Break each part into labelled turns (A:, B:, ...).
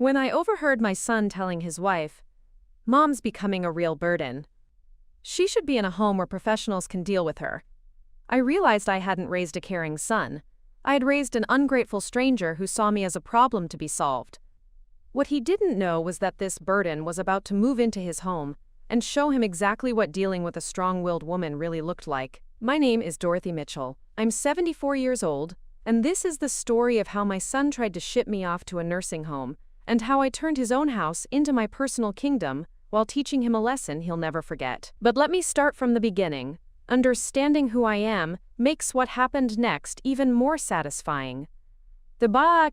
A: When I overheard my son telling his wife, "Mom's becoming a real burden. She should be in a home where professionals can deal with her," I realized I hadn't raised a caring son. I had raised an ungrateful stranger who saw me as a problem to be solved. What he didn't know was that this burden was about to move into his home and show him exactly what dealing with a strong-willed woman really looked like. My name is Dorothy Mitchell. I'm 74 years old, and this is the story of how my son tried to ship me off to a nursing home, and how I turned his own house into my personal kingdom while teaching him a lesson he'll never forget. But let me start from the beginning. Understanding who I am makes what happened next even more satisfying. I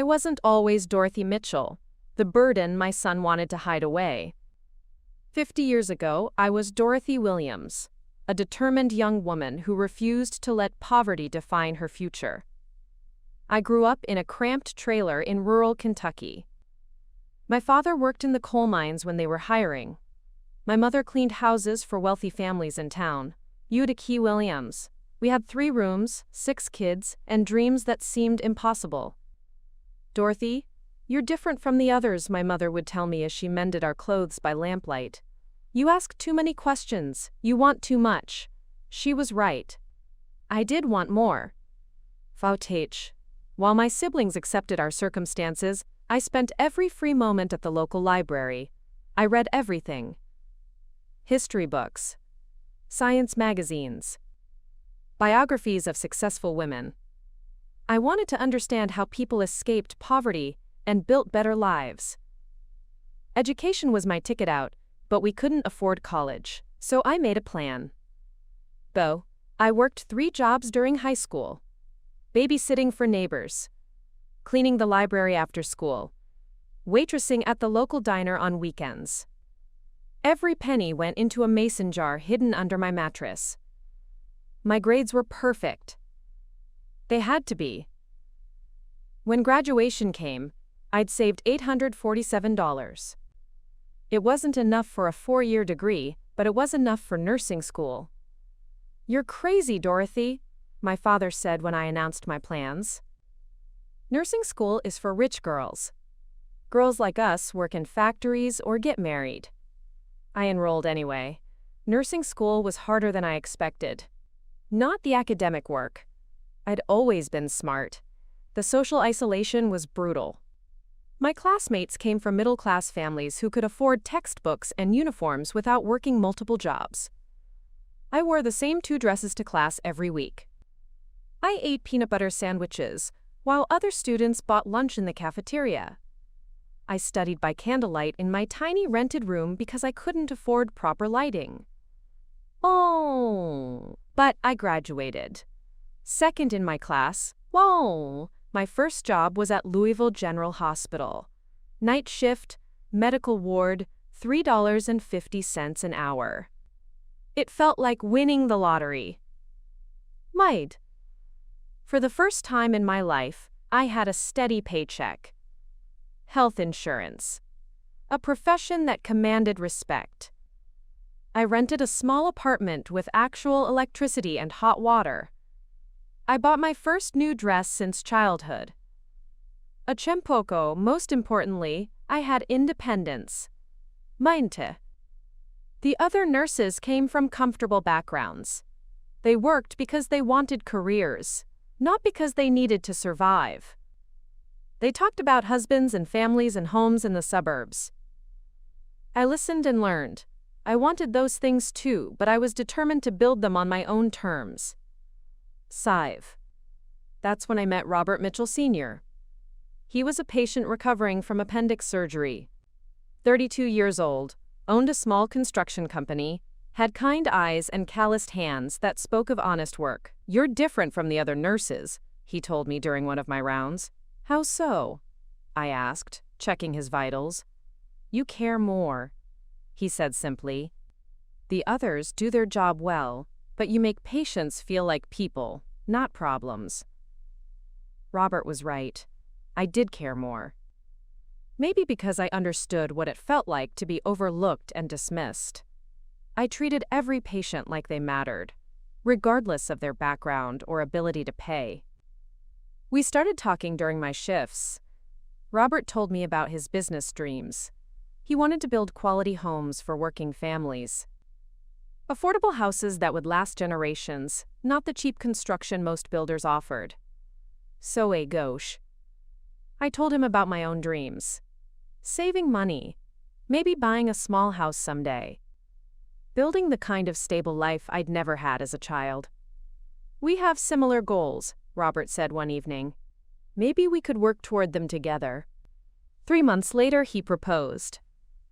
A: wasn't always Dorothy Mitchell, the burden my son wanted to hide away. 50 years ago, I was Dorothy Williams, a determined young woman who refused to let poverty define her future. I grew up in a cramped trailer in rural Kentucky. My father worked in the coal mines when they were hiring. My mother cleaned houses for wealthy families in town. Dorothy Williams. We had 3 rooms, 6 kids, and dreams that seemed impossible. "Dorothy, you're different from the others," my mother would tell me as she mended our clothes by lamplight. "You ask too many questions, you want too much." She was right. I did want more. Foutage. While my siblings accepted our circumstances, I spent every free moment at the local library. I read everything. History books, science magazines, biographies of successful women. I wanted to understand how people escaped poverty and built better lives. Education was my ticket out, but we couldn't afford college, so I made a plan. I worked 3 jobs during high school: babysitting for neighbors, cleaning the library after school, waitressing at the local diner on weekends. Every penny went into a mason jar hidden under my mattress. My grades were perfect. They had to be. When graduation came, I'd saved $847. It wasn't enough for a 4-year degree, but it was enough for nursing school. "You're crazy, Dorothy," my father said when I announced my plans. "Nursing school is for rich girls. Girls like us work in factories or get married." I enrolled anyway. Nursing school was harder than I expected. Not the academic work. I'd always been smart. The social isolation was brutal. My classmates came from middle-class families who could afford textbooks and uniforms without working multiple jobs. I wore the same 2 dresses to class every week. I ate peanut butter sandwiches, while other students bought lunch in the cafeteria. I studied by candlelight in my tiny rented room because I couldn't afford proper lighting. But I graduated. Second in my class. My first job was at Louisville General Hospital. Night shift, medical ward, $3.50 an hour. It felt like winning the lottery. For the first time in my life, I had a steady paycheck. Health insurance. A profession that commanded respect. I rented a small apartment with actual electricity and hot water. I bought my first new dress since childhood. A chempoko, most importantly, I had independence. Minte. The other nurses came from comfortable backgrounds. They worked because they wanted careers, not because they needed to survive. They talked about husbands and families and homes in the suburbs. I listened and learned. I wanted those things too, but I was determined to build them on my own terms. That's when I met Robert Mitchell Sr. He was a patient recovering from appendix surgery. 32 years old, owned a small construction company, had kind eyes and calloused hands that spoke of honest work. "You're different from the other nurses," he told me during one of my rounds. "How so?" I asked, checking his vitals. "You care more," he said simply. "The others do their job well, but you make patients feel like people, not problems." Robert was right. I did care more. Maybe because I understood what it felt like to be overlooked and dismissed. I treated every patient like they mattered, regardless of their background or ability to pay. We started talking during my shifts. Robert told me about his business dreams. He wanted to build quality homes for working families. Affordable houses that would last generations, not the cheap construction most builders offered. So gauche. I told him about my own dreams. Saving money. Maybe buying a small house someday. Building the kind of stable life I'd never had as a child. We have similar goals, Robert said one evening. Maybe we could work toward them together. 3 months later, he proposed.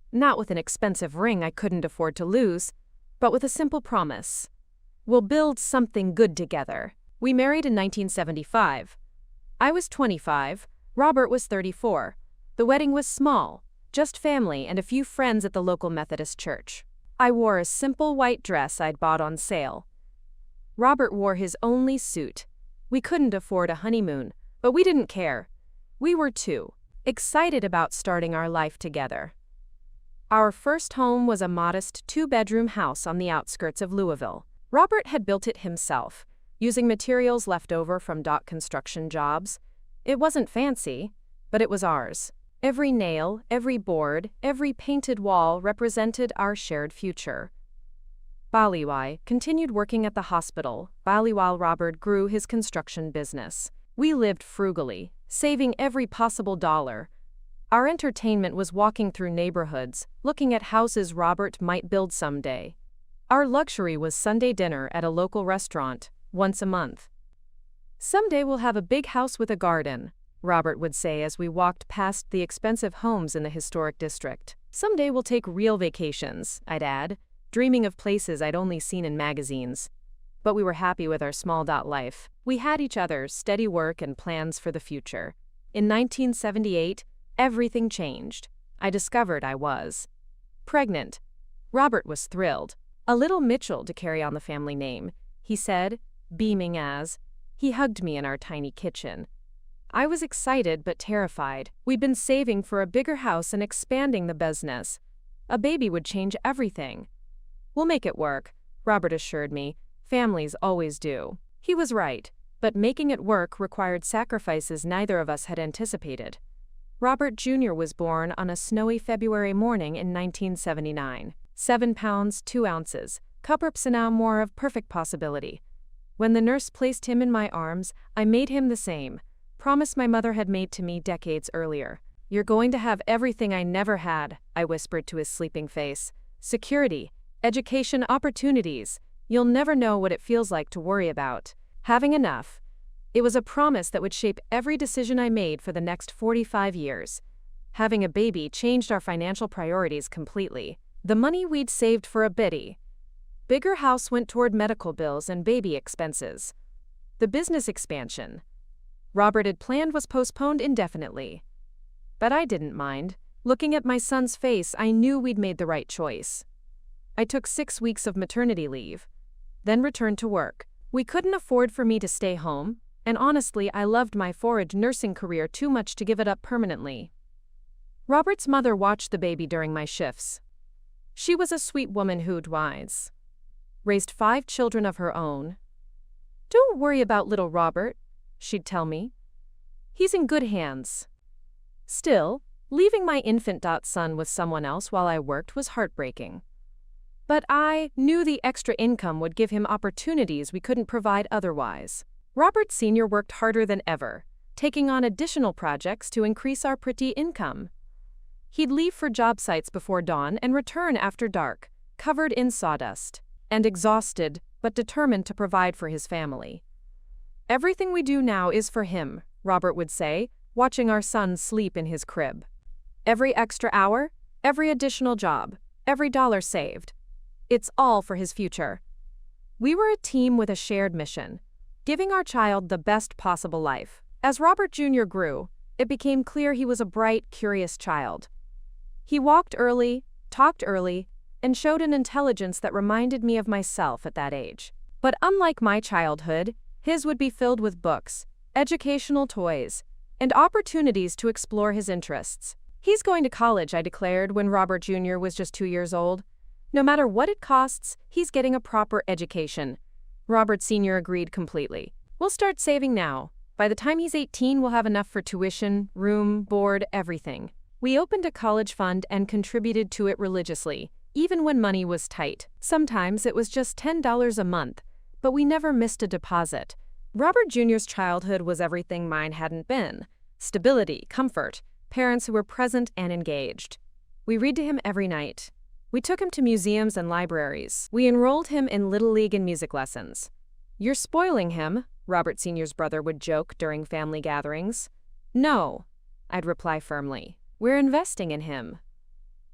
A: Not with an expensive ring I couldn't afford to lose, but with a simple promise. We'll build something good together. We married in 1975. I was 25, Robert was 34. The wedding was small, just family and a few friends at the local Methodist church. I wore a simple white dress I'd bought on sale. Robert wore his only suit. We couldn't afford a honeymoon, but we didn't care. We were too excited about starting our life together. Our first home was a modest 2-bedroom house on the outskirts of Louisville. Robert had built it himself, using materials left over from dock construction jobs. It wasn't fancy, but it was ours. Every nail, every board, every painted wall represented our shared future. Baliwai continued working at the hospital, while Robert grew his construction business. We lived frugally, saving every possible dollar. Our entertainment was walking through neighborhoods, looking at houses Robert might build someday. Our luxury was Sunday dinner at a local restaurant, once a month. Someday we'll have a big house with a garden, Robert would say as we walked past the expensive homes in the historic district. Someday we'll take real vacations, I'd add, dreaming of places I'd only seen in magazines. But we were happy with our small life. We had each other's steady work and plans for the future. In 1978, everything changed. I discovered I was pregnant. Robert was thrilled. A little Mitchell to carry on the family name, he said, beaming as he hugged me in our tiny kitchen. I was excited but terrified. We'd been saving for a bigger house and expanding the business. A baby would change everything. We'll make it work, Robert assured me. Families always do. He was right, but making it work required sacrifices neither of us had anticipated. Robert Jr. was born on a snowy February morning in 1979. 7 pounds, 2 ounces, Cuperpsina more of perfect possibility. When the nurse placed him in my arms, I made him the same promise my mother had made to me decades earlier. You're going to have everything I never had, I whispered to his sleeping face. Security, education, opportunities. You'll never know what it feels like to worry about having enough. It was a promise that would shape every decision I made for the next 45 years. Having a baby changed our financial priorities completely. The money we'd saved for a bigger house went toward medical bills and baby expenses. The business expansion Robert had planned was postponed indefinitely. But I didn't mind. Looking at my son's face, I knew we'd made the right choice. I took 6 weeks of maternity leave, then returned to work. We couldn't afford for me to stay home, and honestly, I loved my forage nursing career too much to give it up permanently. Robert's mother watched the baby during my shifts. She was a sweet woman who'd raised 5 children of her own. Don't worry about little Robert, she'd tell me. He's in good hands. Still, leaving my infant son with someone else while I worked was heartbreaking. But I knew the extra income would give him opportunities we couldn't provide otherwise. Robert Sr. worked harder than ever, taking on additional projects to increase our pretty income. He'd leave for job sites before dawn and return after dark, covered in sawdust, and exhausted but determined to provide for his family. Everything we do now is for him, Robert would say, watching our son sleep in his crib. Every extra hour, every additional job, every dollar saved. It's all for his future. We were a team with a shared mission, giving our child the best possible life. As Robert Jr. grew, it became clear he was a bright, curious child. He walked early, talked early, and showed an intelligence that reminded me of myself at that age. But unlike my childhood, his would be filled with books, educational toys, and opportunities to explore his interests. He's going to college, I declared when Robert Jr. was just 2 years old. No matter what it costs, he's getting a proper education. Robert Sr. agreed completely. We'll start saving now, By the time he's 18, we'll have enough for tuition, room, board, everything. We opened a college fund and contributed to it religiously, even when money was tight. Sometimes it was just $10 a month, but we never missed a deposit. Robert Jr.'s childhood was everything mine hadn't been. Stability, comfort, parents who were present and engaged. We read to him every night. We took him to museums and libraries. We enrolled him in Little League and music lessons. "You're spoiling him," Robert Sr.'s brother would joke during family gatherings. "No," I'd reply firmly. "We're investing in him."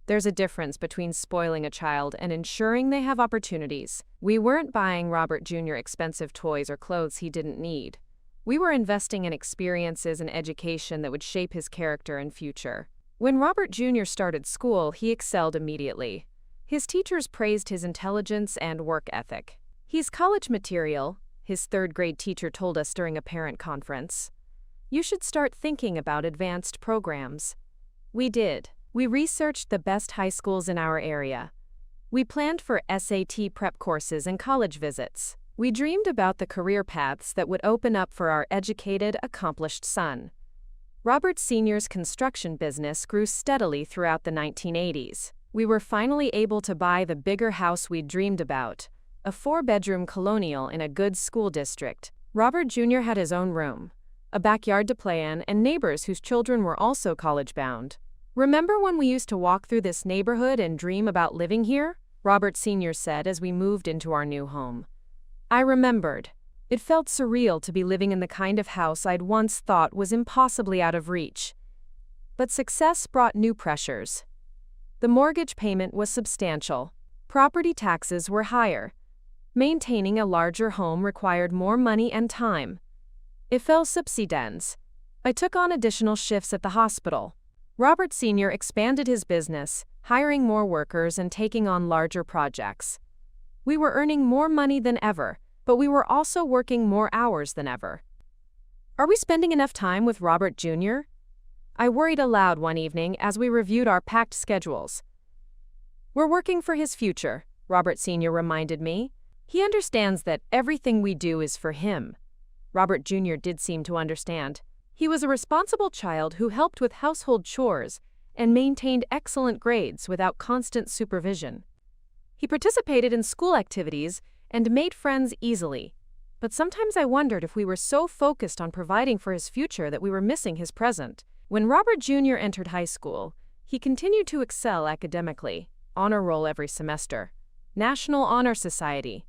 A: There's a difference between spoiling a child and ensuring they have opportunities. We weren't buying Robert Jr. expensive toys or clothes he didn't need. We were investing in experiences and education that would shape his character and future. When Robert Jr. started school, he excelled immediately. His teachers praised his intelligence and work ethic. "He's college material," his third-grade teacher told us during a parent conference. "You should start thinking about advanced programs." We did. We researched the best high schools in our area. We planned for SAT prep courses and college visits. We dreamed about the career paths that would open up for our educated, accomplished son. Robert Sr.'s construction business grew steadily throughout the 1980s. We were finally able to buy the bigger house we'd dreamed about, a 4-bedroom colonial in a good school district. Robert Jr. had his own room, a backyard to play in, and neighbors whose children were also college-bound. "Remember when we used to walk through this neighborhood and dream about living here?" Robert Sr. said as we moved into our new home. I remembered. It felt surreal to be living in the kind of house I'd once thought was impossibly out of reach. But success brought new pressures. The mortgage payment was substantial. Property taxes were higher. Maintaining a larger home required more money and time. It fell subsidence. I took on additional shifts at the hospital. Robert Sr. expanded his business, hiring more workers and taking on larger projects. We were earning more money than ever, but we were also working more hours than ever. "Are we spending enough time with Robert Jr.?" I worried aloud one evening as we reviewed our packed schedules. "We're working for his future," Robert Sr. reminded me. "He understands that everything we do is for him." Robert Jr. did seem to understand. He was a responsible child who helped with household chores and maintained excellent grades without constant supervision. He participated in school activities and made friends easily, but sometimes I wondered if we were so focused on providing for his future that we were missing his present. When Robert Jr. entered high school, he continued to excel academically, honor roll every semester, National Honor Society,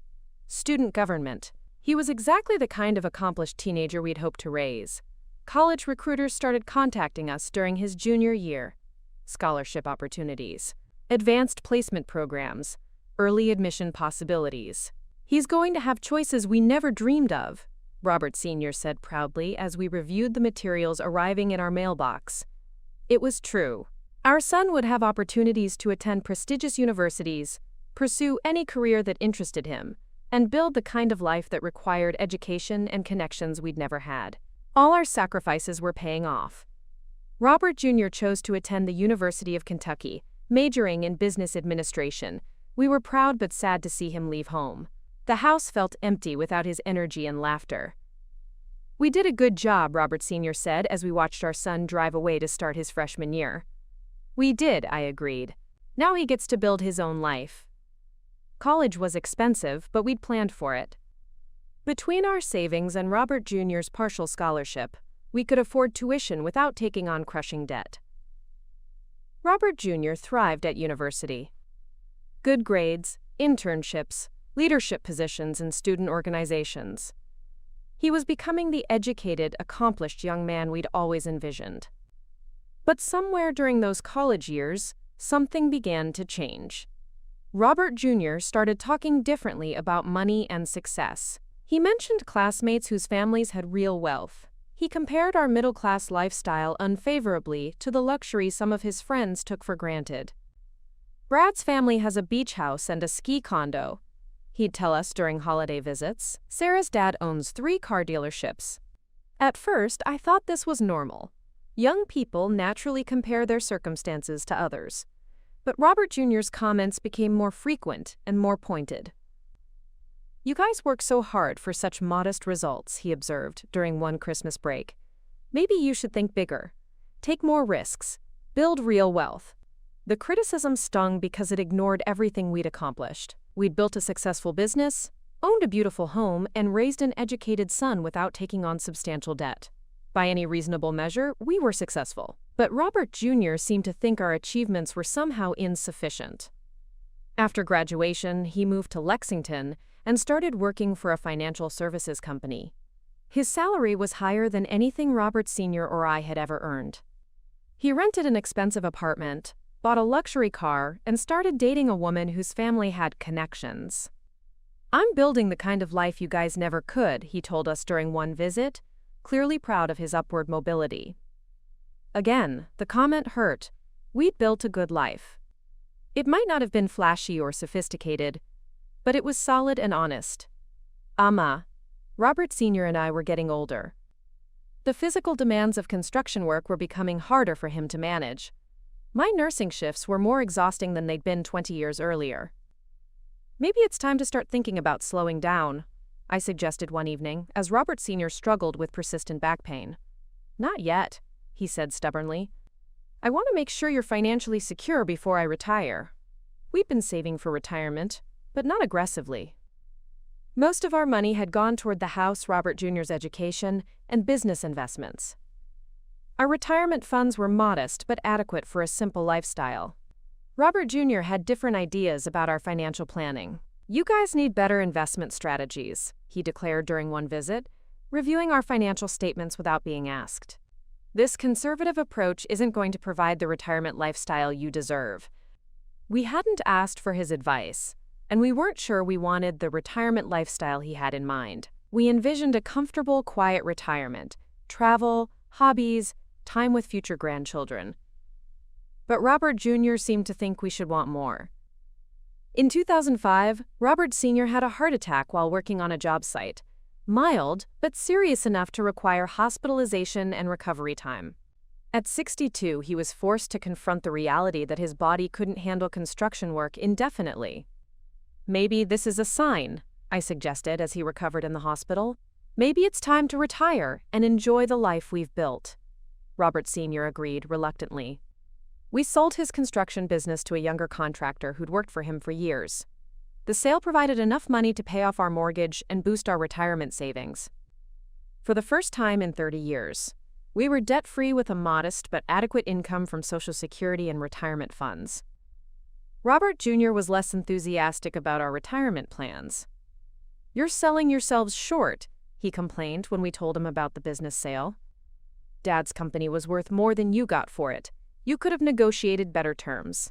A: student government. He was exactly the kind of accomplished teenager we'd hoped to raise. College recruiters started contacting us during his junior year. Scholarship opportunities, advanced placement programs, early admission possibilities. "He's going to have choices we never dreamed of," Robert Sr. said proudly as we reviewed the materials arriving in our mailbox. It was true. Our son would have opportunities to attend prestigious universities, pursue any career that interested him, and build the kind of life that required education and connections we'd never had. All our sacrifices were paying off. Robert Jr. chose to attend the University of Kentucky, majoring in business administration. We were proud but sad to see him leave home. The house felt empty without his energy and laughter. "We did a good job," Robert Sr. said as we watched our son drive away to start his freshman year. "We did," I agreed. "Now he gets to build his own life." College was expensive, but we'd planned for it. Between our savings and Robert Jr.'s partial scholarship, we could afford tuition without taking on crushing debt. Robert Jr. thrived at university. Good grades, internships, leadership positions in student organizations. He was becoming the educated, accomplished young man we'd always envisioned. But somewhere during those college years, something began to change. Robert Jr. started talking differently about money and success. He mentioned classmates whose families had real wealth. He compared our middle-class lifestyle unfavorably to the luxury some of his friends took for granted. "Brad's family has a beach house and a ski condo," he'd tell us during holiday visits. "Sarah's dad owns 3 car dealerships." At first, I thought this was normal. Young people naturally compare their circumstances to others. But Robert Jr.'s comments became more frequent and more pointed. "You guys work so hard for such modest results," he observed during one Christmas break. "Maybe you should think bigger. Take more risks. Build real wealth." The criticism stung because it ignored everything we'd accomplished. We'd built a successful business, owned a beautiful home, and raised an educated son without taking on substantial debt. By any reasonable measure, we were successful. But Robert Jr. seemed to think our achievements were somehow insufficient. After graduation, he moved to Lexington and started working for a financial services company. His salary was higher than anything Robert Sr. or I had ever earned. He rented an expensive apartment, bought a luxury car, and started dating a woman whose family had connections. "I'm building the kind of life you guys never could," he told us during one visit, clearly proud of his upward mobility. Again, the comment hurt. We'd built a good life. It might not have been flashy or sophisticated, but it was solid and honest. Robert Sr. and I were getting older. The physical demands of construction work were becoming harder for him to manage. My nursing shifts were more exhausting than they'd been 20 years earlier. "Maybe it's time to start thinking about slowing down," I suggested one evening, as Robert Sr. struggled with persistent back pain. "Not yet," he said stubbornly. "I want to make sure you're financially secure before I retire." We'd been saving for retirement, but not aggressively. Most of our money had gone toward the house, Robert Jr.'s education, and business investments. Our retirement funds were modest but adequate for a simple lifestyle. Robert Jr. had different ideas about our financial planning. "You guys need better investment strategies," he declared during one visit, reviewing our financial statements without being asked. "This conservative approach isn't going to provide the retirement lifestyle you deserve." We hadn't asked for his advice, and we weren't sure we wanted the retirement lifestyle he had in mind. We envisioned a comfortable, quiet retirement, travel, hobbies, time with future grandchildren. But Robert Jr. seemed to think we should want more. In 2005, Robert Sr. had a heart attack while working on a job site, mild but serious enough to require hospitalization and recovery time. At 62, he was forced to confront the reality that his body couldn't handle construction work indefinitely. "Maybe this is a sign," I suggested as he recovered in the hospital. "Maybe it's time to retire and enjoy the life we've built." Robert Sr. agreed reluctantly. We sold his construction business to a younger contractor who'd worked for him for years. The sale provided enough money to pay off our mortgage and boost our retirement savings. For the first time in 30 years, we were debt-free with a modest but adequate income from Social Security and retirement funds. Robert Jr. was less enthusiastic about our retirement plans. "You're selling yourselves short," he complained when we told him about the business sale. "Dad's company was worth more than you got for it. You could have negotiated better terms."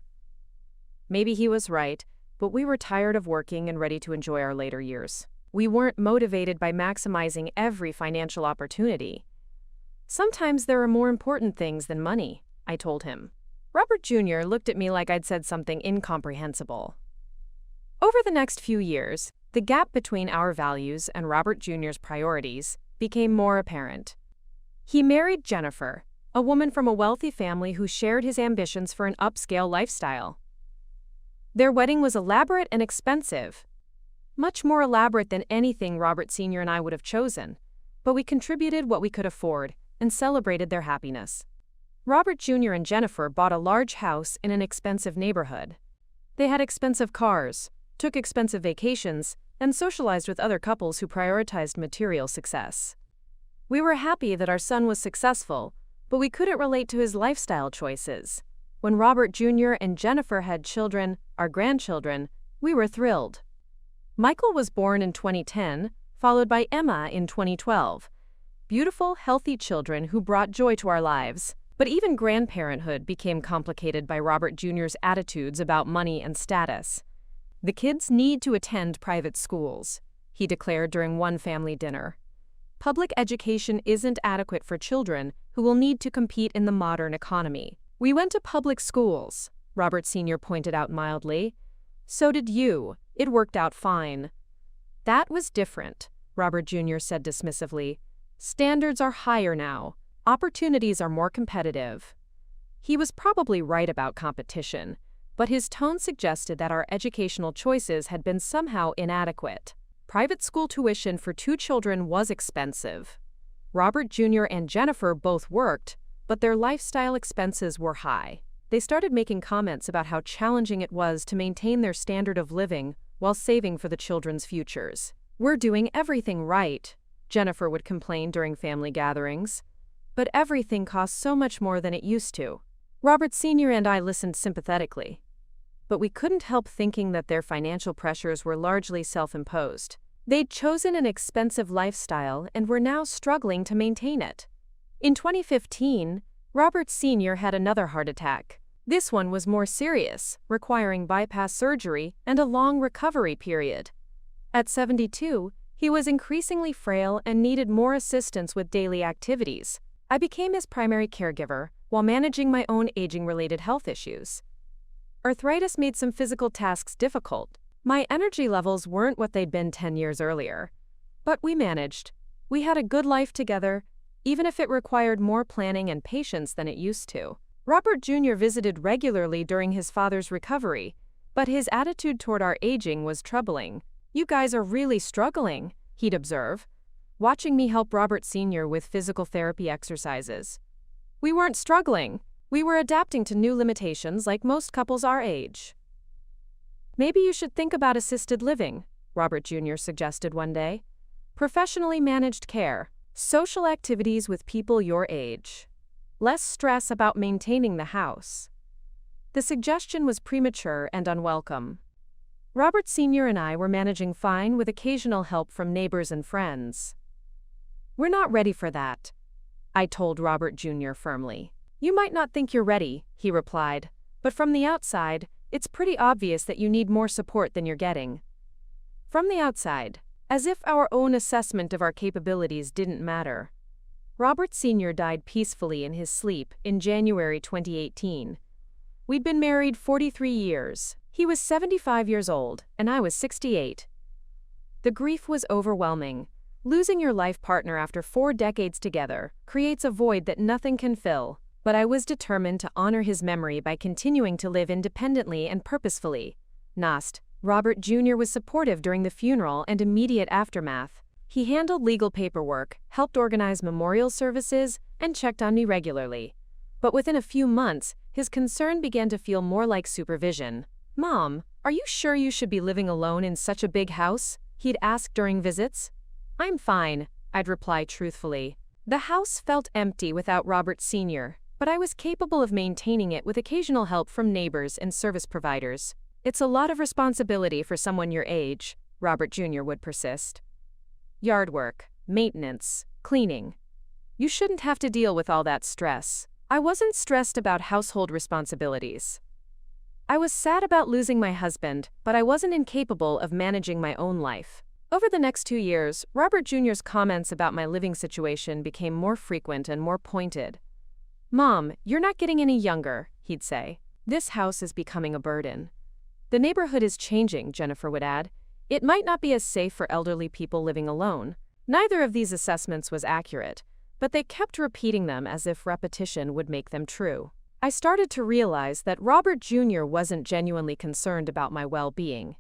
A: Maybe he was right, but we were tired of working and ready to enjoy our later years. We weren't motivated by maximizing every financial opportunity. "Sometimes there are more important things than money," I told him. Robert Jr. looked at me like I'd said something incomprehensible. Over the next few years, the gap between our values and Robert Jr.'s priorities became more apparent. He married Jennifer, a woman from a wealthy family who shared his ambitions for an upscale lifestyle. Their wedding was elaborate and expensive, much more elaborate than anything Robert Sr. and I would have chosen, but we contributed what we could afford and celebrated their happiness. Robert Jr. and Jennifer bought a large house in an expensive neighborhood. They had expensive cars, took expensive vacations, and socialized with other couples who prioritized material success. We were happy that our son was successful, but we couldn't relate to his lifestyle choices. When Robert Jr. and Jennifer had children, our grandchildren, we were thrilled. Michael was born in 2010, followed by Emma in 2012. Beautiful, healthy children who brought joy to our lives. But even grandparenthood became complicated by Robert Jr.'s attitudes about money and status. "The kids need to attend private schools," he declared during one family dinner. "Public education isn't adequate for children who will need to compete in the modern economy." "We went to public schools," Robert Sr. pointed out mildly. "So did you. It worked out fine." "That was different," Robert Jr. said dismissively. "Standards are higher now. Opportunities are more competitive." He was probably right about competition, but his tone suggested that our educational choices had been somehow inadequate. Private school tuition for 2 children was expensive. Robert Jr. and Jennifer both worked, but their lifestyle expenses were high. They started making comments about how challenging it was to maintain their standard of living while saving for the children's futures. "We're doing everything right," Jennifer would complain during family gatherings. "But everything costs so much more than it used to." Robert Sr. and I listened sympathetically, but we couldn't help thinking that their financial pressures were largely self-imposed. They'd chosen an expensive lifestyle and were now struggling to maintain it. In 2015, Robert Sr. had another heart attack. This one was more serious, requiring bypass surgery and a long recovery period. At 72, he was increasingly frail and needed more assistance with daily activities. I became his primary caregiver while managing my own aging-related health issues. Arthritis made some physical tasks difficult. My energy levels weren't what they'd been 10 years earlier. But we managed. We had a good life together, even if it required more planning and patience than it used to. Robert Jr. visited regularly during his father's recovery, but his attitude toward our aging was troubling. "You guys are really struggling," he'd observe, watching me help Robert Sr. with physical therapy exercises. "We weren't struggling. We were adapting to new limitations like most couples our age." "Maybe you should think about assisted living," Robert Jr. suggested one day. "Professionally managed care, social activities with people your age, less stress about maintaining the house." The suggestion was premature and unwelcome. Robert Sr. and I were managing fine with occasional help from neighbors and friends. "We're not ready for that," I told Robert Jr. firmly. "You might not think you're ready," he replied, "but from the outside, it's pretty obvious that you need more support than you're getting." From the outside, as if our own assessment of our capabilities didn't matter. Robert Sr. died peacefully in his sleep in January 2018. We'd been married 43 years. He was 75 years old, and I was 68. The grief was overwhelming. Losing your life partner after 4 decades together creates a void that nothing can fill. But I was determined to honor his memory by continuing to live independently and purposefully. Robert Jr. was supportive during the funeral and immediate aftermath. He handled legal paperwork, helped organize memorial services, and checked on me regularly. But within a few months, his concern began to feel more like supervision. "Mom, are you sure you should be living alone in such a big house?" he'd ask during visits. "I'm fine," I'd reply truthfully. The house felt empty without Robert Sr., but I was capable of maintaining it with occasional help from neighbors and service providers. "It's a lot of responsibility for someone your age," Robert Jr. would persist. "Yard work, maintenance, cleaning. You shouldn't have to deal with all that stress." I wasn't stressed about household responsibilities. I was sad about losing my husband, but I wasn't incapable of managing my own life. Over the next 2 years, Robert Jr.'s comments about my living situation became more frequent and more pointed. "Mom, you're not getting any younger," he'd say. "This house is becoming a burden." "The neighborhood is changing," Jennifer would add. "It might not be as safe for elderly people living alone." Neither of these assessments was accurate, but they kept repeating them as if repetition would make them true. I started to realize that Robert Jr. wasn't genuinely concerned about my well-being.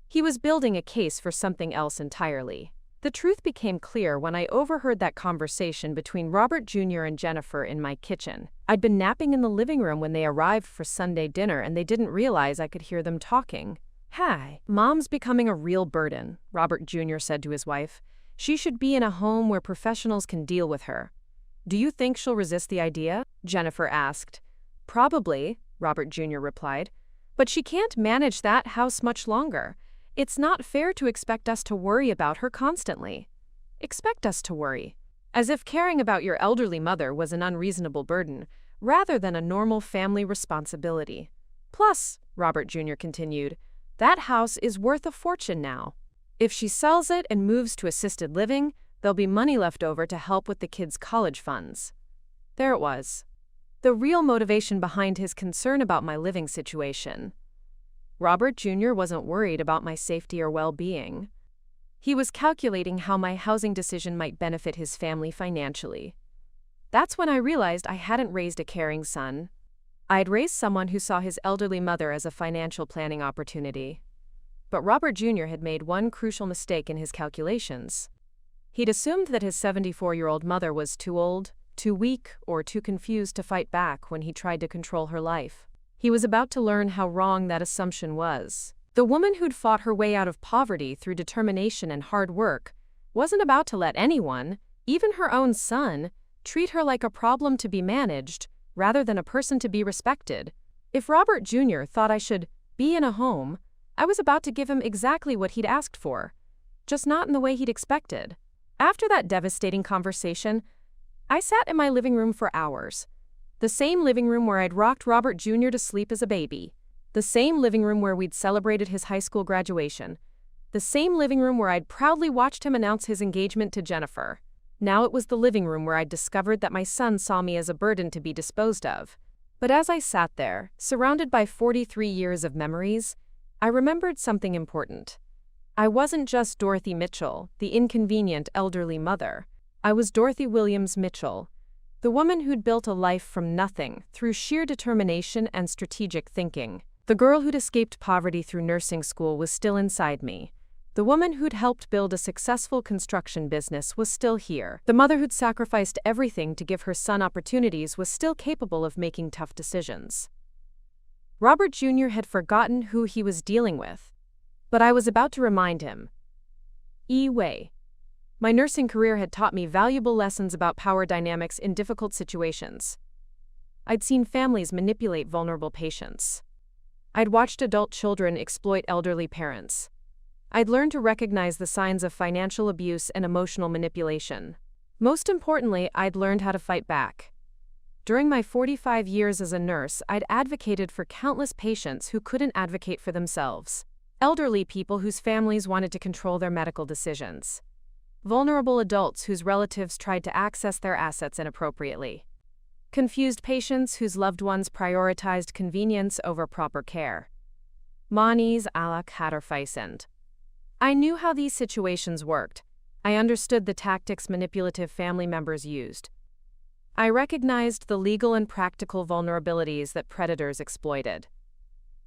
A: He was building a case for something else entirely. The truth became clear when I overheard that conversation between Robert Jr. and Jennifer in my kitchen. I'd been napping in the living room when they arrived for Sunday dinner, and they didn't realize I could hear them talking. "Hi, Mom's becoming a real burden," Robert Jr. said to his wife. "She should be in a home where professionals can deal with her." "Do you think she'll resist the idea?" Jennifer asked. "Probably," Robert Jr. replied. "But she can't manage that house much longer. It's not fair to expect us to worry about her constantly." Expect us to worry. As if caring about your elderly mother was an unreasonable burden, rather than a normal family responsibility. "Plus," Robert Jr. continued, "that house is worth a fortune now. If she sells it and moves to assisted living, there'll be money left over to help with the kids' college funds." There it was. The real motivation behind his concern about my living situation. Robert Jr. wasn't worried about my safety or well-being. He was calculating how my housing decision might benefit his family financially. That's when I realized I hadn't raised a caring son. I'd raised someone who saw his elderly mother as a financial planning opportunity. but Robert Jr. had made one crucial mistake in his calculations. He'd assumed that his 74-year-old mother was too old, too weak, or too confused to fight back when he tried to control her life. He was about to learn how wrong that assumption was. The woman who'd fought her way out of poverty through determination and hard work wasn't about to let anyone, even her own son, treat her like a problem to be managed rather than a person to be respected. If Robert Jr. thought I should be in a home, I was about to give him exactly what he'd asked for, just not in the way he'd expected. After that devastating conversation, I sat in my living room for hours. The same living room where I'd rocked Robert Jr. to sleep as a baby. The same living room where we'd celebrated his high school graduation. The same living room where I'd proudly watched him announce his engagement to Jennifer. Now it was the living room where I'd discovered that my son saw me as a burden to be disposed of. But as I sat there, surrounded by 43 years of memories, I remembered something important. I wasn't just Dorothy Mitchell, the inconvenient elderly mother. I was Dorothy Williams Mitchell, the woman who'd built a life from nothing through sheer determination and strategic thinking. The girl who'd escaped poverty through nursing school was still inside me. The woman who'd helped build a successful construction business was still here. The mother who'd sacrificed everything to give her son opportunities was still capable of making tough decisions. Robert Jr. had forgotten who he was dealing with, but I was about to remind him. Way. My nursing career had taught me valuable lessons about power dynamics in difficult situations. I'd seen families manipulate vulnerable patients. I'd watched adult children exploit elderly parents. I'd learned to recognize the signs of financial abuse and emotional manipulation. Most importantly, I'd learned how to fight back. During my 45 years as a nurse, I'd advocated for countless patients who couldn't advocate for themselves. Elderly people whose families wanted to control their medical decisions. Vulnerable adults whose relatives tried to access their assets inappropriately. Confused patients whose loved ones prioritized convenience over proper care. Mani's ala Katterfeisend. I knew how these situations worked. I understood the tactics manipulative family members used. I recognized the legal and practical vulnerabilities that predators exploited.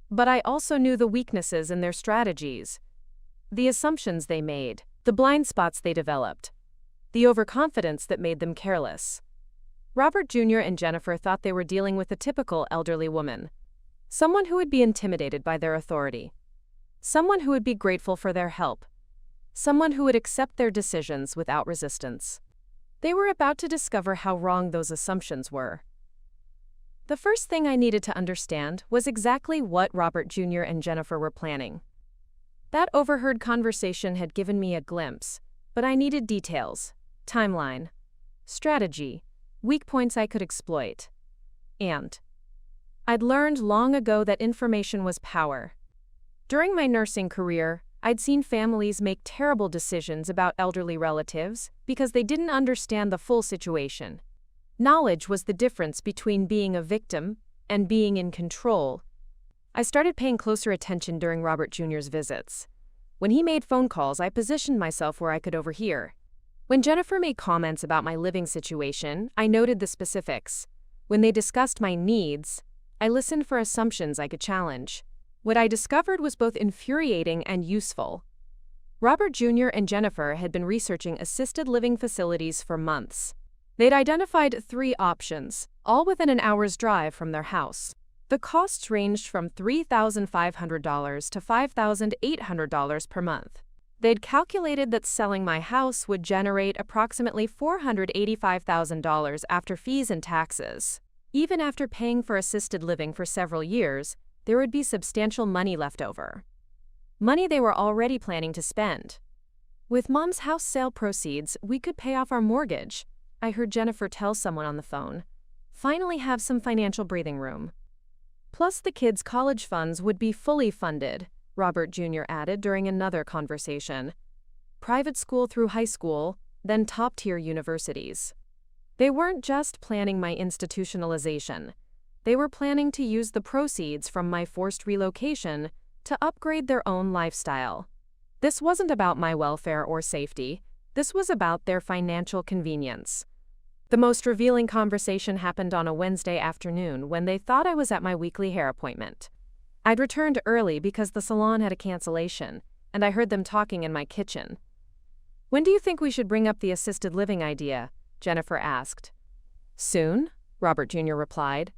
A: But I also knew the weaknesses in their strategies, the assumptions they made, the blind spots they developed, the overconfidence that made them careless. Robert Jr. and Jennifer thought they were dealing with a typical elderly woman, someone who would be intimidated by their authority, someone who would be grateful for their help, someone who would accept their decisions without resistance. They were about to discover how wrong those assumptions were. The first thing I needed to understand was exactly what Robert Jr. and Jennifer were planning. That overheard conversation had given me a glimpse, but I needed details, timeline, strategy, weak points I could exploit. And I'd learned long ago that information was power. During my nursing career, I'd seen families make terrible decisions about elderly relatives because they didn't understand the full situation. Knowledge was the difference between being a victim and being in control. I started paying closer attention during Robert Jr.'s visits. When he made phone calls, I positioned myself where I could overhear. When Jennifer made comments about my living situation, I noted the specifics. When they discussed my needs, I listened for assumptions I could challenge. What I discovered was both infuriating and useful. Robert Jr. and Jennifer had been researching assisted living facilities for months. They'd identified 3 options, all within an hour's drive from their house. The costs ranged from $3,500 to $5,800 per month. They'd calculated that selling my house would generate approximately $485,000 after fees and taxes. Even after paying for assisted living for several years, there would be substantial money left over. Money they were already planning to spend. With Mom's house sale proceeds, we could pay off our mortgage, I heard Jennifer tell someone on the phone. Finally have some financial breathing room. Plus the kids' college funds would be fully funded, Robert Jr. added during another conversation. Private school through high school, then top-tier universities. They weren't just planning my institutionalization. They were planning to use the proceeds from my forced relocation to upgrade their own lifestyle. This wasn't about my welfare or safety. This was about their financial convenience. The most revealing conversation happened on a Wednesday afternoon when they thought I was at my weekly hair appointment. I'd returned early because the salon had a cancellation, and I heard them talking in my kitchen. "When do you think we should bring up the assisted living idea?" Jennifer asked. "Soon," Robert Jr. replied.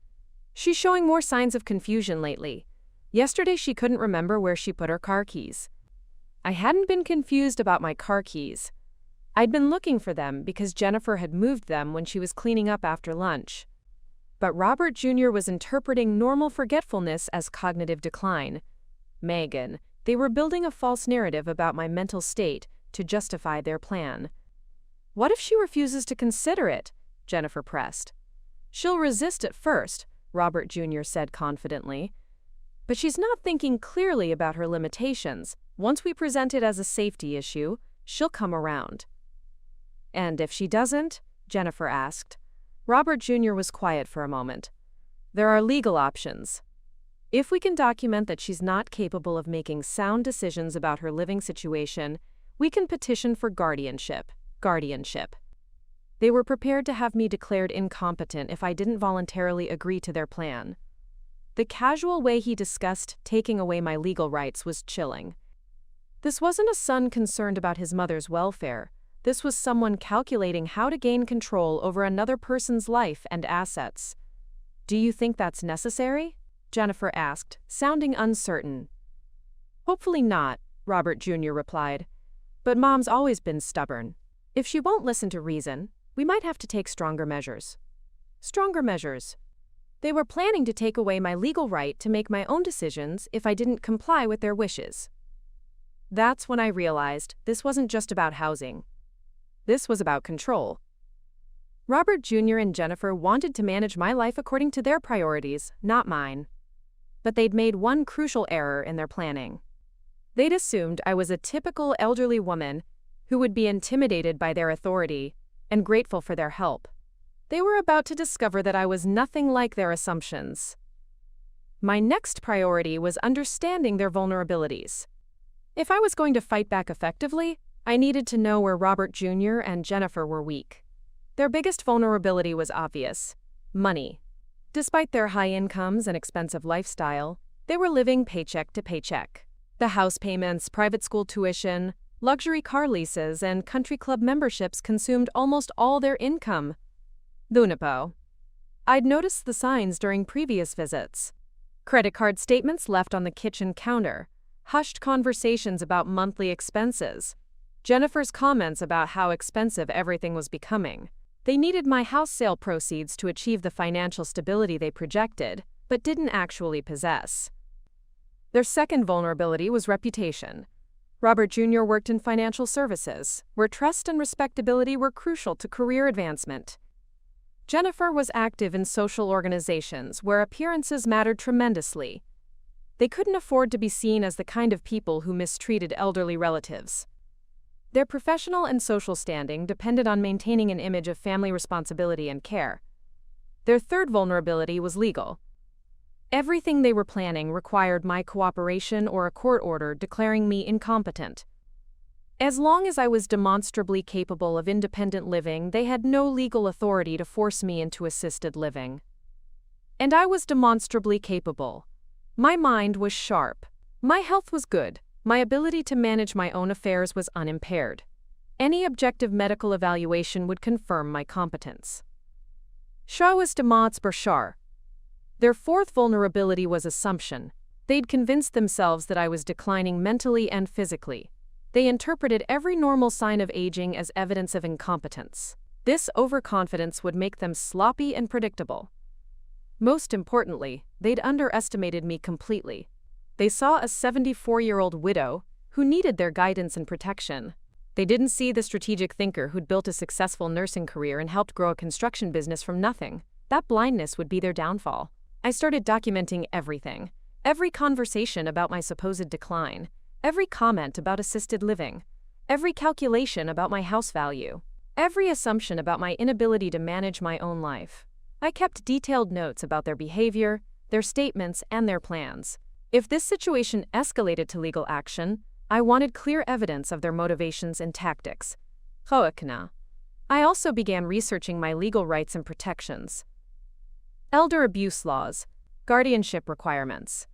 A: "She's showing more signs of confusion lately. Yesterday she couldn't remember where she put her car keys." I hadn't been confused about my car keys. I'd been looking for them because Jennifer had moved them when she was cleaning up after lunch. But Robert Jr. was interpreting normal forgetfulness as cognitive decline. Megan, they were building a false narrative about my mental state to justify their plan. "What if she refuses to consider it?" Jennifer pressed. "She'll resist at first," Robert Jr. said confidently. "But she's not thinking clearly about her limitations. Once we present it as a safety issue, she'll come around." "And if she doesn't?" Jennifer asked. Robert Jr. was quiet for a moment. "There are legal options. If we can document that she's not capable of making sound decisions about her living situation, we can petition for guardianship. They were prepared to have me declared incompetent if I didn't voluntarily agree to their plan. The casual way he discussed taking away my legal rights was chilling. This wasn't a son concerned about his mother's welfare. This was someone calculating how to gain control over another person's life and assets. "Do you think that's necessary?" Jennifer asked, sounding uncertain. "Hopefully not," Robert Jr. replied. "But Mom's always been stubborn. If she won't listen to reason, we might have to take stronger measures." Stronger measures. They were planning to take away my legal right to make my own decisions if I didn't comply with their wishes. That's when I realized this wasn't just about housing. This was about control. Robert Jr. and Jennifer wanted to manage my life according to their priorities, not mine. But they'd made one crucial error in their planning. They'd assumed I was a typical elderly woman who would be intimidated by their authority and grateful for their help. They were about to discover that I was nothing like their assumptions. My next priority was understanding their vulnerabilities. If I was going to fight back effectively, I needed to know where Robert Jr. and Jennifer were weak. Their biggest vulnerability was obvious: money. Despite their high incomes and expensive lifestyle, they were living paycheck to paycheck. The house payments, private school tuition, luxury car leases, and country club memberships consumed almost all their income. Lunipo. I'd noticed the signs during previous visits. Credit card statements left on the kitchen counter, hushed conversations about monthly expenses, Jennifer's comments about how expensive everything was becoming. They needed my house sale proceeds to achieve the financial stability they projected, but didn't actually possess. Their second vulnerability was reputation. Robert Jr. worked in financial services, where trust and respectability were crucial to career advancement. Jennifer was active in social organizations where appearances mattered tremendously. They couldn't afford to be seen as the kind of people who mistreated elderly relatives. Their professional and social standing depended on maintaining an image of family responsibility and care. Their third vulnerability was legal. Everything they were planning required my cooperation or a court order declaring me incompetent. As long as I was demonstrably capable of independent living, they had no legal authority to force me into assisted living. And I was demonstrably capable. My mind was sharp. My health was good. My ability to manage my own affairs was unimpaired. Any objective medical evaluation would confirm my competence. Shah was demons Bershar. Their fourth vulnerability was assumption. They'd convinced themselves that I was declining mentally and physically. They interpreted every normal sign of aging as evidence of incompetence. This overconfidence would make them sloppy and predictable. Most importantly, they'd underestimated me completely. They saw a 74-year-old widow who needed their guidance and protection. They didn't see the strategic thinker who'd built a successful nursing career and helped grow a construction business from nothing. That blindness would be their downfall. I started documenting everything. Every conversation about my supposed decline. Every comment about assisted living. Every calculation about my house value. Every assumption about my inability to manage my own life. I kept detailed notes about their behavior, their statements, and their plans. If this situation escalated to legal action, I wanted clear evidence of their motivations and tactics. I also began researching my legal rights and protections. Elder abuse laws, guardianship requirements.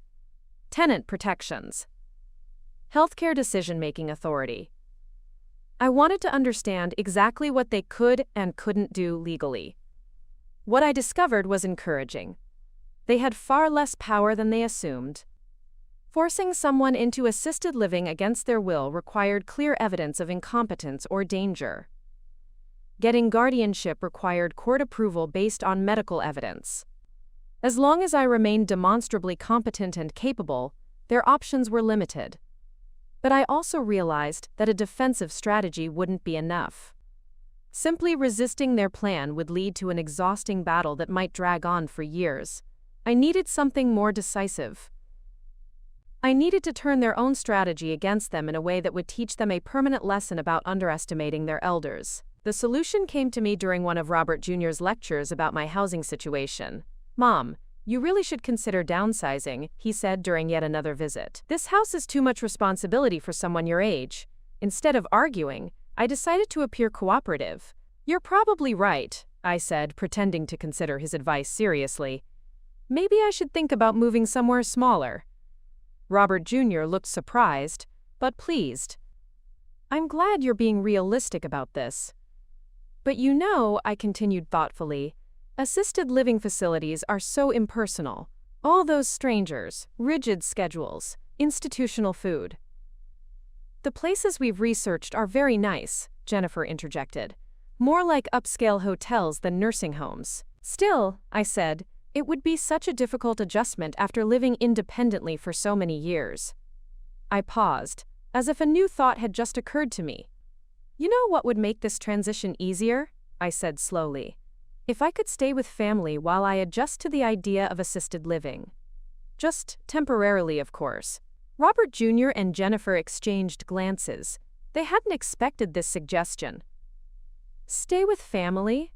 A: Tenant protections. Healthcare decision-making authority. I wanted to understand exactly what they could and couldn't do legally. What I discovered was encouraging. They had far less power than they assumed. Forcing someone into assisted living against their will required clear evidence of incompetence or danger. Getting guardianship required court approval based on medical evidence. As long as I remained demonstrably competent and capable, their options were limited. But I also realized that a defensive strategy wouldn't be enough. Simply resisting their plan would lead to an exhausting battle that might drag on for years. I needed something more decisive. I needed to turn their own strategy against them in a way that would teach them a permanent lesson about underestimating their elders. The solution came to me during one of Robert Jr.'s lectures about my housing situation. "Mom, you really should consider downsizing," he said during yet another visit. "This house is too much responsibility for someone your age." Instead of arguing, I decided to appear cooperative. "You're probably right," I said, pretending to consider his advice seriously. "Maybe I should think about moving somewhere smaller." Robert Jr. looked surprised, but pleased. "I'm glad you're being realistic about this. But you know," I continued thoughtfully, "assisted living facilities are so impersonal. All those strangers, rigid schedules, institutional food." "The places we've researched are very nice," Jennifer interjected. "More like upscale hotels than nursing homes." "Still," I said, "it would be such a difficult adjustment after living independently for so many years." I paused, as if a new thought had just occurred to me. "You know what would make this transition easier?" I said slowly. "If I could stay with family while I adjust to the idea of assisted living. Just temporarily, of course." Robert Jr. and Jennifer exchanged glances. They hadn't expected this suggestion. "Stay with family?"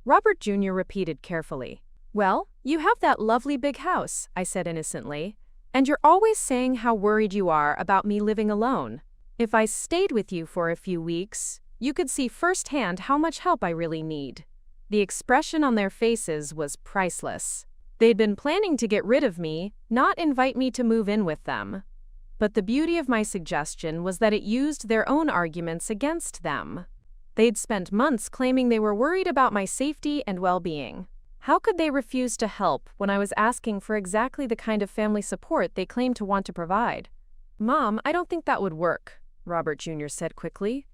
A: Robert Jr. repeated carefully. "Well, you have that lovely big house," I said innocently, "and you're always saying how worried you are about me living alone. If I stayed with you for a few weeks, you could see firsthand how much help I really need." The expression on their faces was priceless. They'd been planning to get rid of me, not invite me to move in with them. But the beauty of my suggestion was that it used their own arguments against them. They'd spent months claiming they were worried about my safety and well-being. How could they refuse to help when I was asking for exactly the kind of family support they claimed to want to provide? "Mom, I don't think that would work," Robert Jr. said quickly.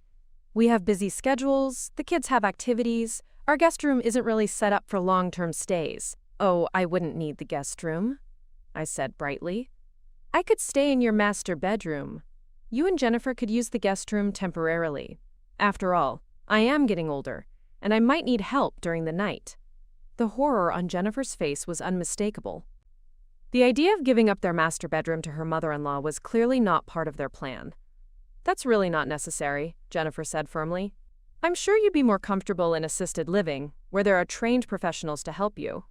A: "We have busy schedules, the kids have activities, our guest room isn't really set up for long-term stays." "Oh, I wouldn't need the guest room," I said brightly. "I could stay in your master bedroom. You and Jennifer could use the guest room temporarily. After all, I am getting older, and I might need help during the night." The horror on Jennifer's face was unmistakable. The idea of giving up their master bedroom to her mother-in-law was clearly not part of their plan. "That's really not necessary," Jennifer said firmly. "I'm sure you'd be more comfortable in assisted living, where there are trained professionals to help you."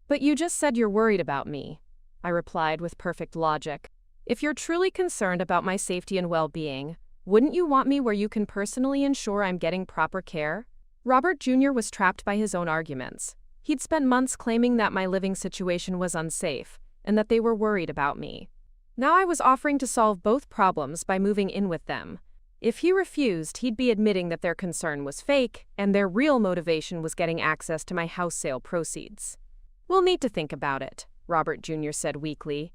A: "But you just said you're worried about me," I replied with perfect logic. "If you're truly concerned about my safety and well-being, wouldn't you want me where you can personally ensure I'm getting proper care?" Robert Jr. was trapped by his own arguments. He'd spent months claiming that my living situation was unsafe, and that they were worried about me. Now I was offering to solve both problems by moving in with them. If he refused, he'd be admitting that their concern was fake, and their real motivation was getting access to my house sale proceeds. "We'll need to think about it," Robert Jr. said weakly.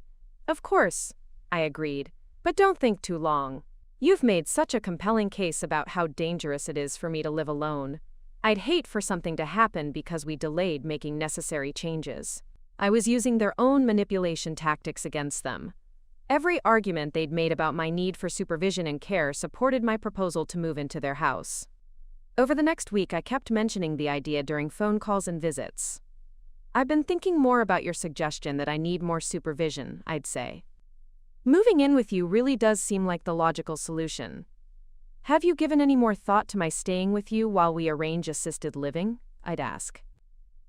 A: "Of course," I agreed, "but don't think too long. You've made such a compelling case about how dangerous it is for me to live alone. I'd hate for something to happen because we delayed making necessary changes." I was using their own manipulation tactics against them. Every argument they'd made about my need for supervision and care supported my proposal to move into their house. Over the next week, I kept mentioning the idea during phone calls and visits. "I've been thinking more about your suggestion that I need more supervision," I'd say. "Moving in with you really does seem like the logical solution. Have you given any more thought to my staying with you while we arrange assisted living?" I'd ask.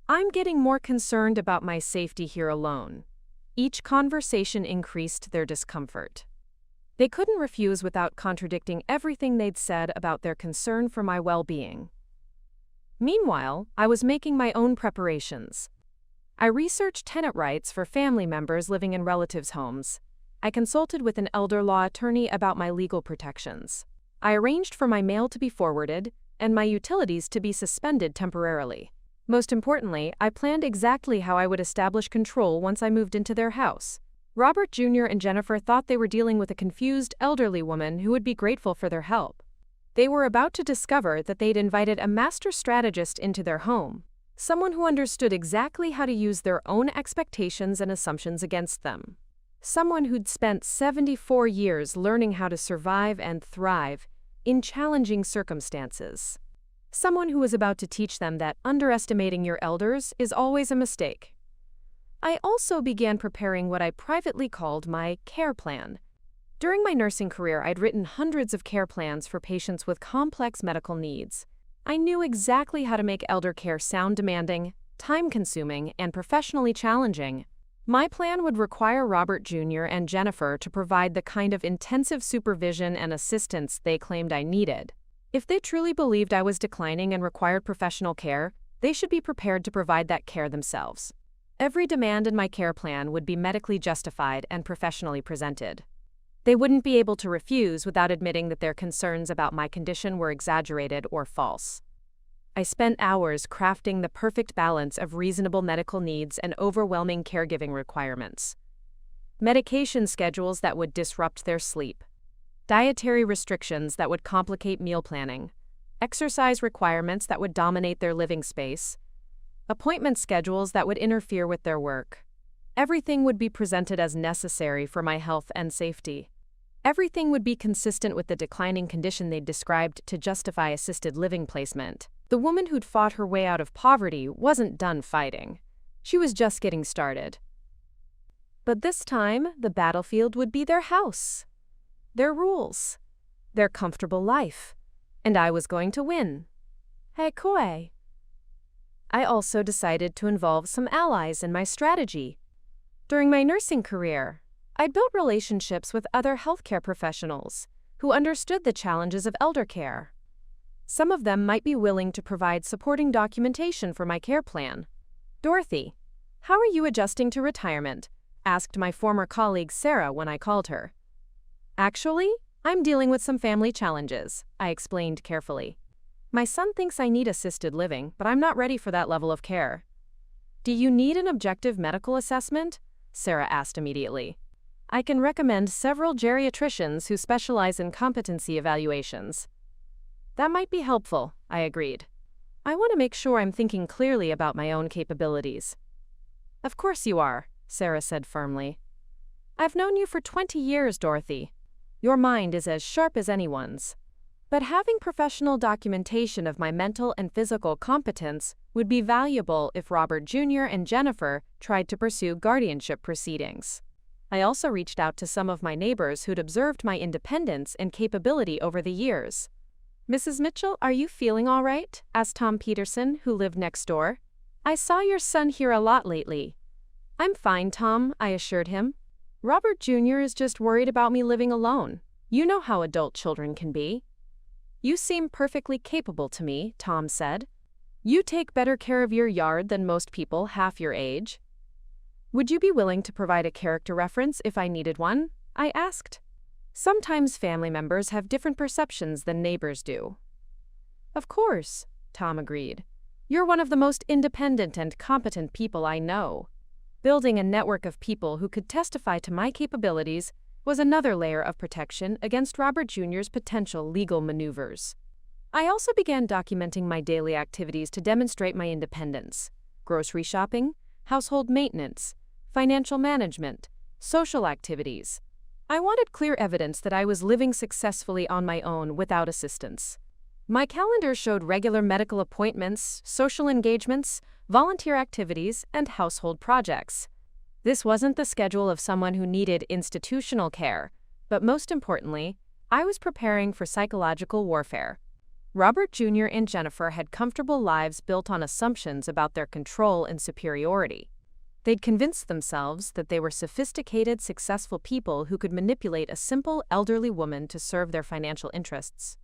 A: "I'm getting more concerned about my safety here alone." Each conversation increased their discomfort. They couldn't refuse without contradicting everything they'd said about their concern for my well-being. Meanwhile, I was making my own preparations. I researched tenant rights for family members living in relatives' homes. I consulted with an elder law attorney about my legal protections. I arranged for my mail to be forwarded and my utilities to be suspended temporarily. Most importantly, I planned exactly how I would establish control once I moved into their house. Robert Jr. and Jennifer thought they were dealing with a confused elderly woman who would be grateful for their help. They were about to discover that they'd invited a master strategist into their home, someone who understood exactly how to use their own expectations and assumptions against them. Someone who'd spent 74 years learning how to survive and thrive in challenging circumstances. Someone who was about to teach them that underestimating your elders is always a mistake. I also began preparing what I privately called my care plan. During my nursing career, I'd written hundreds of care plans for patients with complex medical needs. I knew exactly how to make elder care sound demanding, time-consuming, and professionally challenging. My plan would require Robert Jr. and Jennifer to provide the kind of intensive supervision and assistance they claimed I needed. If they truly believed I was declining and required professional care, they should be prepared to provide that care themselves. Every demand in my care plan would be medically justified and professionally presented. They wouldn't be able to refuse without admitting that their concerns about my condition were exaggerated or false. I spent hours crafting the perfect balance of reasonable medical needs and overwhelming caregiving requirements. Medication schedules that would disrupt their sleep. Dietary restrictions that would complicate meal planning. Exercise requirements that would dominate their living space. Appointment schedules that would interfere with their work. Everything would be presented as necessary for my health and safety. Everything would be consistent with the declining condition they'd described to justify assisted living placement. The woman who'd fought her way out of poverty wasn't done fighting. She was just getting started. But this time, the battlefield would be their house, their rules, their comfortable life, and I was going to win. Hey, Koe. I also decided to involve some allies in my strategy. During my nursing career, I built relationships with other healthcare professionals who understood the challenges of elder care. Some of them might be willing to provide supporting documentation for my care plan. Dorothy, how are you adjusting to retirement? Asked my former colleague Sarah when I called her. Actually, I'm dealing with some family challenges, I explained carefully. My son thinks I need assisted living, but I'm not ready for that level of care. Do you need an objective medical assessment? Sarah asked immediately. I can recommend several geriatricians who specialize in competency evaluations. That might be helpful, I agreed. I want to make sure I'm thinking clearly about my own capabilities. Of course you are, Sarah said firmly. I've known you for 20 years, Dorothy. Your mind is as sharp as anyone's. But having professional documentation of my mental and physical competence would be valuable if Robert Jr. and Jennifer tried to pursue guardianship proceedings. I also reached out to some of my neighbors who'd observed my independence and capability over the years. Mrs. Mitchell, are you feeling all right? Asked Tom Peterson, who lived next door. I saw your son here a lot lately. I'm fine, Tom, I assured him. Robert Jr. is just worried about me living alone. You know how adult children can be. You seem perfectly capable to me, Tom said. You take better care of your yard than most people half your age. Would you be willing to provide a character reference if I needed one? I asked. Sometimes family members have different perceptions than neighbors do. Of course, Tom agreed. You're one of the most independent and competent people I know. Building a network of people who could testify to my capabilities was another layer of protection against Robert Jr.'s potential legal maneuvers. I also began documenting my daily activities to demonstrate my independence: grocery shopping, household maintenance, financial management, social activities. I wanted clear evidence that I was living successfully on my own without assistance. My calendar showed regular medical appointments, social engagements, volunteer activities, and household projects. This wasn't the schedule of someone who needed institutional care, but most importantly, I was preparing for psychological warfare. Robert Jr. and Jennifer had comfortable lives built on assumptions about their control and superiority. They'd convinced themselves that they were sophisticated, successful people who could manipulate a simple, elderly woman to serve their financial interests.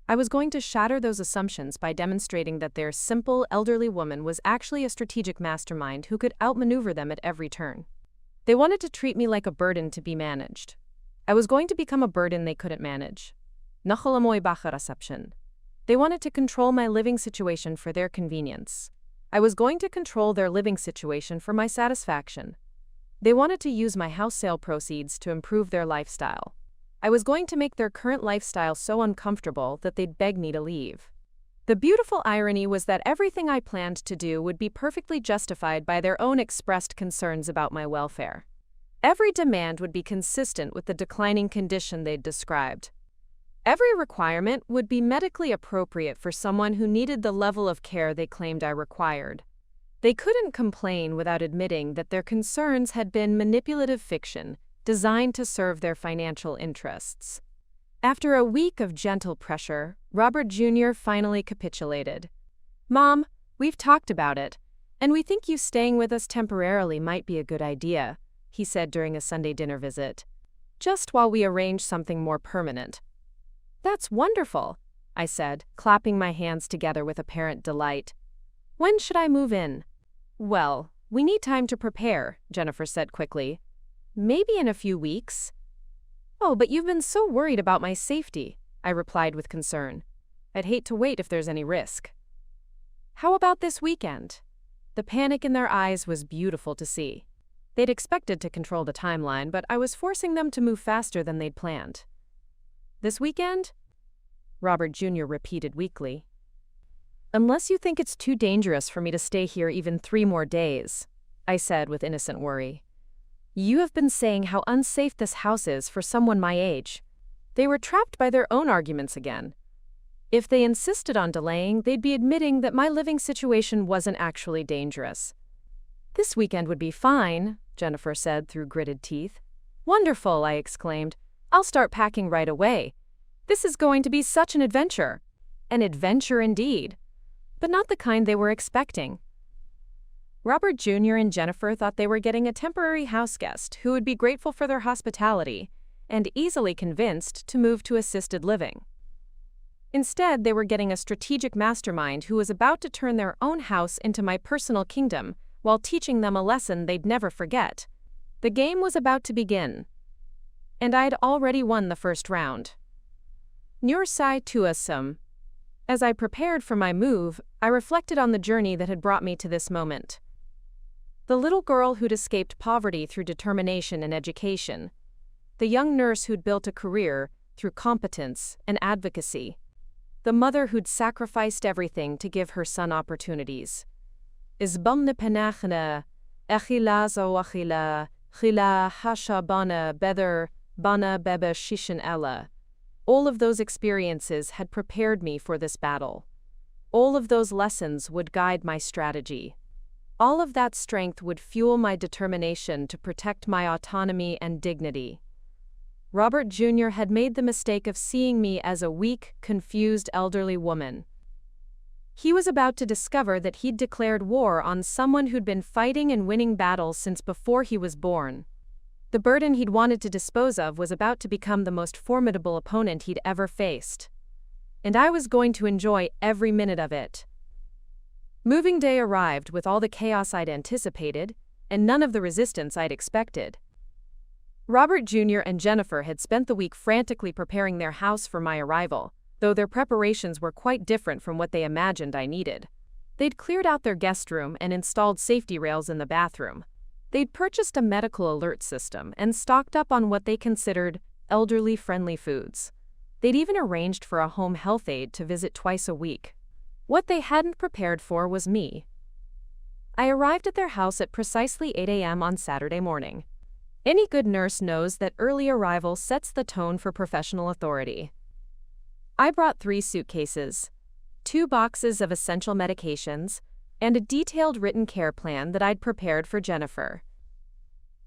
A: I was going to shatter those assumptions by demonstrating that their simple, elderly woman was actually a strategic mastermind who could outmaneuver them at every turn. They wanted to treat me like a burden to be managed. I was going to become a burden they couldn't manage. Nachalamoy bacha reception. They wanted to control my living situation for their convenience. I was going to control their living situation for my satisfaction. They wanted to use my house sale proceeds to improve their lifestyle. I was going to make their current lifestyle so uncomfortable that they'd beg me to leave. The beautiful irony was that everything I planned to do would be perfectly justified by their own expressed concerns about my welfare. Every demand would be consistent with the declining condition they'd described. Every requirement would be medically appropriate for someone who needed the level of care they claimed I required. They couldn't complain without admitting that their concerns had been manipulative fiction designed to serve their financial interests. After a week of gentle pressure, Robert Jr. finally capitulated. "Mom, we've talked about it, and we think you staying with us temporarily might be a good idea," he said during a Sunday dinner visit. "Just while we arrange something more permanent." "That's wonderful," I said, clapping my hands together with apparent delight. "When should I move in?" "Well, we need time to prepare," Jennifer said quickly. "Maybe in a few weeks." "Oh, but you've been so worried about my safety," I replied with concern. "I'd hate to wait if there's any risk." "How about this weekend?" The panic in their eyes was beautiful to see. They'd expected to control the timeline, but I was forcing them to move faster than they'd planned. "This weekend?" Robert Jr. repeated weakly. "Unless you think it's too dangerous for me to stay here even 3 more days," I said with innocent worry. "You have been saying how unsafe this house is for someone my age." They were trapped by their own arguments again. If they insisted on delaying, they'd be admitting that my living situation wasn't actually dangerous. "This weekend would be fine," Jennifer said through gritted teeth. "Wonderful," I exclaimed. "I'll start packing right away. This is going to be such an adventure." An adventure indeed, but not the kind they were expecting. Robert Jr. and Jennifer thought they were getting a temporary house guest who would be grateful for their hospitality and easily convinced to move to assisted living. Instead, they were getting a strategic mastermind who was about to turn their own house into my personal kingdom while teaching them a lesson they'd never forget. The game was about to begin, and I'd already won the first round. Nursai tuasum. As I prepared for my move, I reflected on the journey that had brought me to this moment. The little girl who'd escaped poverty through determination and education. The young nurse who'd built a career through competence and advocacy. The mother who'd sacrificed everything to give her son opportunities. Isbamne penachna, echila zo achila, chila hasha bana bether, bana bebe shishan ella. All of those experiences had prepared me for this battle. All of those lessons would guide my strategy. All of that strength would fuel my determination to protect my autonomy and dignity. Robert Jr. had made the mistake of seeing me as a weak, confused elderly woman. He was about to discover that he'd declared war on someone who'd been fighting and winning battles since before he was born. The burden he'd wanted to dispose of was about to become the most formidable opponent he'd ever faced. And I was going to enjoy every minute of it. Moving day arrived with all the chaos I'd anticipated, and none of the resistance I'd expected. Robert Jr. and Jennifer had spent the week frantically preparing their house for my arrival, though their preparations were quite different from what they imagined I needed. They'd cleared out their guest room and installed safety rails in the bathroom. They'd purchased a medical alert system and stocked up on what they considered elderly-friendly foods. They'd even arranged for a home health aide to visit twice a week. What they hadn't prepared for was me. I arrived at their house at precisely 8 a.m. on Saturday morning. Any good nurse knows that early arrival sets the tone for professional authority. I brought 3 suitcases, 2 boxes of essential medications, and a detailed written care plan that I'd prepared for Jennifer.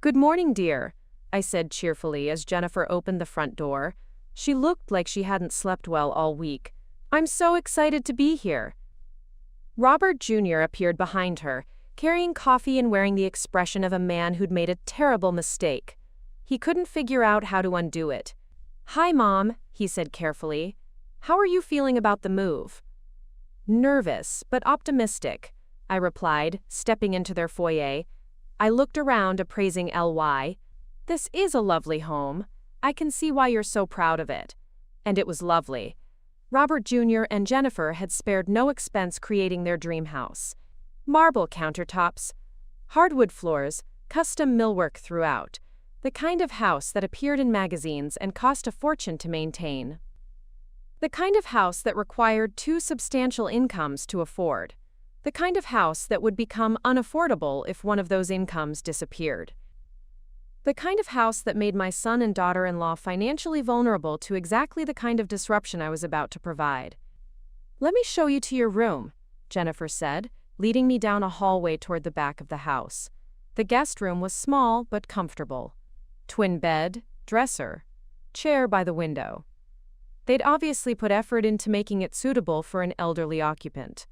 A: "Good morning, dear," I said cheerfully as Jennifer opened the front door. She looked like she hadn't slept well all week. "I'm so excited to be here." Robert Jr. appeared behind her, carrying coffee and wearing the expression of a man who'd made a terrible mistake. He couldn't figure out how to undo it. "Hi, Mom," he said carefully. "How are you feeling about the move?" "Nervous, but optimistic," I replied, stepping into their foyer. I looked around, appraising LY. This is a lovely home. I can see why you're so proud of it. And it was lovely. Robert Jr. and Jennifer had spared no expense creating their dream house. Marble countertops, hardwood floors, custom millwork throughout. The kind of house that appeared in magazines and cost a fortune to maintain. The kind of house that required two substantial incomes to afford. The kind of house that would become unaffordable if one of those incomes disappeared. The kind of house that made my son and daughter-in-law financially vulnerable to exactly the kind of disruption I was about to provide. "Let me show you to your room," Jennifer said, leading me down a hallway toward the back of the house. The guest room was small but comfortable. Twin bed, dresser, chair by the window. They'd obviously put effort into making it suitable for an elderly occupant.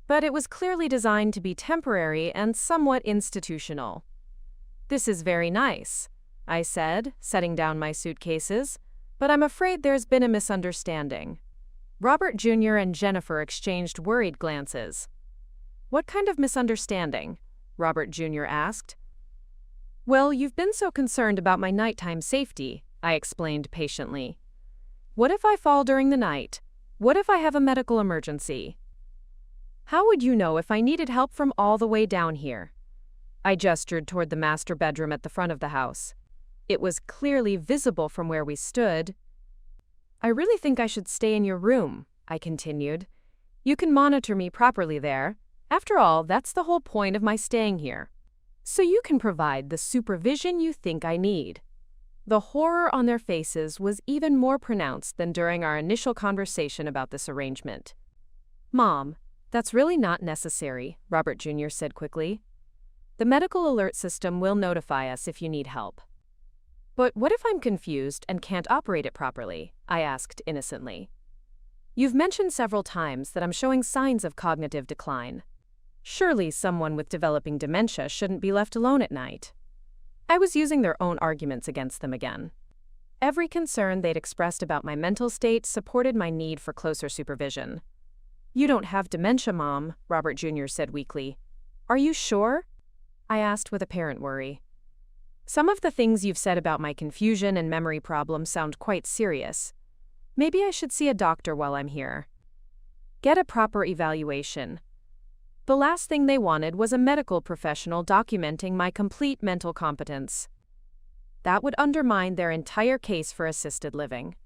A: But it was clearly designed to be temporary and somewhat institutional. "This is very nice," I said, setting down my suitcases, "but I'm afraid there's been a misunderstanding." Robert Jr. and Jennifer exchanged worried glances. "What kind of misunderstanding?" Robert Jr. asked. "Well, you've been so concerned about my nighttime safety," I explained patiently. "What if I fall during the night? What if I have a medical emergency? How would you know if I needed help from all the way down here?" I gestured toward the master bedroom at the front of the house. It was clearly visible from where we stood. "I really think I should stay in your room," I continued. "You can monitor me properly there. After all, that's the whole point of my staying here. So you can provide the supervision you think I need." The horror on their faces was even more pronounced than during our initial conversation about this arrangement. "Mom, that's really not necessary," Robert Jr. said quickly. "The medical alert system will notify us if you need help." "But what if I'm confused and can't operate it properly?" I asked innocently. "You've mentioned several times that I'm showing signs of cognitive decline. Surely someone with developing dementia shouldn't be left alone at night." I was using their own arguments against them again. Every concern they'd expressed about my mental state supported my need for closer supervision. "You don't have dementia, Mom," Robert Jr. said weakly. "Are you sure?" I asked with apparent worry. "Some of the things you've said about my confusion and memory problems sound quite serious. Maybe I should see a doctor while I'm here. Get a proper evaluation." The last thing they wanted was a medical professional documenting my complete mental competence. That would undermine their entire case for assisted living.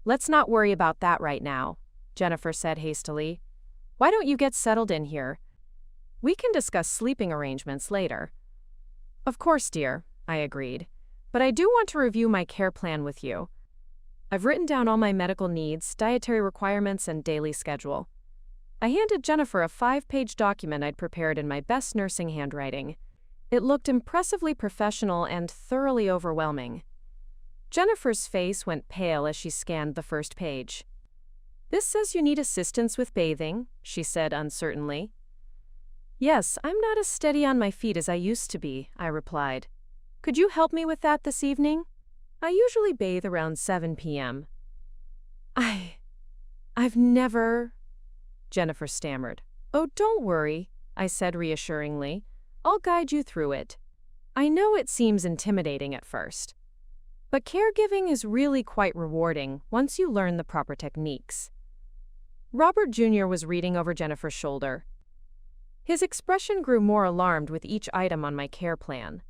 A: "Let's not worry about that right now," Jennifer said hastily. "Why don't you get settled in here? We can discuss sleeping arrangements later." "Of course, dear," I agreed. "But I do want to review my care plan with you. I've written down all my medical needs, dietary requirements, and daily schedule." I handed Jennifer a 5-page document I'd prepared in my best nursing handwriting. It looked impressively professional and thoroughly overwhelming. Jennifer's face went pale as she scanned the first page. "This says you need assistance with bathing," she said uncertainly. "Yes, I'm not as steady on my feet as I used to be," I replied. "Could you help me with that this evening? I usually bathe around 7 p.m. I've never..." Jennifer stammered. "Oh, don't worry," I said reassuringly. "I'll guide you through it. I know it seems intimidating at first, but caregiving is really quite rewarding once you learn the proper techniques." Robert Jr. was reading over Jennifer's shoulder. His expression grew more alarmed with each item on my care plan.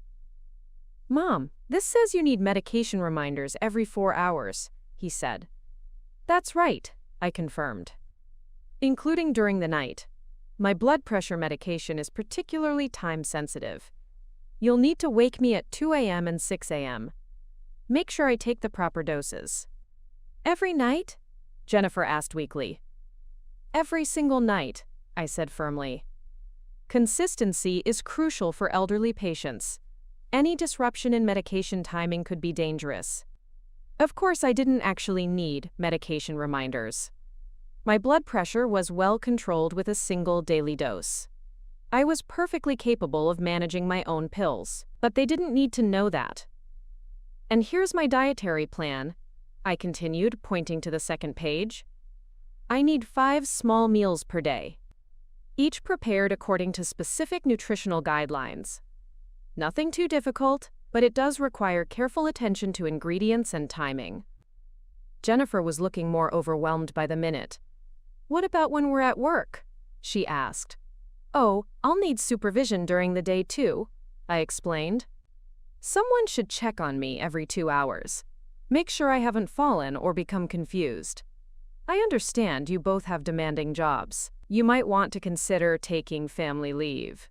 A: "Mom, this says you need medication reminders every 4 hours," he said. "That's right," I confirmed. "Including during the night. My blood pressure medication is particularly time-sensitive. You'll need to wake me at 2 a.m. and 6 a.m. Make sure I take the proper doses." "Every night?" Jennifer asked weakly. "Every single night," I said firmly. "Consistency is crucial for elderly patients. Any disruption in medication timing could be dangerous." Of course, I didn't actually need medication reminders. My blood pressure was well controlled with a single daily dose. I was perfectly capable of managing my own pills, but they didn't need to know that. "And here's my dietary plan," I continued, pointing to the second page. "I need 5 small meals per day, each prepared according to specific nutritional guidelines. Nothing too difficult, but it does require careful attention to ingredients and timing. Jennifer was looking more overwhelmed by the minute. What about when we're at work? She asked. Oh, I'll need supervision during the day too, I explained. Someone should check on me every 2 hours. Make sure I haven't fallen or become confused. I understand you both have demanding jobs. You might want to consider taking family leave.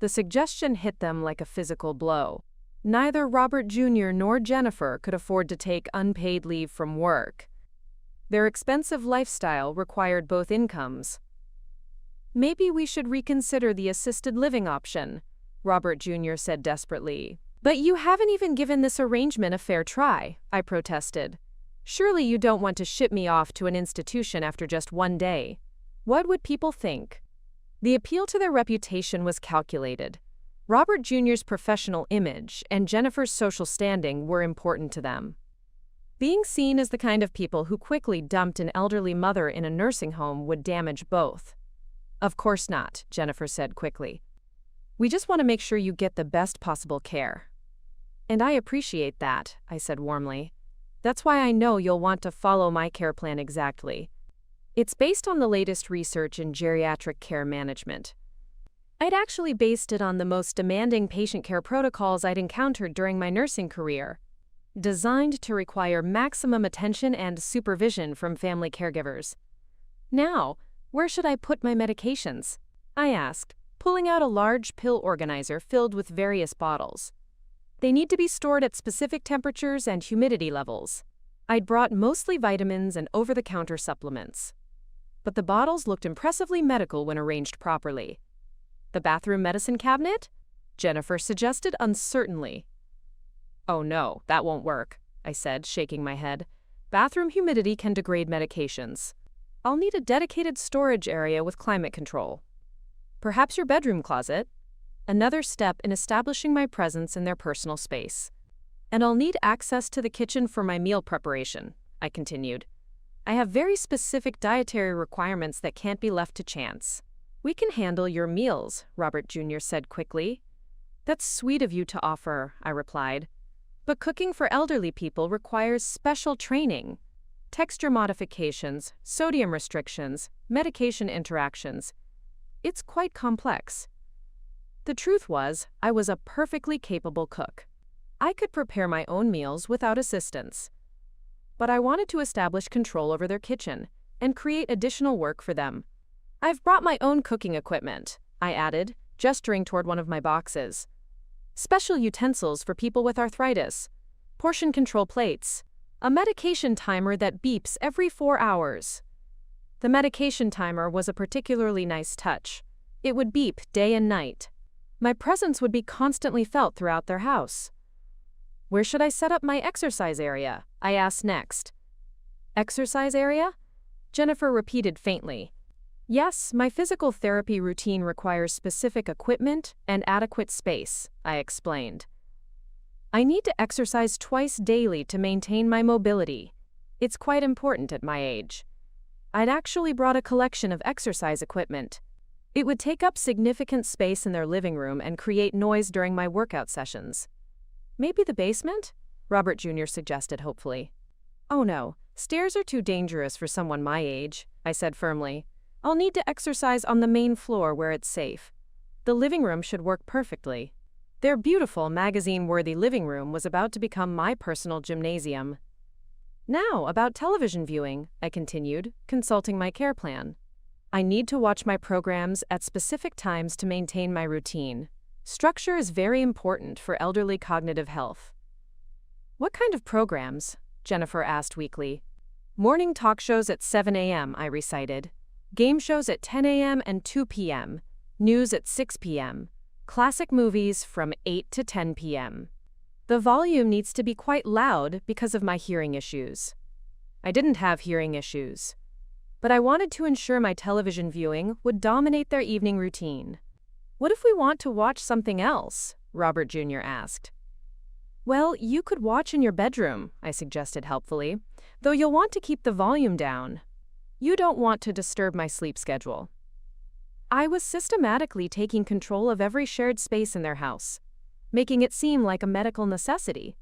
A: The suggestion hit them like a physical blow. Neither Robert Jr. nor Jennifer could afford to take unpaid leave from work. Their expensive lifestyle required both incomes. Maybe we should reconsider the assisted living option, Robert Jr. said desperately. But you haven't even given this arrangement a fair try, I protested. Surely you don't want to ship me off to an institution after just 1 day. What would people think? The appeal to their reputation was calculated. Robert Jr.'s professional image and Jennifer's social standing were important to them. Being seen as the kind of people who quickly dumped an elderly mother in a nursing home would damage both. Of course not, Jennifer said quickly. We just want to make sure you get the best possible care. And I appreciate that, I said warmly. That's why I know you'll want to follow my care plan exactly. It's based on the latest research in geriatric care management. I'd actually based it on the most demanding patient care protocols I'd encountered during my nursing career, designed to require maximum attention and supervision from family caregivers. Now, where should I put my medications? I asked, pulling out a large pill organizer filled with various bottles. They need to be stored at specific temperatures and humidity levels. I'd brought mostly vitamins and over-the-counter supplements. But the bottles looked impressively medical when arranged properly. The bathroom medicine cabinet? Jennifer suggested uncertainly. Oh no, that won't work, I said, shaking my head. Bathroom humidity can degrade medications. I'll need a dedicated storage area with climate control. Perhaps your bedroom closet? Another step in establishing my presence in their personal space. And I'll need access to the kitchen for my meal preparation, I continued. I have very specific dietary requirements that can't be left to chance. We can handle your meals, Robert Jr. said quickly. That's sweet of you to offer, I replied. But cooking for elderly people requires special training. Texture modifications, sodium restrictions, medication interactions. It's quite complex. The truth was, I was a perfectly capable cook. I could prepare my own meals without assistance. But I wanted to establish control over their kitchen and create additional work for them. I've brought my own cooking equipment, I added, gesturing toward one of my boxes. Special utensils for people with arthritis, portion control plates, a medication timer that beeps every 4 hours. The medication timer was a particularly nice touch. It would beep day and night. My presence would be constantly felt throughout their house. Where should I set up my exercise area? I asked next. Exercise area? Jennifer repeated faintly. Yes, my physical therapy routine requires specific equipment and adequate space, I explained. I need to exercise twice daily to maintain my mobility. It's quite important at my age. I'd actually brought a collection of exercise equipment. It would take up significant space in their living room and create noise during my workout sessions. Maybe the basement? Robert Jr. suggested hopefully. Oh no, stairs are too dangerous for someone my age, I said firmly. I'll need to exercise on the main floor where it's safe. The living room should work perfectly. Their beautiful magazine-worthy living room was about to become my personal gymnasium. Now, about television viewing, I continued, consulting my care plan. I need to watch my programs at specific times to maintain my routine. Structure is very important for elderly cognitive health. What kind of programs? Jennifer asked weakly. Morning talk shows at 7 a.m., I recited. Game shows at 10 a.m. and 2 p.m. News at 6 p.m. Classic movies from 8 to 10 p.m. The volume needs to be quite loud because of my hearing issues. I didn't have hearing issues, but I wanted to ensure my television viewing would dominate their evening routine. What if we want to watch something else? Robert Jr. asked. Well, you could watch in your bedroom, I suggested helpfully, though you'll want to keep the volume down. You don't want to disturb my sleep schedule. I was systematically taking control of every shared space in their house. making it seem like a medical necessity.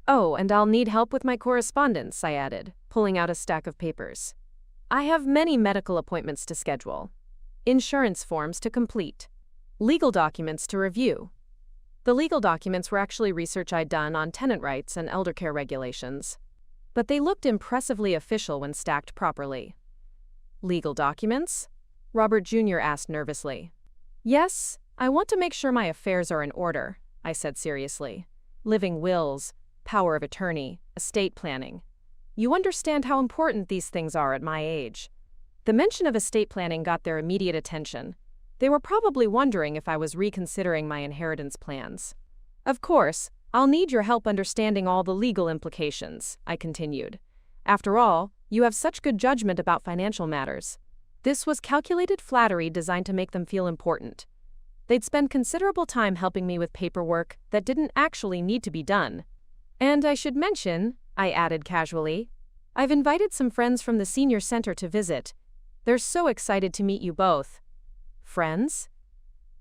A: Oh, and I'll need help with my correspondence, I added, pulling out a stack of papers. I have many medical appointments to schedule, insurance forms to complete, legal documents to review. The legal documents were actually research I'd done on tenant rights and eldercare regulations, but they looked impressively official when stacked properly. Legal documents? Robert Jr. asked nervously. Yes, I want to make sure my affairs are in order, I said seriously. Living wills, power of attorney, estate planning. You understand how important these things are at my age. The mention of estate planning got their immediate attention. They were probably wondering if I was reconsidering my inheritance plans. Of course, I'll need your help understanding all the legal implications, I continued. After all, you have such good judgment about financial matters. This was calculated flattery designed to make them feel important. They'd spend considerable time helping me with paperwork that didn't actually need to be done. And I should mention, I added casually, I've invited some friends from the senior center to visit. They're so excited to meet you both. Friends?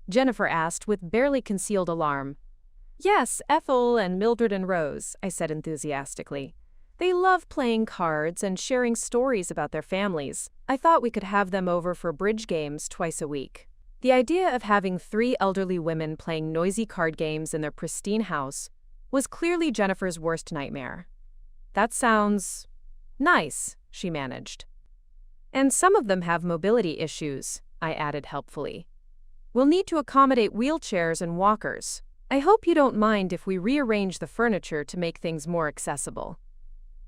A: Jennifer asked with barely concealed alarm. Yes, Ethel and Mildred and Rose, I said enthusiastically. They love playing cards and sharing stories about their families. I thought we could have them over for bridge games twice a week. The idea of having 3 elderly women playing noisy card games in their pristine house was clearly Jennifer's worst nightmare. That sounds nice, she managed. And some of them have mobility issues, I added helpfully. We'll need to accommodate wheelchairs and walkers. I hope you don't mind if we rearrange the furniture to make things more accessible.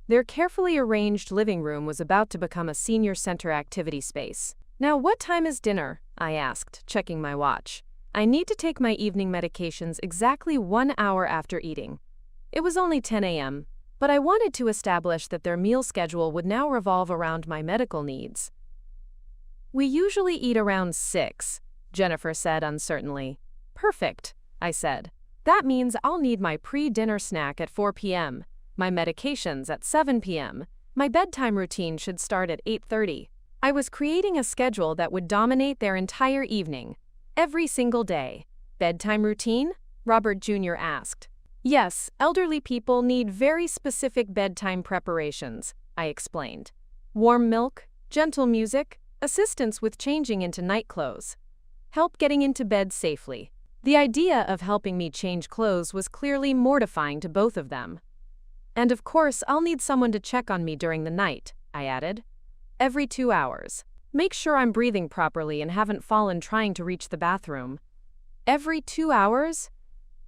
A: Their carefully arranged living room was about to become a senior center activity space. Now, what time is dinner? I asked, checking my watch. I need to take my evening medications exactly 1 hour after eating. It was only 10 a.m., but I wanted to establish that their meal schedule would now revolve around my medical needs. We usually eat around 6, Jennifer said uncertainly. Perfect, I said. That means I'll need my pre-dinner snack at 4 p.m., my medications at 7 p.m. My bedtime routine should start at 8:30. I was creating a schedule that would dominate their entire evening, every single day. Bedtime routine? Robert Jr. asked. Yes, elderly people need very specific bedtime preparations, I explained. Warm milk, gentle music, assistance with changing into night clothes. Help getting into bed safely. The idea of helping me change clothes was clearly mortifying to both of them. And of course, I'll need someone to check on me during the night, I added. Every 2 hours. Make sure I'm breathing properly and haven't fallen trying to reach the bathroom. Every 2 hours?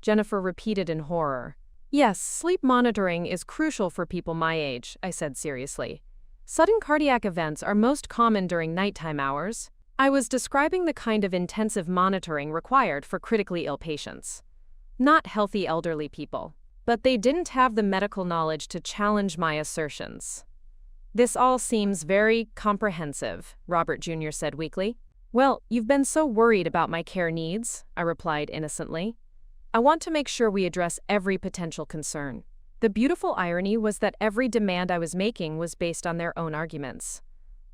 A: Jennifer repeated in horror. Yes, sleep monitoring is crucial for people my age, I said seriously. Sudden cardiac events are most common during nighttime hours. I was describing the kind of intensive monitoring required for critically ill patients, not healthy elderly people. But they didn't have the medical knowledge to challenge my assertions. This all seems very comprehensive, Robert Jr. said weakly. Well, you've been so worried about my care needs, I replied innocently. I want to make sure we address every potential concern. The beautiful irony was that every demand I was making was based on their own arguments.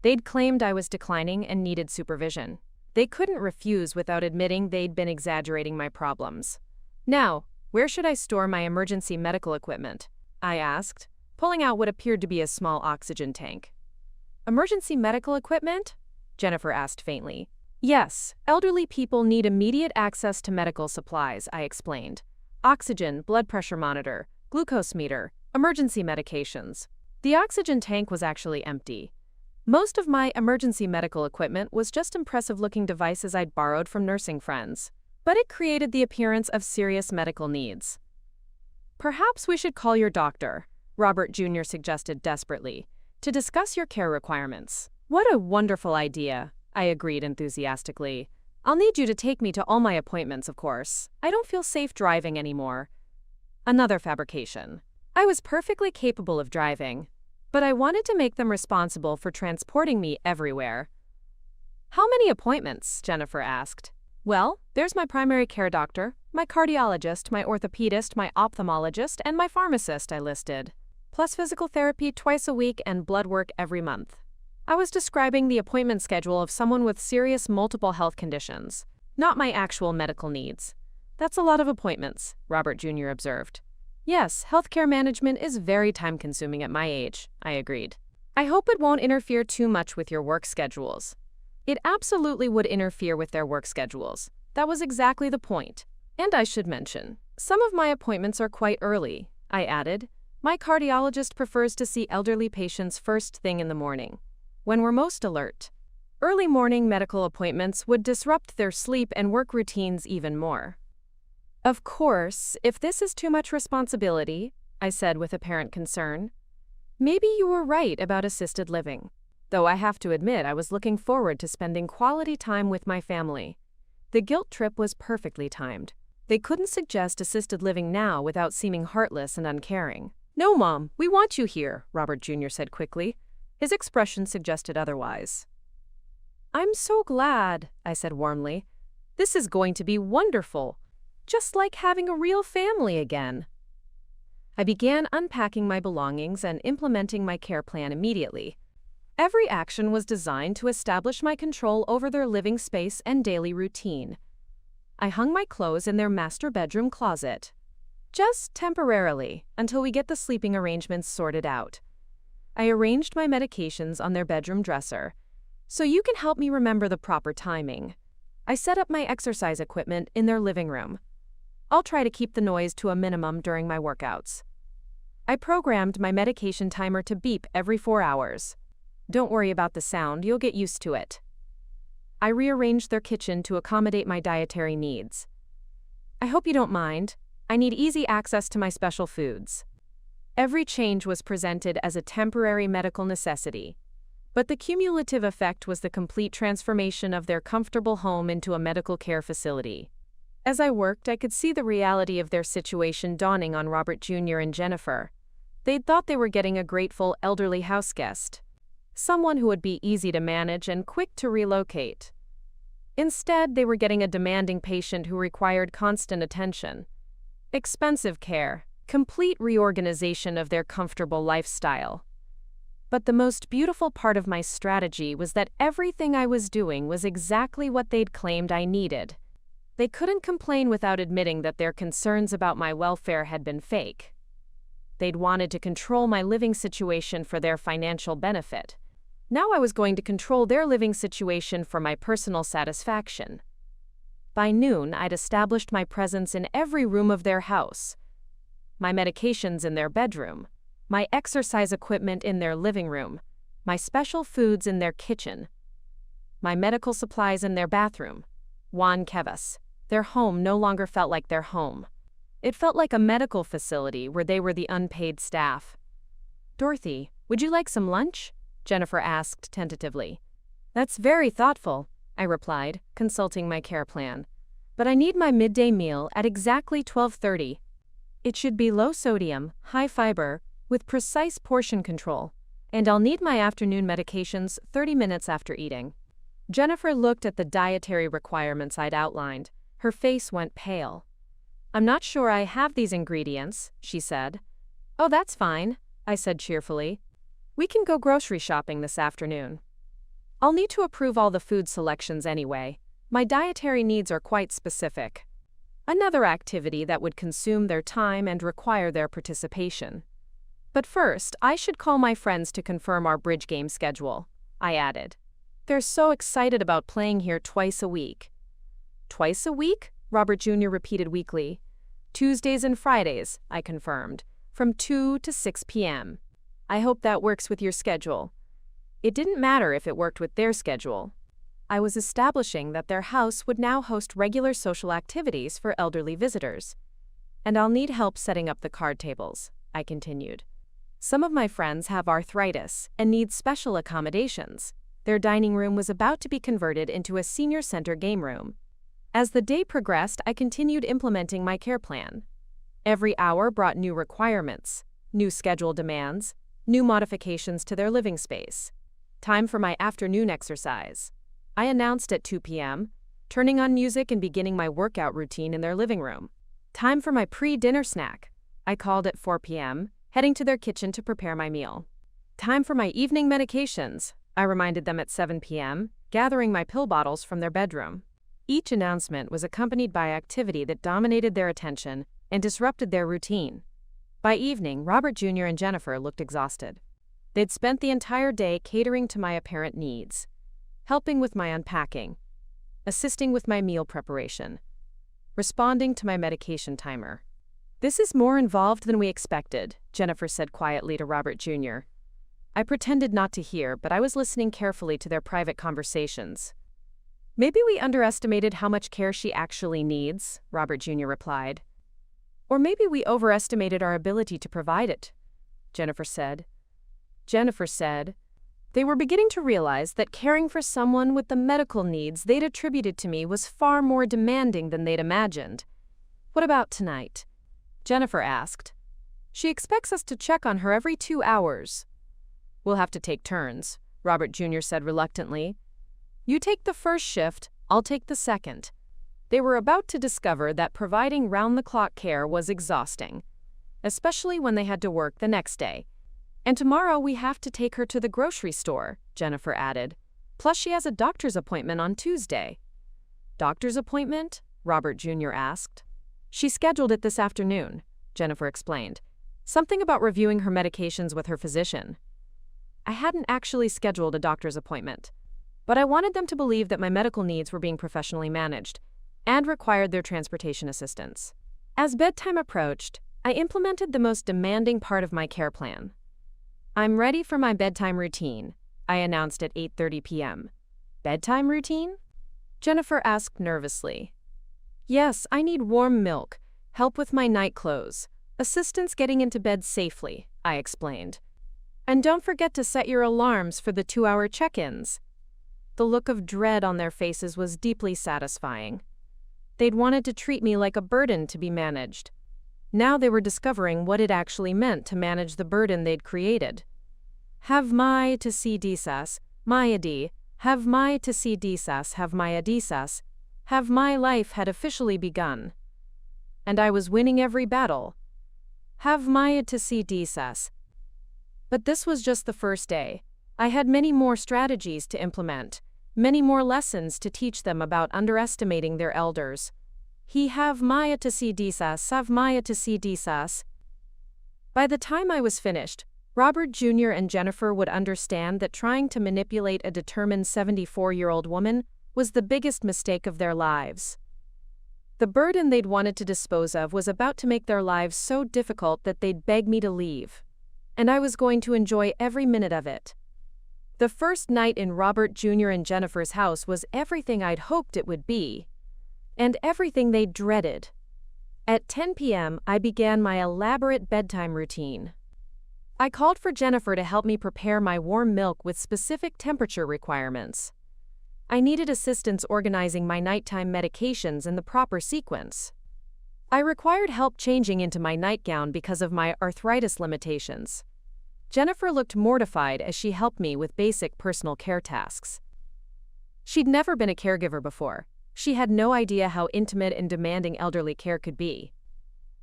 A: They'd claimed I was declining and needed supervision. They couldn't refuse without admitting they'd been exaggerating my problems. Now, where should I store my emergency medical equipment? I asked, pulling out what appeared to be a small oxygen tank. Emergency medical equipment? Jennifer asked faintly. Yes, elderly people need immediate access to medical supplies, I explained. Oxygen, blood pressure monitor, glucose meter, emergency medications. The oxygen tank was actually empty. Most of my emergency medical equipment was just impressive-looking devices I'd borrowed from nursing friends, but it created the appearance of serious medical needs. Perhaps we should call your doctor, Robert Jr. suggested desperately, to discuss your care requirements. What a wonderful idea, I agreed enthusiastically. I'll need you to take me to all my appointments, of course. I don't feel safe driving anymore. Another fabrication. I was perfectly capable of driving, but I wanted to make them responsible for transporting me everywhere. How many appointments? Jennifer asked. Well, there's my primary care doctor, my cardiologist, my orthopedist, my ophthalmologist, and my pharmacist, I listed. Plus physical therapy twice a week and blood work every month. I was describing the appointment schedule of someone with serious multiple health conditions, not my actual medical needs. That's a lot of appointments, Robert Jr. observed. Yes, healthcare management is very time-consuming at my age, I agreed. I hope it won't interfere too much with your work schedules. It absolutely would interfere with their work schedules. That was exactly the point. And I should mention, some of my appointments are quite early, I added. My cardiologist prefers to see elderly patients first thing in the morning, when we're most alert. Early morning medical appointments would disrupt their sleep and work routines even more. Of course, if this is too much responsibility, I said with apparent concern. Maybe you were right about assisted living. Though I have to admit I was looking forward to spending quality time with my family. The guilt trip was perfectly timed. They couldn't suggest assisted living now without seeming heartless and uncaring. No, Mom, we want you here, Robert Jr. said quickly. His expression suggested otherwise. I'm so glad, I said warmly. This is going to be wonderful. Just like having a real family again. I began unpacking my belongings and implementing my care plan immediately. Every action was designed to establish my control over their living space and daily routine. I hung my clothes in their master bedroom closet. Just temporarily, until we get the sleeping arrangements sorted out. I arranged my medications on their bedroom dresser, so you can help me remember the proper timing. I set up my exercise equipment in their living room. I'll try to keep the noise to a minimum during my workouts. I programmed my medication timer to beep every 4 hours. Don't worry about the sound, you'll get used to it. I rearranged their kitchen to accommodate my dietary needs. I hope you don't mind. I need easy access to my special foods. Every change was presented as a temporary medical necessity, but the cumulative effect was the complete transformation of their comfortable home into a medical care facility. As I worked, I could see the reality of their situation dawning on Robert Jr. and Jennifer. They'd thought they were getting a grateful elderly house guest, someone who would be easy to manage and quick to relocate. Instead, they were getting a demanding patient who required constant attention, expensive care, complete reorganization of their comfortable lifestyle. But the most beautiful part of my strategy was that everything I was doing was exactly what they'd claimed I needed. They couldn't complain without admitting that their concerns about my welfare had been fake. They'd wanted to control my living situation for their financial benefit. Now I was going to control their living situation for my personal satisfaction. By noon, I'd established my presence in every room of their house, my medications in their bedroom, my exercise equipment in their living room, my special foods in their kitchen, my medical supplies in their bathroom. Juan Kevas. Their home no longer felt like their home. It felt like a medical facility where they were the unpaid staff. Dorothy, would you like some lunch? Jennifer asked tentatively. That's very thoughtful, I replied, consulting my care plan. But I need my midday meal at exactly 12:30. It should be low sodium, high fiber, with precise portion control. And I'll need my afternoon medications 30 minutes after eating. Jennifer looked at the dietary requirements I'd outlined. Her face went pale. I'm not sure I have these ingredients, she said. Oh, that's fine, I said cheerfully. We can go grocery shopping this afternoon. I'll need to approve all the food selections anyway. My dietary needs are quite specific. Another activity that would consume their time and require their participation. But first, I should call my friends to confirm our bridge game schedule, I added. They're so excited about playing here twice a week. Twice a week? Robert Jr. repeated weakly. Tuesdays and Fridays, I confirmed, from 2 to 6 p.m. I hope that works with your schedule. It didn't matter if it worked with their schedule. I was establishing that their house would now host regular social activities for elderly visitors. And I'll need help setting up the card tables, I continued. Some of my friends have arthritis and need special accommodations. Their dining room was about to be converted into a senior center game room. As the day progressed, I continued implementing my care plan. Every hour brought new requirements, new schedule demands, new modifications to their living space. Time for my afternoon exercise. I announced at 2 p.m., turning on music and beginning my workout routine in their living room. Time for my pre-dinner snack. I called at 4 p.m., heading to their kitchen to prepare my meal. Time for my evening medications. I reminded them at 7 p.m., gathering my pill bottles from their bedroom. Each announcement was accompanied by activity that dominated their attention and disrupted their routine. By evening, Robert Jr. and Jennifer looked exhausted. They'd spent the entire day catering to my apparent needs, helping with my unpacking, assisting with my meal preparation, responding to my medication timer. "This is more involved than we expected," Jennifer said quietly to Robert Jr. I pretended not to hear, but I was listening carefully to their private conversations. "Maybe we underestimated how much care she actually needs," Robert Jr. replied. "Or maybe we overestimated our ability to provide it," Jennifer said. They were beginning to realize that caring for someone with the medical needs they'd attributed to me was far more demanding than they'd imagined. "What about tonight?" Jennifer asked. "She expects us to check on her every 2 hours. "We'll have to take turns," Robert Jr. said reluctantly. "You take the first shift, I'll take the second." They were about to discover that providing round-the-clock care was exhausting, especially when they had to work the next day. "And tomorrow we have to take her to the grocery store," Jennifer added. "Plus she has a doctor's appointment on Tuesday." "Doctor's appointment?" Robert Jr. asked. "She scheduled it this afternoon," Jennifer explained. "Something about reviewing her medications with her physician." I hadn't actually scheduled a doctor's appointment, but I wanted them to believe that my medical needs were being professionally managed and required their transportation assistance. As bedtime approached, I implemented the most demanding part of my care plan. "I'm ready for my bedtime routine," I announced at 8:30 p.m. "Bedtime routine?" Jennifer asked nervously. "Yes, I need warm milk, help with my night clothes, assistance getting into bed safely," I explained. "And don't forget to set your alarms for the 2-hour check-ins." The look of dread on their faces was deeply satisfying. They'd wanted to treat me like a burden to be managed. Now they were discovering what it actually meant to manage the burden they'd created. "Have my to see disas, my adi, have my to see disas, have my adisas, have my life had officially begun. And I was winning every battle. Have my to see disas." But this was just the first day. I had many more strategies to implement, many more lessons to teach them about underestimating their elders. "He have maya to see disas, have maya to see disas." By the time I was finished, Robert Jr. and Jennifer would understand that trying to manipulate a determined 74-year-old woman was the biggest mistake of their lives. The burden they'd wanted to dispose of was about to make their lives so difficult that they'd beg me to leave. And I was going to enjoy every minute of it. The first night in Robert Jr. and Jennifer's house was everything I'd hoped it would be, and everything they dreaded. At 10 p.m., I began my elaborate bedtime routine. I called for Jennifer to help me prepare my warm milk with specific temperature requirements. I needed assistance organizing my nighttime medications in the proper sequence. I required help changing into my nightgown because of my arthritis limitations. Jennifer looked mortified as she helped me with basic personal care tasks. She'd never been a caregiver before. She had no idea how intimate and demanding elderly care could be.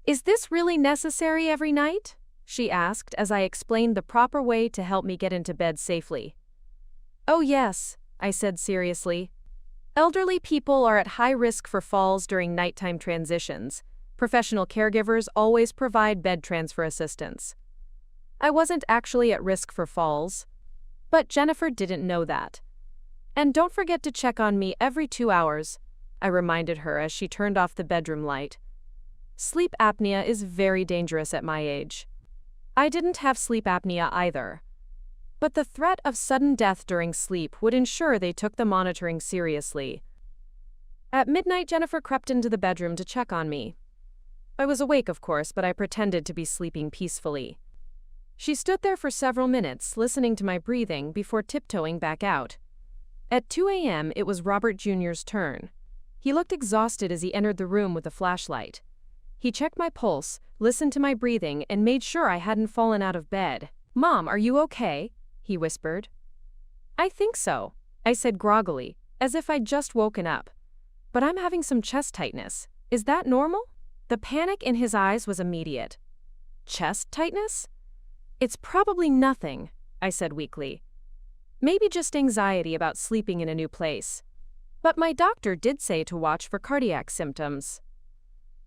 A: "Is this really necessary every night?" she asked as I explained the proper way to help me get into bed safely. "Oh yes," I said seriously. "Elderly people are at high risk for falls during nighttime transitions. Professional caregivers always provide bed transfer assistance." I wasn't actually at risk for falls, but Jennifer didn't know that. "And don't forget to check on me every 2 hours," I reminded her as she turned off the bedroom light. Sleep apnea is very dangerous at my age. I didn't have sleep apnea either, but the threat of sudden death during sleep would ensure they took the monitoring seriously. At midnight, Jennifer crept into the bedroom to check on me. I was awake, of course, but I pretended to be sleeping peacefully. She stood there for several minutes, listening to my breathing before tiptoeing back out. At 2 a.m., it was Robert Jr.'s turn. He looked exhausted as he entered the room with a flashlight. He checked my pulse, listened to my breathing, and made sure I hadn't fallen out of bed. "Mom, are you okay?" he whispered. "I think so," I said groggily, as if I'd just woken up. "But I'm having some chest tightness. Is that normal?" The panic in his eyes was immediate. "Chest tightness? It's probably nothing," I said weakly. "Maybe just anxiety about sleeping in a new place." But my doctor did say to watch for cardiac symptoms.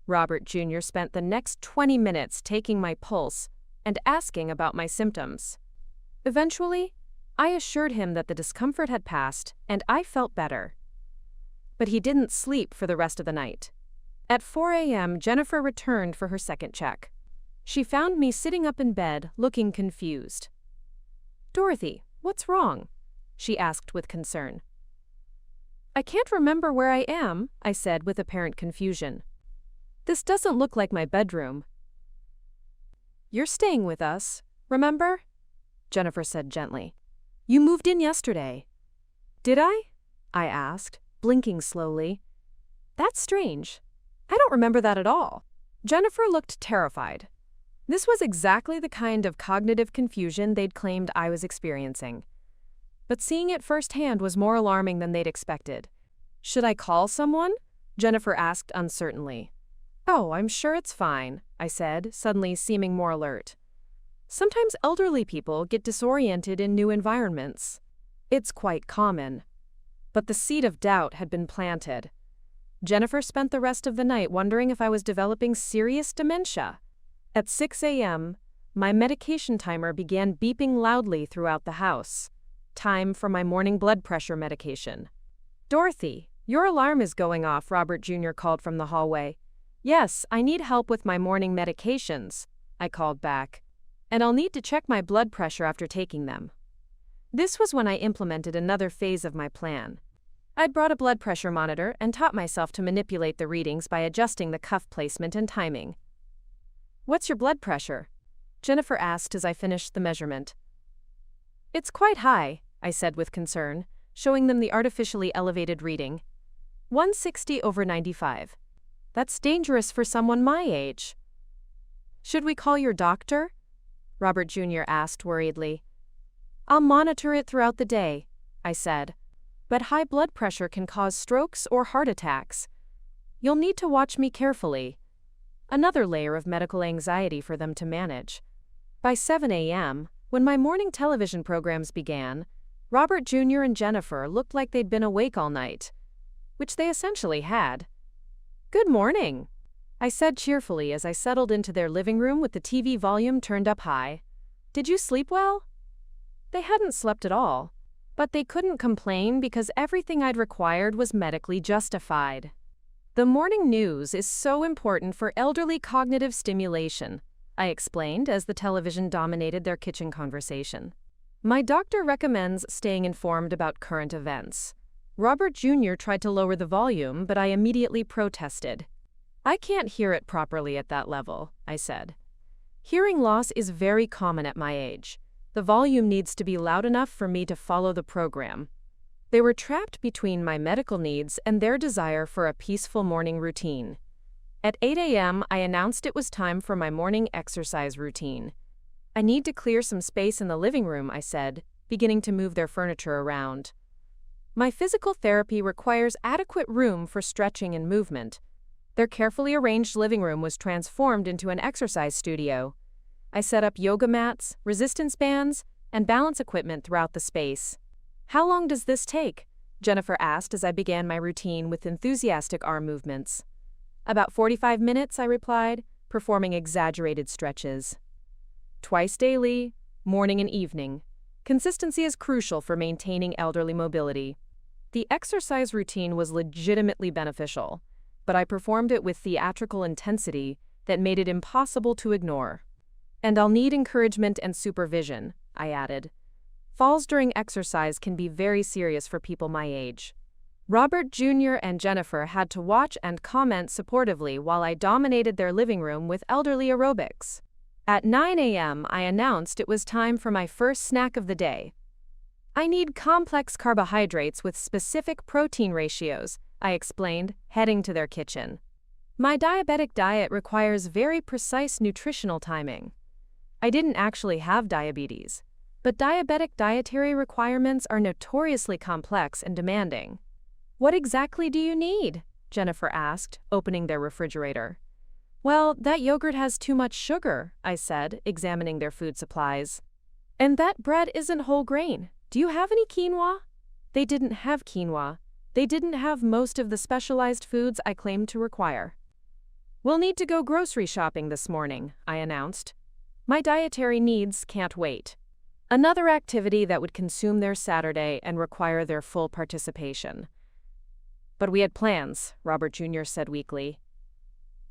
A: Robert Jr. spent the next 20 minutes taking my pulse and asking about my symptoms. Eventually, I assured him that the discomfort had passed and I felt better. But he didn't sleep for the rest of the night. At 4 a.m., Jennifer returned for her second check. She found me sitting up in bed, looking confused. "Dorothy, what's wrong?" she asked with concern. "I can't remember where I am," I said with apparent confusion. "This doesn't look like my bedroom." "You're staying with us, remember?" Jennifer said gently. "You moved in yesterday." "Did I?" I asked, blinking slowly. "That's strange. I don't remember that at all." Jennifer looked terrified. This was exactly the kind of cognitive confusion they'd claimed I was experiencing. But seeing it firsthand was more alarming than they'd expected. "Should I call someone?" Jennifer asked uncertainly. "Oh, I'm sure it's fine," I said, suddenly seeming more alert. "Sometimes elderly people get disoriented in new environments. It's quite common." But the seed of doubt had been planted. Jennifer spent the rest of the night wondering if I was developing serious dementia. At 6 a.m., my medication timer began beeping loudly throughout the house. Time for my morning blood pressure medication. "Dorothy, your alarm is going off," Robert Jr. called from the hallway. "Yes, I need help with my morning medications," I called back. "And I'll need to check my blood pressure after taking them." This was when I implemented another phase of my plan. I'd brought a blood pressure monitor and taught myself to manipulate the readings by adjusting the cuff placement and timing. "What's your blood pressure?" Jennifer asked as I finished the measurement. "It's quite high," I said with concern, showing them the artificially elevated reading. 160/95. That's dangerous for someone my age. "Should we call your doctor?" Robert Jr. asked worriedly. "I'll monitor it throughout the day," I said. "But high blood pressure can cause strokes or heart attacks. You'll need to watch me carefully." Another layer of medical anxiety for them to manage. By 7 a.m., when my morning television programs began, Robert Jr. and Jennifer looked like they'd been awake all night, which they essentially had. "Good morning," I said cheerfully as I settled into their living room with the TV volume turned up high. "Did you sleep well?" They hadn't slept at all, but they couldn't complain because everything I'd required was medically justified. "The morning news is so important for elderly cognitive stimulation," I explained as the television dominated their kitchen conversation. "My doctor recommends staying informed about current events." Robert Jr. tried to lower the volume, but I immediately protested. "I can't hear it properly at that level," I said. "Hearing loss is very common at my age. The volume needs to be loud enough for me to follow the program." They were trapped between my medical needs and their desire for a peaceful morning routine. At 8 a.m., I announced it was time for my morning exercise routine. "I need to clear some space in the living room," I said, beginning to move their furniture around. "My physical therapy requires adequate room for stretching and movement." Their carefully arranged living room was transformed into an exercise studio. I set up yoga mats, resistance bands, and balance equipment throughout the space. "How long does this take?" Jennifer asked as I began my routine with enthusiastic arm movements. "About 45 minutes, I replied, performing exaggerated stretches. "Twice daily, morning and evening. Consistency is crucial for maintaining elderly mobility." The exercise routine was legitimately beneficial, but I performed it with theatrical intensity that made it impossible to ignore. "And I'll need encouragement and supervision," I added. "Falls during exercise can be very serious for people my age." Robert Jr. and Jennifer had to watch and comment supportively while I dominated their living room with elderly aerobics. At 9 a.m., I announced it was time for my first snack of the day. "I need complex carbohydrates with specific protein ratios," I explained, heading to their kitchen. "My diabetic diet requires very precise nutritional timing." I didn't actually have diabetes, but diabetic dietary requirements are notoriously complex and demanding. "What exactly do you need?" Jennifer asked, opening their refrigerator. "Well, that yogurt has too much sugar," I said, examining their food supplies. "And that bread isn't whole grain. Do you have any quinoa?" They didn't have quinoa. They didn't have most of the specialized foods I claimed to require. "We'll need to go grocery shopping this morning," I announced. "My dietary needs can't wait." Another activity that would consume their Saturday and require their full participation. "But we had plans," Robert Jr. said weakly.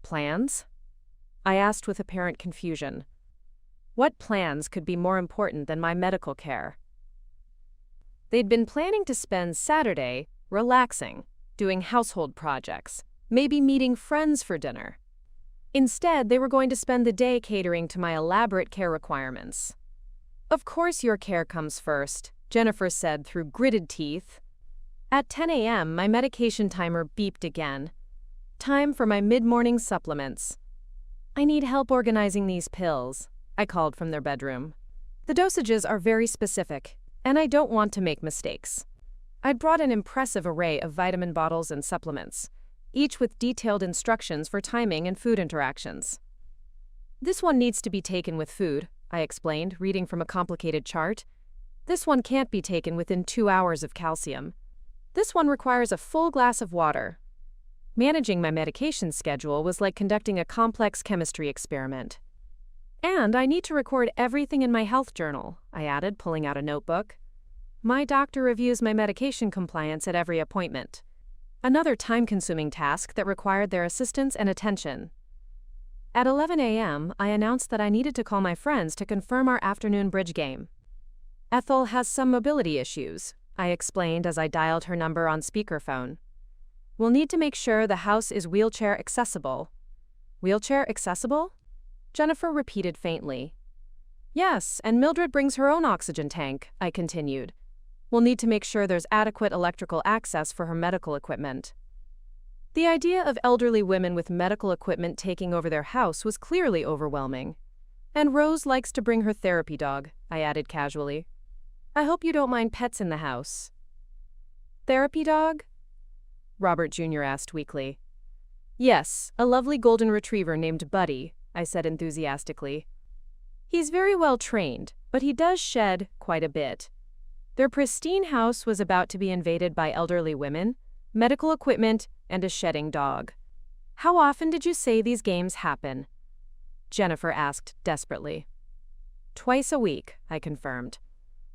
A: "Plans?" I asked with apparent confusion. What plans could be more important than my medical care? They'd been planning to spend Saturday relaxing, doing household projects, maybe meeting friends for dinner. Instead, they were going to spend the day catering to my elaborate care requirements. "Of course your care comes first," Jennifer said through gritted teeth. At 10 a.m., my medication timer beeped again. Time for my mid-morning supplements. "I need help organizing these pills," I called from their bedroom. "The dosages are very specific, and I don't want to make mistakes." I'd brought an impressive array of vitamin bottles and supplements, each with detailed instructions for timing and food interactions. "This one needs to be taken with food," I explained, reading from a complicated chart. "This one can't be taken within 2 hours of calcium. This one requires a full glass of water." Managing my medication schedule was like conducting a complex chemistry experiment. "And I need to record everything in my health journal," I added, pulling out a notebook. "My doctor reviews my medication compliance at every appointment." Another time-consuming task that required their assistance and attention. At 11 a.m., I announced that I needed to call my friends to confirm our afternoon bridge game. "Ethel has some mobility issues," I explained as I dialed her number on speakerphone. "We'll need to make sure the house is wheelchair accessible." "Wheelchair accessible?" Jennifer repeated faintly. "Yes, and Mildred brings her own oxygen tank," I continued. "We'll need to make sure there's adequate electrical access for her medical equipment." The idea of elderly women with medical equipment taking over their house was clearly overwhelming. "And Rose likes to bring her therapy dog," I added casually. "I hope you don't mind pets in the house." "Therapy dog?" Robert Jr. asked weakly. "Yes, a lovely golden retriever named Buddy," I said enthusiastically. "He's very well trained, but he does shed quite a bit." Their pristine house was about to be invaded by elderly women, medical equipment, and a shedding dog. "How often did you say these games happen?" Jennifer asked desperately. "Twice a week," I confirmed.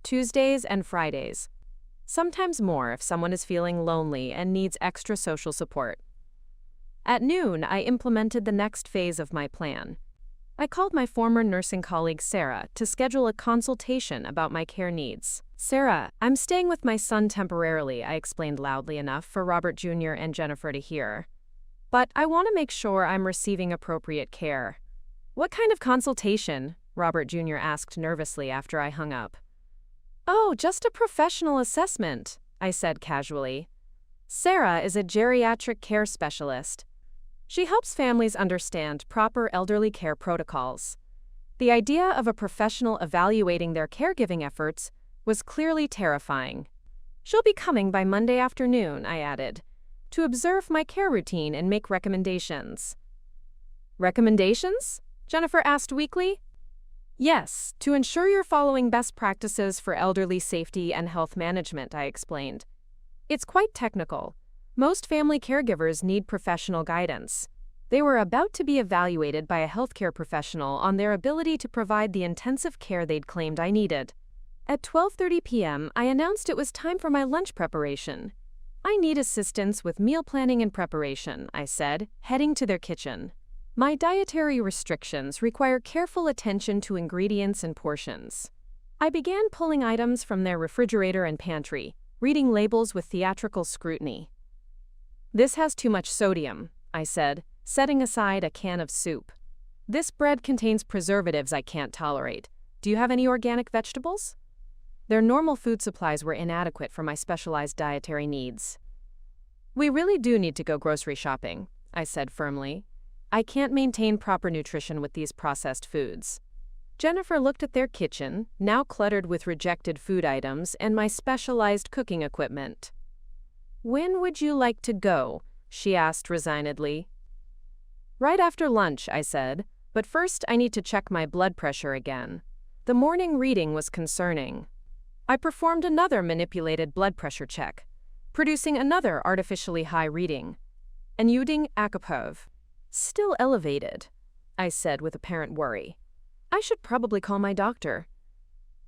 A: "Tuesdays and Fridays. Sometimes more if someone is feeling lonely and needs extra social support." At noon, I implemented the next phase of my plan. I called my former nursing colleague Sarah to schedule a consultation about my care needs. "Sarah, I'm staying with my son temporarily," I explained loudly enough for Robert Jr. and Jennifer to hear. "But I want to make sure I'm receiving appropriate care." "What kind of consultation?" Robert Jr. asked nervously after I hung up. "Oh, just a professional assessment," I said casually. "Sarah is a geriatric care specialist. She helps families understand proper elderly care protocols." The idea of a professional evaluating their caregiving efforts was clearly terrifying. "She'll be coming by Monday afternoon," I added, "to observe my care routine and make recommendations." "Recommendations?" Jennifer asked weakly. "Yes, to ensure you're following best practices for elderly safety and health management," I explained. "It's quite technical. Most family caregivers need professional guidance." They were about to be evaluated by a healthcare professional on their ability to provide the intensive care they'd claimed I needed. At 12:30 p.m., I announced it was time for my lunch preparation. "I need assistance with meal planning and preparation," I said, heading to their kitchen. My dietary restrictions require careful attention to ingredients and portions. I began pulling items from their refrigerator and pantry, reading labels with theatrical scrutiny. "This has too much sodium," I said, setting aside a can of soup. "This bread contains preservatives I can't tolerate. Do you have any organic vegetables?" Their normal food supplies were inadequate for my specialized dietary needs. "We really do need to go grocery shopping," I said firmly. "I can't maintain proper nutrition with these processed foods." Jennifer looked at their kitchen, now cluttered with rejected food items and my specialized cooking equipment. "When would you like to go?" she asked resignedly. "Right after lunch," I said, "but first I need to check my blood pressure again." The morning reading was concerning. I performed another manipulated blood pressure check. producing another artificially high reading. Enuting Akapov. Still elevated, I said with apparent worry. I should probably call my doctor.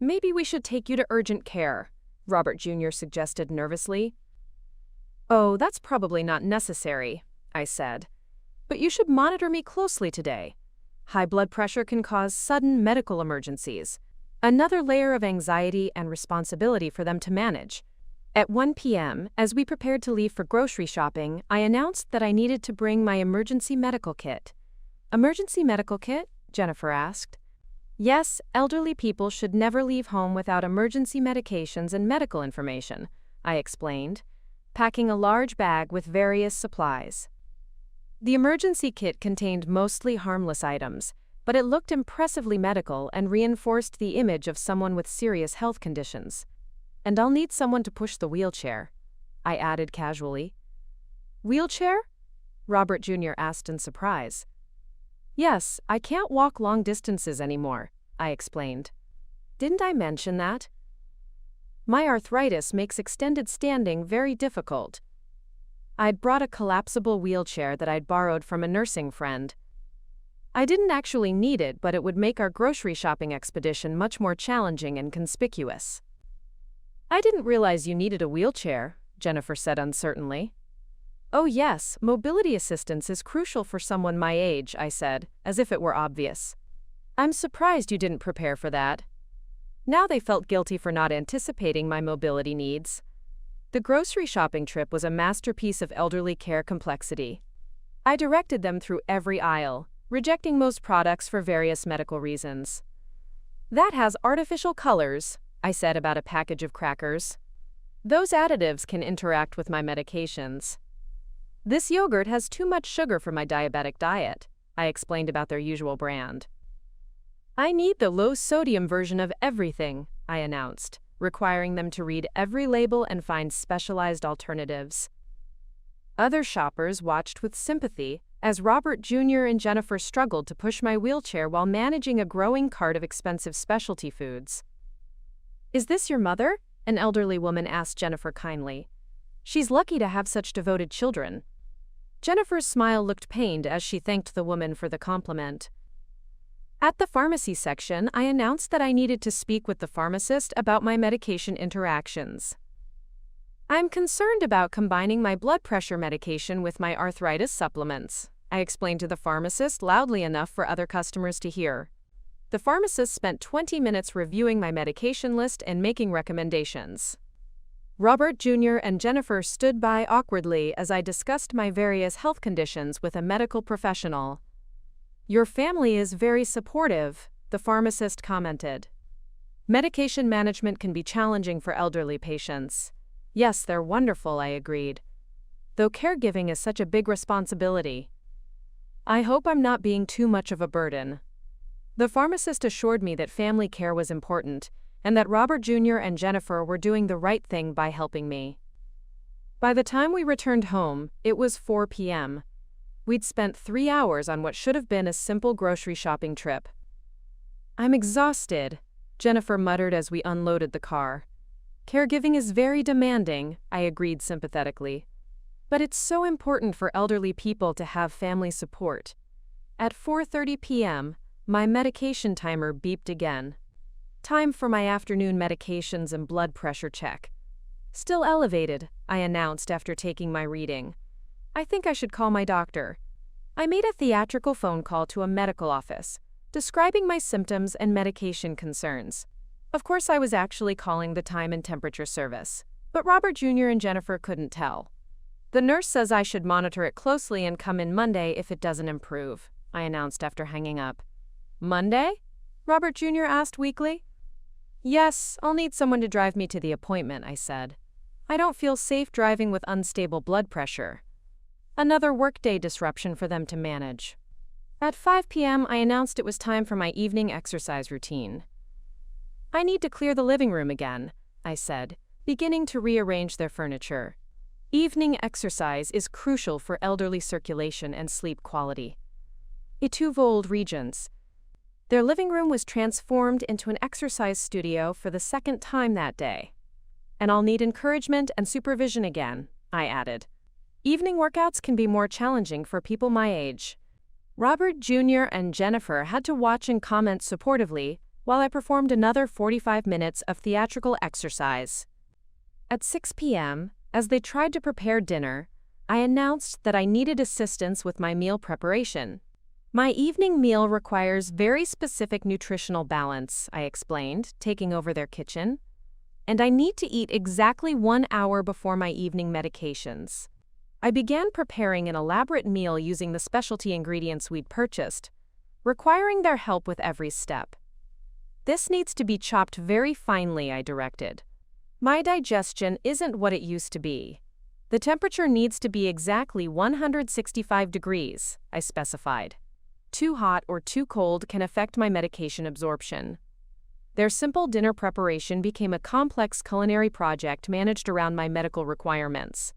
A: Maybe we should take you to urgent care, Robert Jr. suggested nervously. Oh, that's probably not necessary, I said. But you should monitor me closely today. High blood pressure can cause sudden medical emergencies. Another layer of anxiety and responsibility for them to manage. At 1 p.m., as we prepared to leave for grocery shopping, I announced that I needed to bring my emergency medical kit. Emergency medical kit? Jennifer asked. Yes, elderly people should never leave home without emergency medications and medical information, I explained, packing a large bag with various supplies. The emergency kit contained mostly harmless items, but it looked impressively medical and reinforced the image of someone with serious health conditions. And I'll need someone to push the wheelchair, I added casually. Wheelchair? Robert Jr. asked in surprise. Yes, I can't walk long distances anymore, I explained. Didn't I mention that? My arthritis makes extended standing very difficult. I'd brought a collapsible wheelchair that I'd borrowed from a nursing friend. I didn't actually need it, but it would make our grocery shopping expedition much more challenging and conspicuous. I didn't realize you needed a wheelchair, Jennifer said uncertainly. Oh yes, mobility assistance is crucial for someone my age, I said, as if it were obvious. I'm surprised you didn't prepare for that. Now they felt guilty for not anticipating my mobility needs. The grocery shopping trip was a masterpiece of elderly care complexity. I directed them through every aisle, rejecting most products for various medical reasons. That has artificial colors, I said about a package of crackers. Those additives can interact with my medications. This yogurt has too much sugar for my diabetic diet, I explained about their usual brand. I need the low-sodium version of everything, I announced, requiring them to read every label and find specialized alternatives. Other shoppers watched with sympathy as Robert Jr. and Jennifer struggled to push my wheelchair while managing a growing cart of expensive specialty foods. Is this your mother? An elderly woman asked Jennifer kindly. She's lucky to have such devoted children. Jennifer's smile looked pained as she thanked the woman for the compliment. At the pharmacy section, I announced that I needed to speak with the pharmacist about my medication interactions. I'm concerned about combining my blood pressure medication with my arthritis supplements, I explained to the pharmacist loudly enough for other customers to hear. The pharmacist spent 20 minutes reviewing my medication list and making recommendations. Robert Jr. and Jennifer stood by awkwardly as I discussed my various health conditions with a medical professional. Your family is very supportive, the pharmacist commented. Medication management can be challenging for elderly patients. Yes, they're wonderful, I agreed. Though caregiving is such a big responsibility. I hope I'm not being too much of a burden. The pharmacist assured me that family care was important, and that Robert Jr. and Jennifer were doing the right thing by helping me. By the time we returned home, it was 4 p.m. We'd spent 3 hours on what should have been a simple grocery shopping trip. I'm exhausted, Jennifer muttered as we unloaded the car. Caregiving is very demanding, I agreed sympathetically. But it's so important for elderly people to have family support. At 4:30 p.m., my medication timer beeped again. Time for my afternoon medications and blood pressure check. Still elevated, I announced after taking my reading. I think I should call my doctor. I made a theatrical phone call to a medical office, describing my symptoms and medication concerns. Of course, I was actually calling the time and temperature service, but Robert Jr. and Jennifer couldn't tell. The nurse says I should monitor it closely and come in Monday if it doesn't improve, I announced after hanging up. Monday? Robert Jr. asked weakly. Yes, I'll need someone to drive me to the appointment, I said. I don't feel safe driving with unstable blood pressure. Another workday disruption for them to manage. At 5 p.m., I announced it was time for my evening exercise routine. I need to clear the living room again, I said, beginning to rearrange their furniture. Evening exercise is crucial for elderly circulation and sleep quality. Etuvold Regents. Their living room was transformed into an exercise studio for the second time that day. and I'll need encouragement and supervision again, I added. Evening workouts can be more challenging for people my age. Robert Jr. and Jennifer had to watch and comment supportively while I performed another 45 minutes of theatrical exercise. At 6 p.m., as they tried to prepare dinner, I announced that I needed assistance with my meal preparation. My evening meal requires very specific nutritional balance, I explained, taking over their kitchen. And I need to eat exactly 1 hour before my evening medications. I began preparing an elaborate meal using the specialty ingredients we'd purchased, requiring their help with every step. This needs to be chopped very finely, I directed. My digestion isn't what it used to be. The temperature needs to be exactly 165 degrees, I specified. Too hot or too cold can affect my medication absorption. Their simple dinner preparation became a complex culinary project managed around my medical requirements.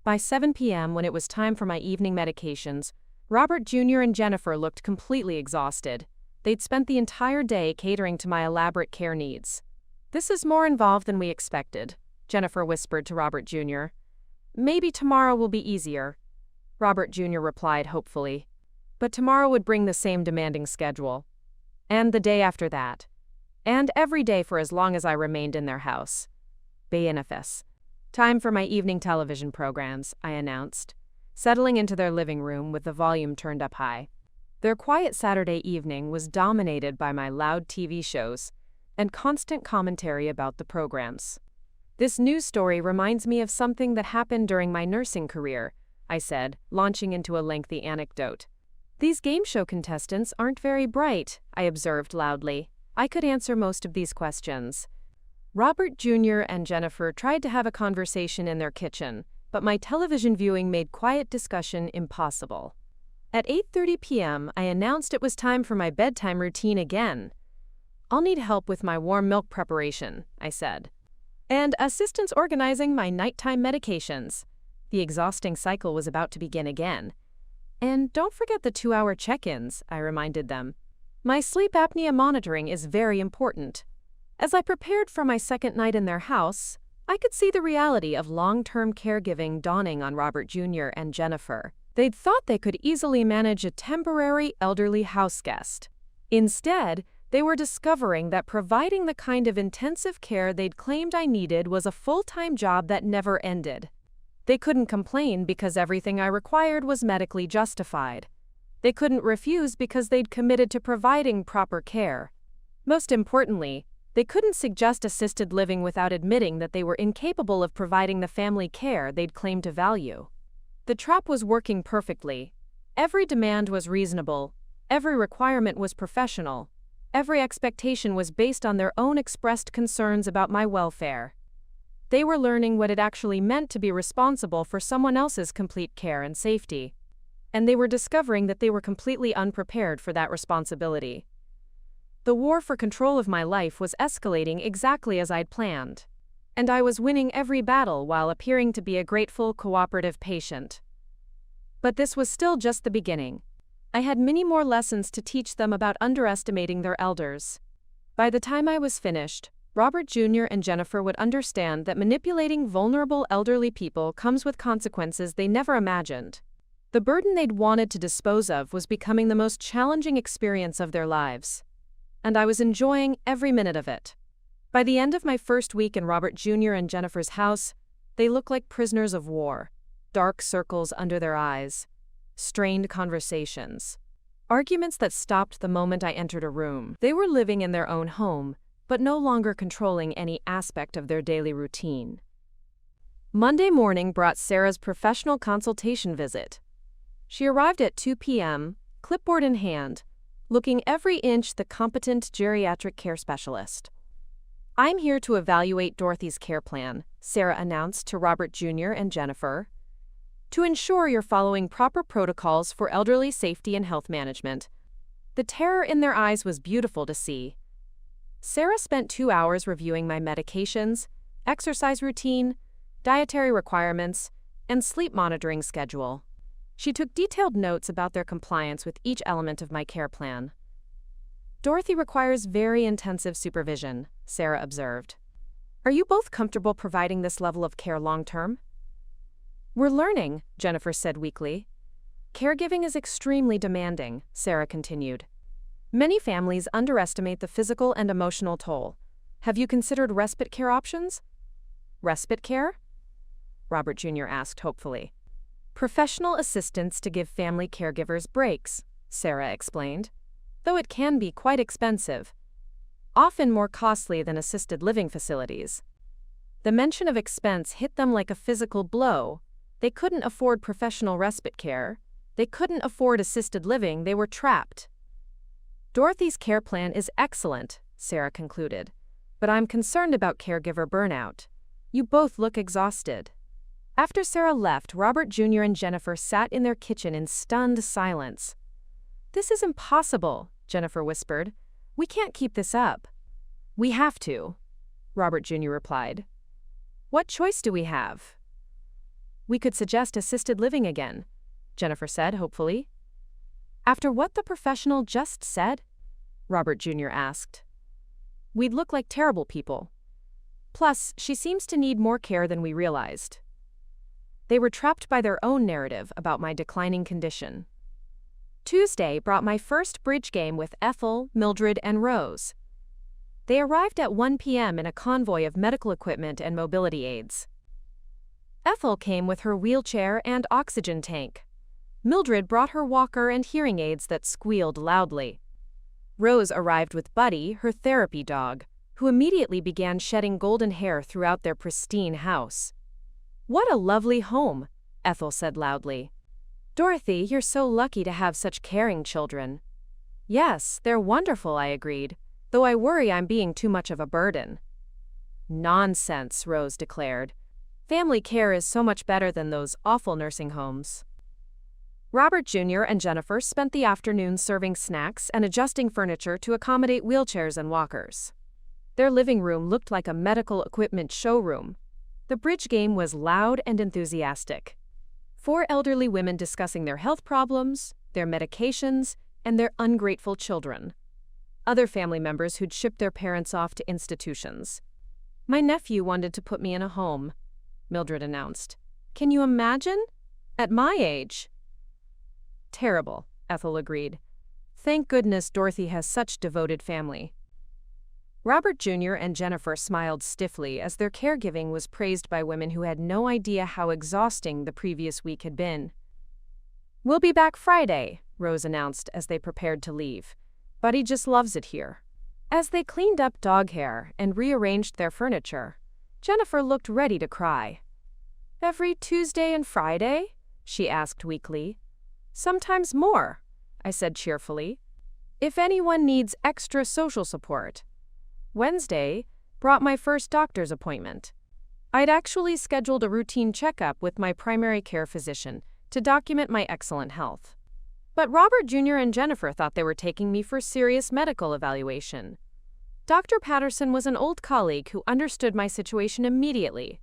A: By 7 p.m., when it was time for my evening medications, Robert Jr. and Jennifer looked completely exhausted. They'd spent the entire day catering to my elaborate care needs. "This is more involved than we expected," Jennifer whispered to Robert Jr. "Maybe tomorrow will be easier," Robert Jr. replied hopefully. But tomorrow would bring the same demanding schedule. And the day after that. And every day for as long as I remained in their house. BNFS. "Time for my evening television programs," I announced, settling into their living room with the volume turned up high. Their quiet Saturday evening was dominated by my loud TV shows and constant commentary about the programs. "This news story reminds me of something that happened during my nursing career," I said, launching into a lengthy anecdote. "These game show contestants aren't very bright," I observed loudly. I could answer most of these questions. Robert Jr. and Jennifer tried to have a conversation in their kitchen, but my television viewing made quiet discussion impossible. At 8:30 p.m., I announced it was time for my bedtime routine again. "I'll need help with my warm milk preparation," I said. "And assistance organizing my nighttime medications." The exhausting cycle was about to begin again. "And don't forget the 2-hour check-ins," I reminded them. "My sleep apnea monitoring is very important." As I prepared for my second night in their house, I could see the reality of long-term caregiving dawning on Robert Jr. and Jennifer. They'd thought they could easily manage a temporary elderly house guest. Instead, they were discovering that providing the kind of intensive care they'd claimed I needed was a full-time job that never ended. They couldn't complain because everything I required was medically justified. They couldn't refuse because they'd committed to providing proper care. Most importantly, they couldn't suggest assisted living without admitting that they were incapable of providing the family care they'd claimed to value. The trap was working perfectly. Every demand was reasonable. Every requirement was professional. Every expectation was based on their own expressed concerns about my welfare. They were learning what it actually meant to be responsible for someone else's complete care and safety. And they were discovering that they were completely unprepared for that responsibility. The war for control of my life was escalating exactly as I'd planned. And I was winning every battle while appearing to be a grateful, cooperative patient. But this was still just the beginning. I had many more lessons to teach them about underestimating their elders. By the time I was finished, Robert Jr. and Jennifer would understand that manipulating vulnerable elderly people comes with consequences they never imagined. The burden they'd wanted to dispose of was becoming the most challenging experience of their lives. And I was enjoying every minute of it. By the end of my first week in Robert Jr. and Jennifer's house, they looked like prisoners of war, dark circles under their eyes, strained conversations, arguments that stopped the moment I entered a room. They were living in their own home, but no longer controlling any aspect of their daily routine. Monday morning brought Sarah's professional consultation visit. She arrived at 2 p.m., clipboard in hand, looking every inch the competent geriatric care specialist. "I'm here to evaluate Dorothy's care plan," Sarah announced to Robert Jr. and Jennifer, "to ensure you're following proper protocols for elderly safety and health management." The terror in their eyes was beautiful to see. Sarah spent 2 hours reviewing my medications, exercise routine, dietary requirements, and sleep monitoring schedule. She took detailed notes about their compliance with each element of my care plan. "Dorothy requires very intensive supervision," Sarah observed. Are you both comfortable providing this level of care long-term? We're learning, Jennifer said weakly. Caregiving is extremely demanding, Sarah continued. Many families underestimate the physical and emotional toll. Have you considered respite care options? Respite care? Robert Jr. asked hopefully. Professional assistance to give family caregivers breaks, Sarah explained, though it can be quite expensive, often more costly than assisted living facilities. The mention of expense hit them like a physical blow. They couldn't afford professional respite care. They couldn't afford assisted living. They were trapped. Dorothy's care plan is excellent, Sarah concluded, but I'm concerned about caregiver burnout. You both look exhausted. After Sarah left, Robert Jr. and Jennifer sat in their kitchen in stunned silence. This is impossible, Jennifer whispered. We can't keep this up. We have to, Robert Jr. replied. What choice do we have? We could suggest assisted living again, Jennifer said hopefully. After what the professional just said? Robert Jr. asked. We'd look like terrible people. Plus, she seems to need more care than we realized. They were trapped by their own narrative about my declining condition. Tuesday brought my first bridge game with Ethel, Mildred, and Rose. They arrived at 1 p.m. in a convoy of medical equipment and mobility aids. Ethel came with her wheelchair and oxygen tank. Mildred brought her walker and hearing aids that squealed loudly. Rose arrived with Buddy, her therapy dog, who immediately began shedding golden hair throughout their pristine house. What a lovely home, Ethel said loudly. Dorothy, you're so lucky to have such caring children. Yes, they're wonderful, I agreed, though I worry I'm being too much of a burden. Nonsense, Rose declared. Family care is so much better than those awful nursing homes. Robert Jr. and Jennifer spent the afternoon serving snacks and adjusting furniture to accommodate wheelchairs and walkers. Their living room looked like a medical equipment showroom. The bridge game was loud and enthusiastic. 4 elderly women discussing their health problems, their medications, and their ungrateful children. Other family members who'd shipped their parents off to institutions. My nephew wanted to put me in a home, Mildred announced. Can you imagine? At my age. Terrible, Ethel agreed. Thank goodness Dorothy has such devoted family. Robert Jr. and Jennifer smiled stiffly as their caregiving was praised by women who had no idea how exhausting the previous week had been. We'll be back Friday, Rose announced as they prepared to leave. Buddy just loves it here. As they cleaned up dog hair and rearranged their furniture, Jennifer looked ready to cry. Every Tuesday and Friday? She asked weakly. Sometimes more, I said cheerfully. If anyone needs extra social support. Wednesday brought my first doctor's appointment. I'd actually scheduled a routine checkup with my primary care physician to document my excellent health. But Robert Jr. and Jennifer thought they were taking me for serious medical evaluation. Dr. Patterson was an old colleague who understood my situation immediately.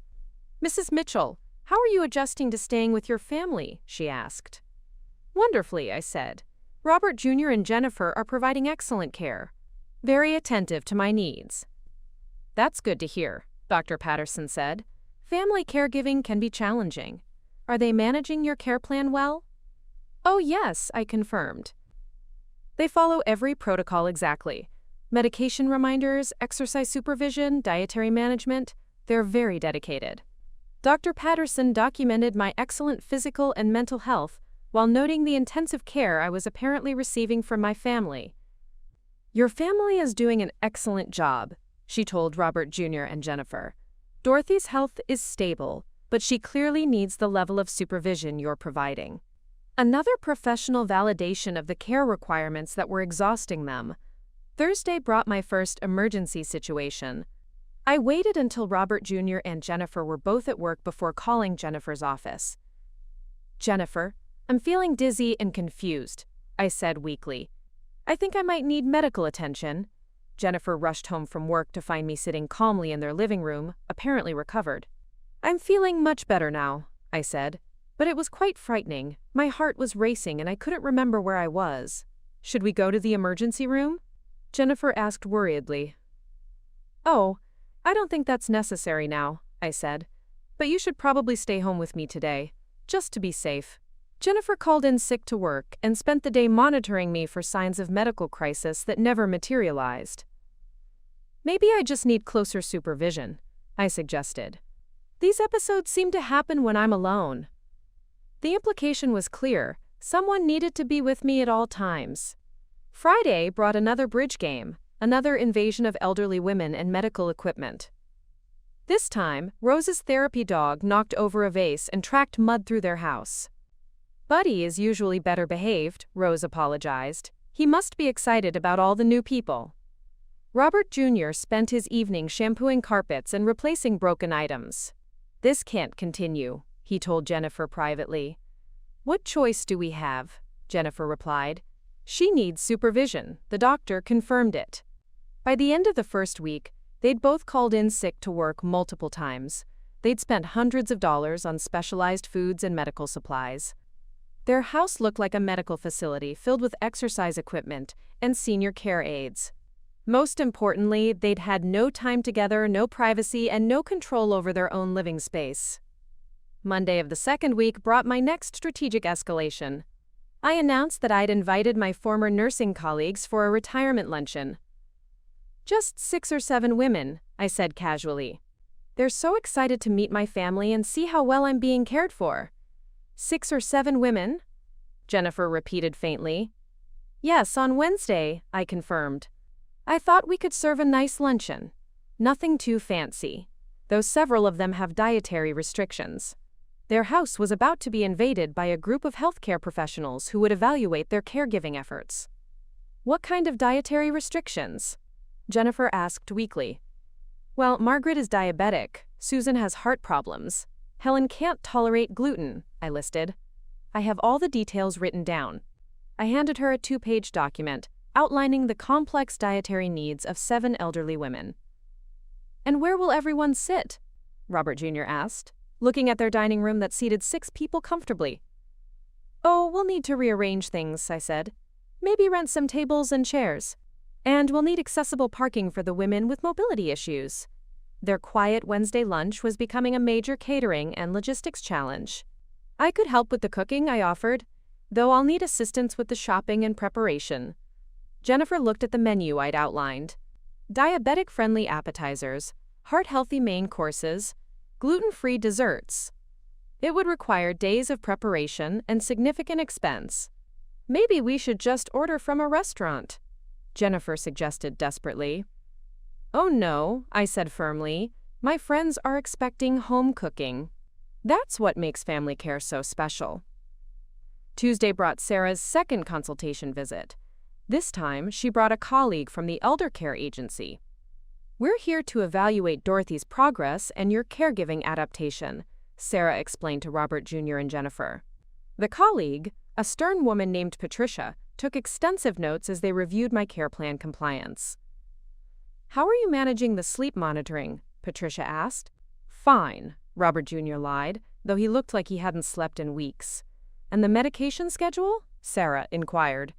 A: Mrs. Mitchell, how are you adjusting to staying with your family? She asked. Wonderfully, I said. Robert Jr. and Jennifer are providing excellent care. Very attentive to my needs. That's good to hear, Dr. Patterson said. Family caregiving can be challenging. Are they managing your care plan well? Oh yes, I confirmed. They follow every protocol exactly. Medication reminders, exercise supervision, dietary management. They're very dedicated. Dr. Patterson documented my excellent physical and mental health while noting the intensive care I was apparently receiving from my family. Your family is doing an excellent job, she told Robert Jr. and Jennifer. Dorothy's health is stable, but she clearly needs the level of supervision you're providing. Another professional validation of the care requirements that were exhausting them. Thursday brought my first emergency situation. I waited until Robert Jr. and Jennifer were both at work before calling Jennifer's office. Jennifer, I'm feeling dizzy and confused, I said weakly. I think I might need medical attention. Jennifer rushed home from work to find me sitting calmly in their living room, apparently recovered. I'm feeling much better now, I said, but it was quite frightening. My heart was racing and I couldn't remember where I was. Should we go to the emergency room? Jennifer asked worriedly. Oh, I don't think that's necessary now, I said. But you should probably stay home with me today, just to be safe. Jennifer called in sick to work and spent the day monitoring me for signs of medical crisis that never materialized. Maybe I just need closer supervision, I suggested. These episodes seem to happen when I'm alone. The implication was clear. Someone needed to be with me at all times. Friday brought another bridge game, another invasion of elderly women and medical equipment. This time, Rose's therapy dog knocked over a vase and tracked mud through their house. Buddy is usually better behaved, Rose apologized. He must be excited about all the new people. Robert Jr. spent his evening shampooing carpets and replacing broken items. This can't continue, he told Jennifer privately. What choice do we have? Jennifer replied. She needs supervision, the doctor confirmed it. By the end of the first week, they'd both called in sick to work multiple times. They'd spent hundreds of dollars on specialized foods and medical supplies. Their house looked like a medical facility filled with exercise equipment and senior care aides. Most importantly, they'd had no time together, no privacy, and no control over their own living space. Monday of the second week brought my next strategic escalation. I announced that I'd invited my former nursing colleagues for a retirement luncheon. Just 6 or 7 women, I said casually. They're so excited to meet my family and see how well I'm being cared for. 6 or 7 women? Jennifer repeated faintly. Yes, on Wednesday, I confirmed. I thought we could serve a nice luncheon. Nothing too fancy, though several of them have dietary restrictions. Their house was about to be invaded by a group of healthcare professionals who would evaluate their caregiving efforts. What kind of dietary restrictions? Jennifer asked weakly. Well, Margaret is diabetic, Susan has heart problems, Helen can't tolerate gluten, I listed. I have all the details written down. I handed her a 2-page document outlining the complex dietary needs of 7 elderly women. And where will everyone sit? Robert Jr. asked, looking at their dining room that seated 6 people comfortably. Oh, we'll need to rearrange things, I said. Maybe rent some tables and chairs. And we'll need accessible parking for the women with mobility issues. Their quiet Wednesday lunch was becoming a major catering and logistics challenge. I could help with the cooking, I offered, though I'll need assistance with the shopping and preparation. Jennifer looked at the menu I'd outlined. Diabetic-friendly appetizers, heart-healthy main courses, gluten-free desserts. It would require days of preparation and significant expense. Maybe we should just order from a restaurant, Jennifer suggested desperately. Oh no, I said firmly. My friends are expecting home cooking. That's what makes family care so special. Tuesday brought Sarah's second consultation visit. This time, she brought a colleague from the elder care agency. We're here to evaluate Dorothy's progress and your caregiving adaptation, Sarah explained to Robert Jr. and Jennifer. The colleague, a stern woman named Patricia, took extensive notes as they reviewed my care plan compliance. How are you managing the sleep monitoring? Patricia asked. Fine, Robert Jr. lied, though he looked like he hadn't slept in weeks. And the medication schedule? Sarah inquired.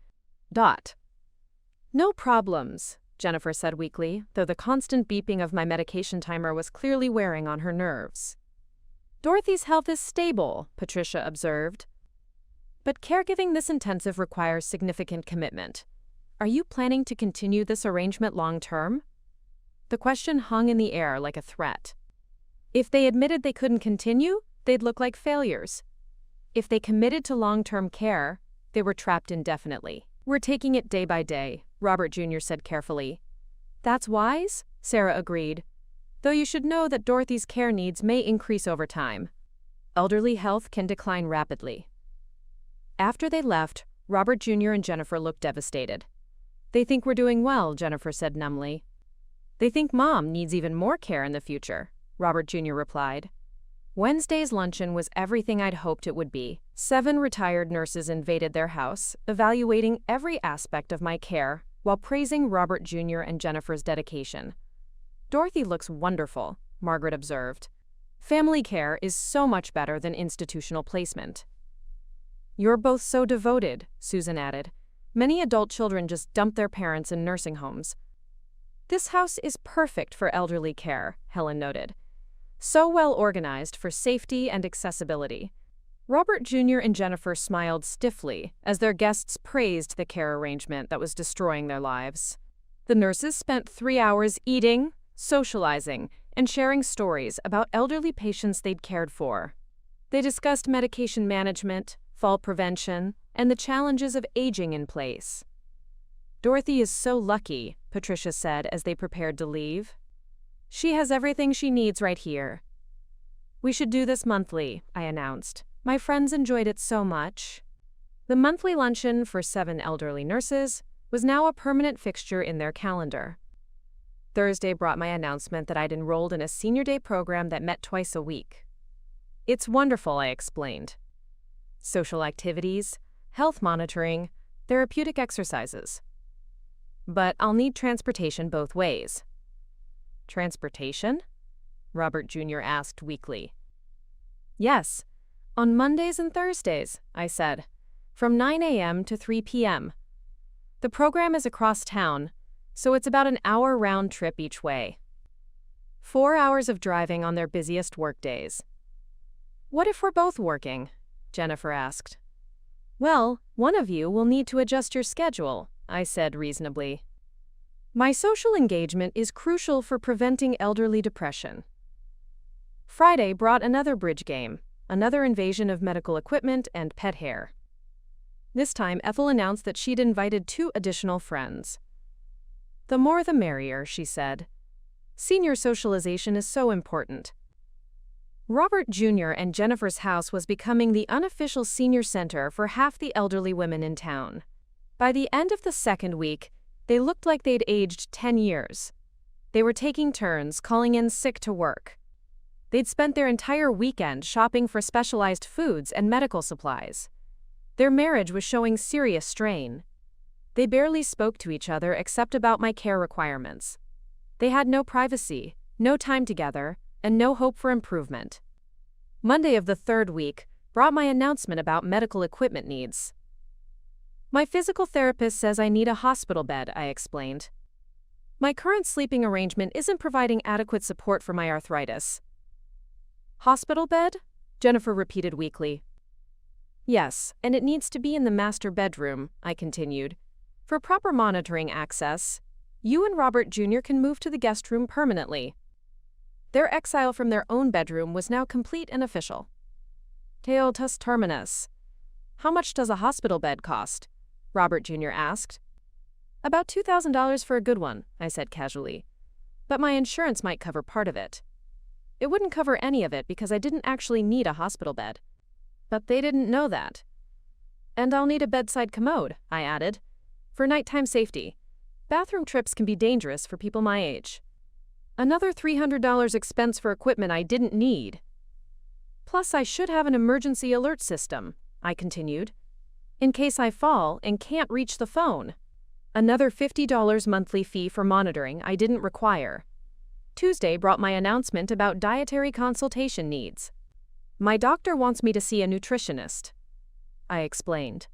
A: No problems, Jennifer said weakly, though the constant beeping of my medication timer was clearly wearing on her nerves. Dorothy's health is stable, Patricia observed. But caregiving this intensive requires significant commitment. Are you planning to continue this arrangement long-term? The question hung in the air like a threat. If they admitted they couldn't continue, they'd look like failures. If they committed to long-term care, they were trapped indefinitely. We're taking it day by day, Robert Jr. said carefully. That's wise, Sarah agreed. Though you should know that Dorothy's care needs may increase over time. Elderly health can decline rapidly. After they left, Robert Jr. and Jennifer looked devastated. They think we're doing well, Jennifer said numbly. They think Mom needs even more care in the future, Robert Jr. replied. Wednesday's luncheon was everything I'd hoped it would be. 7 retired nurses invaded their house, evaluating every aspect of my care while praising Robert Jr. and Jennifer's dedication. Dorothy looks wonderful, Margaret observed. Family care is so much better than institutional placement. You're both so devoted, Susan added. Many adult children just dump their parents in nursing homes. This house is perfect for elderly care, Helen noted. So well organized for safety and accessibility. Robert Jr. and Jennifer smiled stiffly as their guests praised the care arrangement that was destroying their lives. The nurses spent 3 hours eating, socializing, and sharing stories about elderly patients they'd cared for. They discussed medication management, fall prevention, and the challenges of aging in place. "Dorothy is so lucky," Patricia said as they prepared to leave. "She has everything she needs right here." "We should do this monthly," I announced. "My friends enjoyed it so much." The monthly luncheon for 7 elderly nurses was now a permanent fixture in their calendar. Thursday brought my announcement that I'd enrolled in a senior day program that met twice a week. "It's wonderful," I explained. "Social activities, health monitoring, therapeutic exercises. But I'll need transportation both ways." "Transportation?" Robert Jr. asked weakly. "Yes, on Mondays and Thursdays," I said, "from 9 a.m. to 3 p.m. The program is across town, so it's about an hour round trip each way. 4 hours of driving on their busiest workdays." "What if we're both working?" Jennifer asked. "Well, one of you will need to adjust your schedule," I said reasonably. "My social engagement is crucial for preventing elderly depression." Friday brought another bridge game, another invasion of medical equipment and pet hair. This time, Ethel announced that she'd invited 2 additional friends. "The more the merrier," she said. "Senior socialization is so important." Robert Jr. and Jennifer's house was becoming the unofficial senior center for half the elderly women in town. By the end of the second week, they looked like they'd aged 10 years. They were taking turns calling in sick to work. They'd spent their entire weekend shopping for specialized foods and medical supplies. Their marriage was showing serious strain. They barely spoke to each other except about my care requirements. They had no privacy, no time together, and no hope for improvement. Monday of the third week brought my announcement about medical equipment needs. "My physical therapist says I need a hospital bed," I explained. "My current sleeping arrangement isn't providing adequate support for my arthritis." "Hospital bed?" Jennifer repeated weakly. "Yes, and it needs to be in the master bedroom," I continued. "For proper monitoring access, you and Robert Jr. can move to the guest room permanently." Their exile from their own bedroom was now complete and official. "Teotus terminus. How much does a hospital bed cost?" Robert Jr. asked. "About $2,000 for a good one," I said casually. "But my insurance might cover part of it." It wouldn't cover any of it because I didn't actually need a hospital bed. But they didn't know that. "And I'll need a bedside commode," I added, "for nighttime safety. Bathroom trips can be dangerous for people my age." Another $300 expense for equipment I didn't need. "Plus, I should have an emergency alert system," I continued, "in case I fall and can't reach the phone." Another $50 monthly fee for monitoring I didn't require. Tuesday brought my announcement about dietary consultation needs. "My doctor wants me to see a nutritionist," I explained,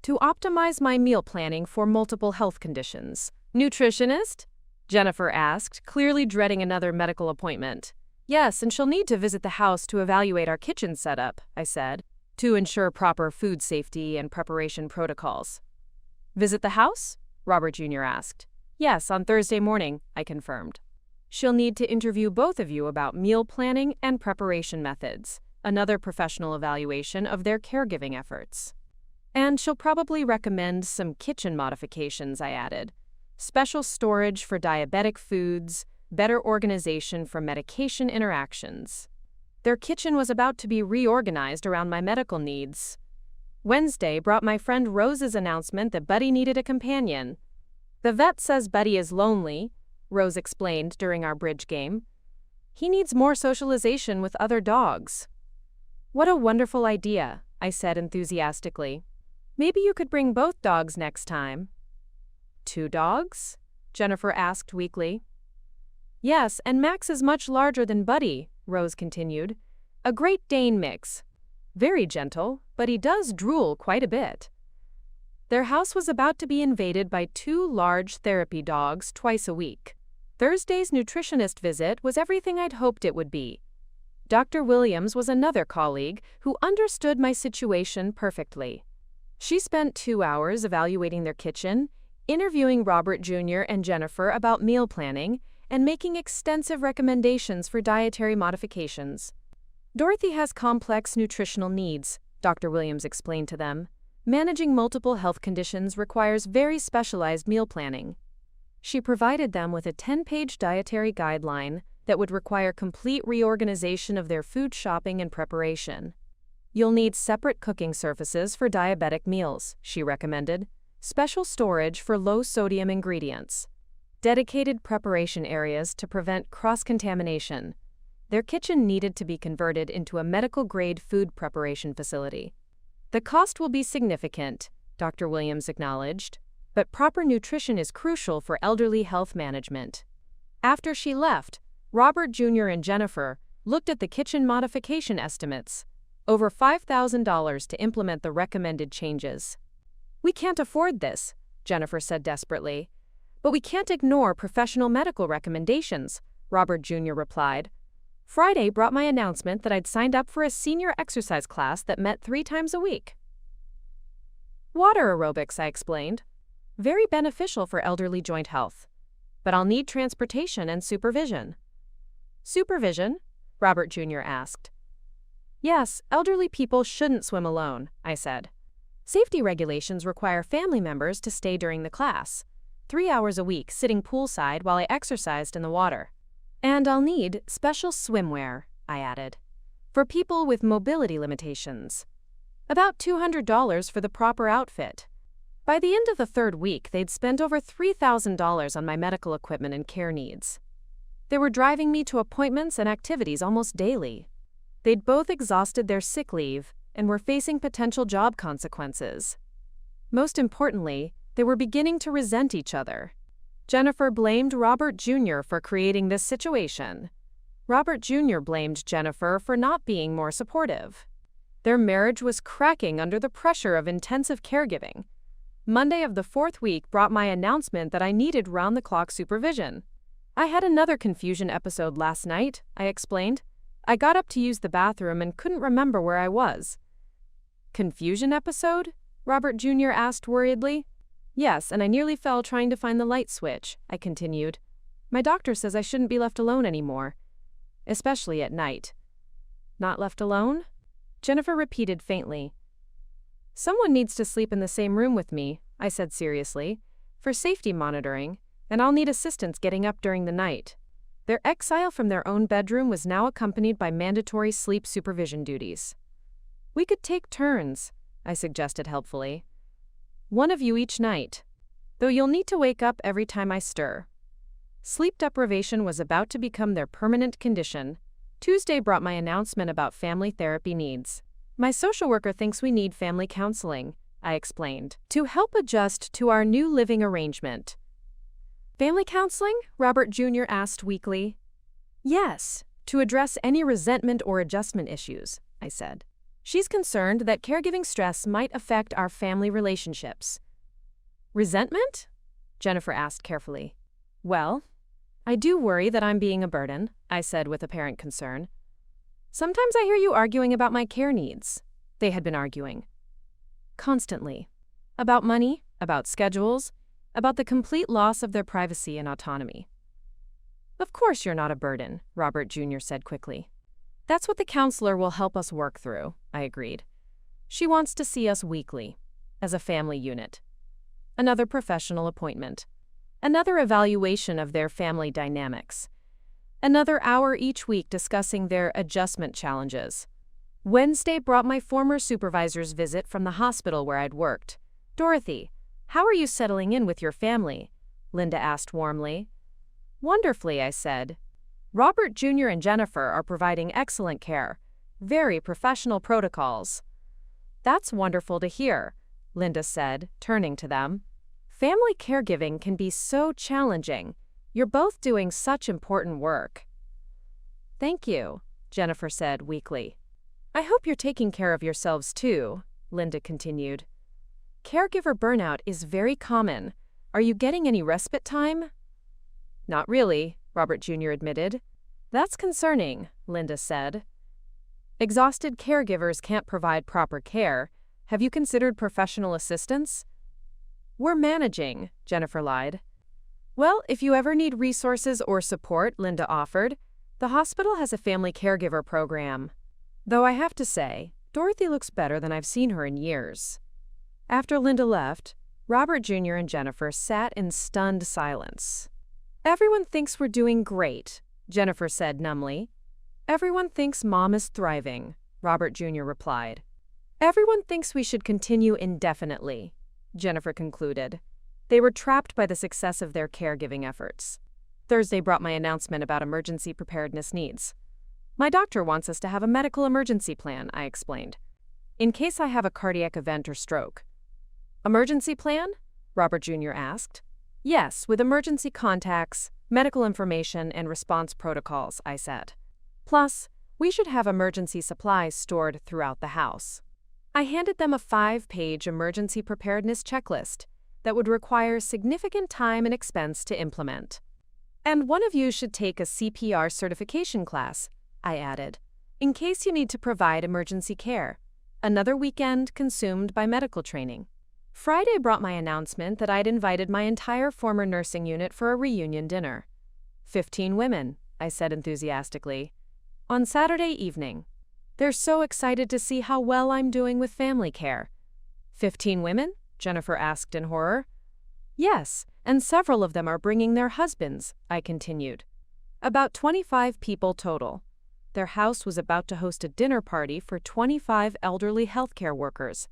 A: "to optimize my meal planning for multiple health conditions." "Nutritionist?" Jennifer asked, clearly dreading another medical appointment. "Yes, and she'll need to visit the house to evaluate our kitchen setup," I said, "to ensure proper food safety and preparation protocols." "Visit the house?" Robert Jr. asked. "Yes, on Thursday morning," I confirmed. "She'll need to interview both of you about meal planning and preparation methods, another professional evaluation of their caregiving efforts. And she'll probably recommend some kitchen modifications," I added. "Special storage for diabetic foods, better organization for medication interactions." Their kitchen was about to be reorganized around my medical needs. Wednesday brought my friend Rose's announcement that Buddy needed a companion. "The vet says Buddy is lonely," Rose explained during our bridge game. "He needs more socialization with other dogs." "What a wonderful idea," I said enthusiastically. "Maybe you could bring both dogs next time." "2 dogs?" Jennifer asked weakly. "Yes, and Max is much larger than Buddy," Rose continued. "A Great Dane mix. Very gentle, but he does drool quite a bit." Their house was about to be invaded by 2 large therapy dogs twice a week. Thursday's nutritionist visit was everything I'd hoped it would be. Dr. Williams was another colleague who understood my situation perfectly. She spent 2 hours evaluating their kitchen, interviewing Robert Jr. and Jennifer about meal planning, and making extensive recommendations for dietary modifications. Dorothy has complex nutritional needs, Dr. Williams explained to them. Managing multiple health conditions requires very specialized meal planning. She provided them with a 10-page dietary guideline that would require complete reorganization of their food shopping and preparation. You'll need separate cooking surfaces for diabetic meals, she recommended, special storage for low-sodium ingredients, dedicated preparation areas to prevent cross-contamination. Their kitchen needed to be converted into a medical-grade food preparation facility. The cost will be significant, Dr. Williams acknowledged, but proper nutrition is crucial for elderly health management. After she left, Robert Jr. and Jennifer looked at the kitchen modification estimates, over $5,000 to implement the recommended changes. "We can't afford this," Jennifer said desperately. "But we can't ignore professional medical recommendations," Robert Jr. replied. "Friday brought my announcement that I'd signed up for a senior exercise class that met 3 times a week. Water aerobics," I explained. "Very beneficial for elderly joint health. But I'll need transportation and supervision." "Supervision?" Robert Jr. asked. "Yes, elderly people shouldn't swim alone," I said. "Safety regulations require family members to stay during the class, 3 hours a week sitting poolside while I exercised in the water. And I'll need special swimwear," I added, "for people with mobility limitations. About $200 for the proper outfit." By the end of the 3rd week, they'd spent over $3,000 on my medical equipment and care needs. They were driving me to appointments and activities almost daily. They'd both exhausted their sick leave and were facing potential job consequences. Most importantly, they were beginning to resent each other. Jennifer blamed Robert Jr. for creating this situation. Robert Jr. blamed Jennifer for not being more supportive. Their marriage was cracking under the pressure of intensive caregiving. Monday of the 4th week brought my announcement that I needed round-the-clock supervision. "I had another confusion episode last night," I explained. "I got up to use the bathroom and couldn't remember where I was." "Confusion episode?" Robert Jr. asked worriedly. "Yes, and I nearly fell trying to find the light switch," I continued. "My doctor says I shouldn't be left alone anymore, especially at night." "Not left alone?" Jennifer repeated faintly. "Someone needs to sleep in the same room with me," I said seriously, "for safety monitoring, and I'll need assistance getting up during the night." Their exile from their own bedroom was now accompanied by mandatory sleep supervision duties. "We could take turns," I suggested helpfully. "One of you each night, though you'll need to wake up every time I stir." Sleep deprivation was about to become their permanent condition. Tuesday brought my announcement about family therapy needs. "My social worker thinks we need family counseling," I explained, "to help adjust to our new living arrangement." "Family counseling?" Robert Jr. asked weakly. "Yes, to address any resentment or adjustment issues," I said. "She's concerned that caregiving stress might affect our family relationships." "Resentment?" Jennifer asked carefully. "Well, I do worry that I'm being a burden," I said with apparent concern. "Sometimes I hear you arguing about my care needs." They had been arguing. Constantly. About money, about schedules, about the complete loss of their privacy and autonomy. "Of course you're not a burden," Robert Jr. said quickly. "That's what the counselor will help us work through," I agreed. "She wants to see us weekly, as a family unit. Another professional appointment. Another evaluation of their family dynamics. Another hour each week discussing their adjustment challenges." Wednesday brought my former supervisor's visit from the hospital where I'd worked. "Dorothy, how are you settling in with your family?" Linda asked warmly. "Wonderfully," I said. "Robert Jr. and Jennifer are providing excellent care. Very professional protocols." "That's wonderful to hear," Linda said, turning to them. "Family caregiving can be so challenging. You're both doing such important work." "Thank you," Jennifer said weakly. "I hope you're taking care of yourselves too," Linda continued. "Caregiver burnout is very common. Are you getting any respite time?" Not really, Robert Jr. admitted. That's concerning, Linda said. Exhausted caregivers can't provide proper care. Have you considered professional assistance? We're managing, Jennifer lied. Well, if you ever need resources or support, Linda offered, the hospital has a family caregiver program. Though I have to say, Dorothy looks better than I've seen her in years. After Linda left, Robert Jr. and Jennifer sat in stunned silence. Everyone thinks we're doing great, Jennifer said numbly. Everyone thinks Mom is thriving, Robert Jr. replied. Everyone thinks we should continue indefinitely, Jennifer concluded. They were trapped by the success of their caregiving efforts. Thursday brought my announcement about emergency preparedness needs. My doctor wants us to have a medical emergency plan, I explained, in case I have a cardiac event or stroke. Emergency plan? Robert Jr. asked. Yes, with emergency contacts, medical information, and response protocols, I said. Plus, we should have emergency supplies stored throughout the house. I handed them a 5-page emergency preparedness checklist that would require significant time and expense to implement. And one of you should take a CPR certification class, I added, in case you need to provide emergency care. Another weekend consumed by medical training. Friday brought my announcement that I'd invited my entire former nursing unit for a reunion dinner. 15 women, I said enthusiastically. On Saturday evening. They're so excited to see how well I'm doing with family care. 15 women? Jennifer asked in horror. Yes, and several of them are bringing their husbands, I continued. About 25 people total. Their house was about to host a dinner party for 25 elderly healthcare workers.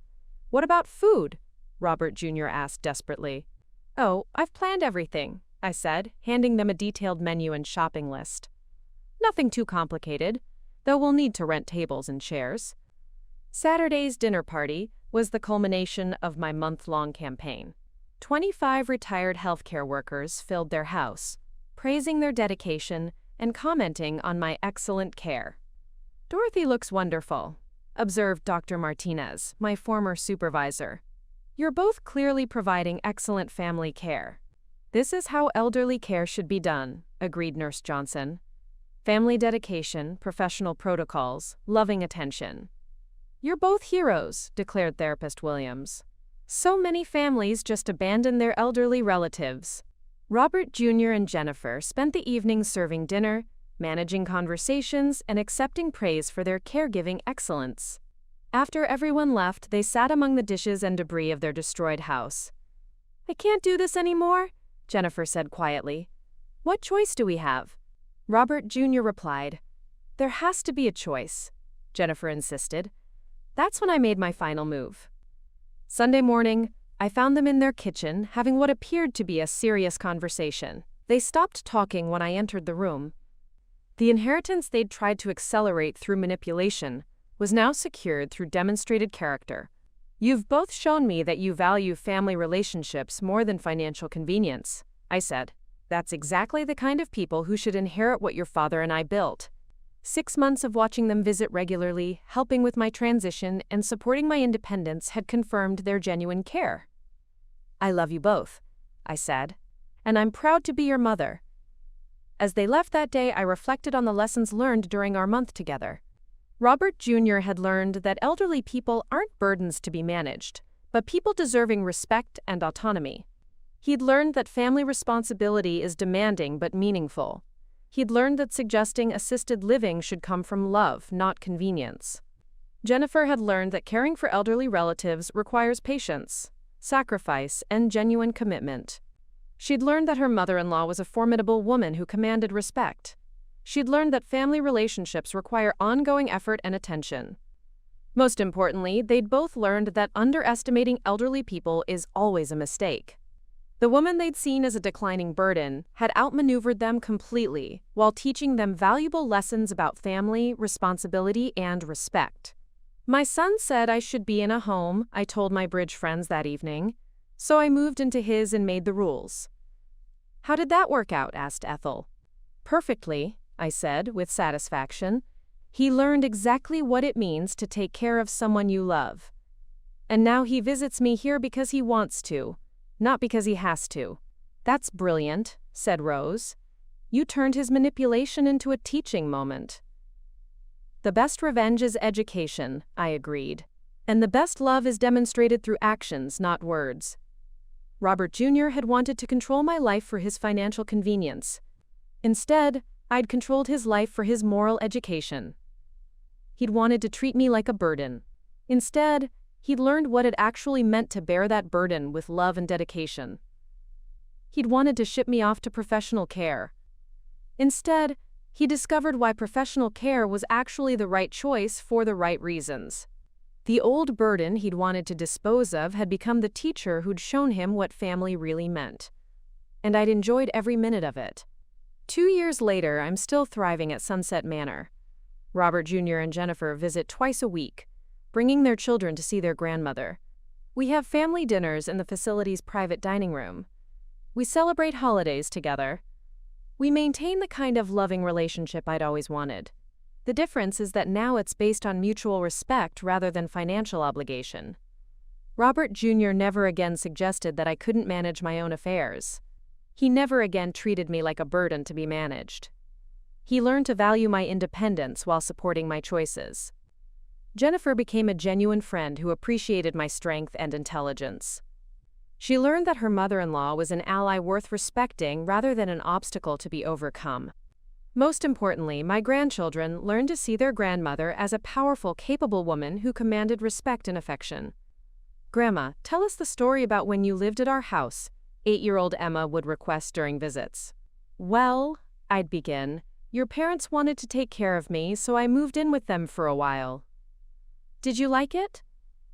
A: What about food? Robert Jr. asked desperately. Oh, I've planned everything, I said, handing them a detailed menu and shopping list. Nothing too complicated, though we'll need to rent tables and chairs. Saturday's dinner party was the culmination of my month-long campaign. 25 retired healthcare workers filled their house, praising their dedication and commenting on my excellent care. Dorothy looks wonderful, observed Dr. Martinez, my former supervisor. You're both clearly providing excellent family care. This is how elderly care should be done, agreed Nurse Johnson. Family dedication, professional protocols, loving attention. You're both heroes, declared Therapist Williams. So many families just abandon their elderly relatives. Robert Jr. and Jennifer spent the evening serving dinner, managing conversations, and accepting praise for their caregiving excellence. After everyone left, they sat among the dishes and debris of their destroyed house. I can't do this anymore, Jennifer said quietly. What choice do we have? Robert Jr. replied. There has to be a choice, Jennifer insisted. That's when I made my final move. Sunday morning, I found them in their kitchen, having what appeared to be a serious conversation. They stopped talking when I entered the room. The inheritance they'd tried to accelerate through manipulation was now secured through demonstrated character. You've both shown me that you value family relationships more than financial convenience, I said. That's exactly the kind of people who should inherit what your father and I built. 6 months of watching them visit regularly, helping with my transition, and supporting my independence had confirmed their genuine care. I love you both, I said, and I'm proud to be your mother. As they left that day, I reflected on the lessons learned during our month together. Robert Jr. had learned that elderly people aren't burdens to be managed, but people deserving respect and autonomy. He'd learned that family responsibility is demanding but meaningful. He'd learned that suggesting assisted living should come from love, not convenience. Jennifer had learned that caring for elderly relatives requires patience, sacrifice, and genuine commitment. She'd learned that her mother-in-law was a formidable woman who commanded respect. She'd learned that family relationships require ongoing effort and attention. Most importantly, they'd both learned that underestimating elderly people is always a mistake. The woman they'd seen as a declining burden had outmaneuvered them completely, while teaching them valuable lessons about family, responsibility, and respect. My son said I should be in a home, I told my bridge friends that evening, so I moved into his and made the rules. How did that work out? Asked Ethel. Perfectly, I said, with satisfaction. He learned exactly what it means to take care of someone you love. And now he visits me here because he wants to, not because he has to. That's brilliant, said Rose. You turned his manipulation into a teaching moment. The best revenge is education, I agreed. And the best love is demonstrated through actions, not words. Robert Jr. had wanted to control my life for his financial convenience. Instead, I'd controlled his life for his moral education. He'd wanted to treat me like a burden. Instead, he'd learned what it actually meant to bear that burden with love and dedication. He'd wanted to ship me off to professional care. Instead, he discovered why professional care was actually the right choice for the right reasons. The old burden he'd wanted to dispose of had become the teacher who'd shown him what family really meant. And I'd enjoyed every minute of it. 2 years later, I'm still thriving at Sunset Manor. Robert Jr. and Jennifer visit twice a week, bringing their children to see their grandmother. We have family dinners in the facility's private dining room. We celebrate holidays together. We maintain the kind of loving relationship I'd always wanted. The difference is that now it's based on mutual respect rather than financial obligation. Robert Jr. never again suggested that I couldn't manage my own affairs. He never again treated me like a burden to be managed. He learned to value my independence while supporting my choices. Jennifer became a genuine friend who appreciated my strength and intelligence. She learned that her mother-in-law was an ally worth respecting rather than an obstacle to be overcome. Most importantly, my grandchildren learned to see their grandmother as a powerful, capable woman who commanded respect and affection. "Grandma, tell us the story about when you lived at our house," 8-year-old Emma would request during visits. "Well," I'd begin, "your parents wanted to take care of me, so I moved in with them for a while." "Did you like it?"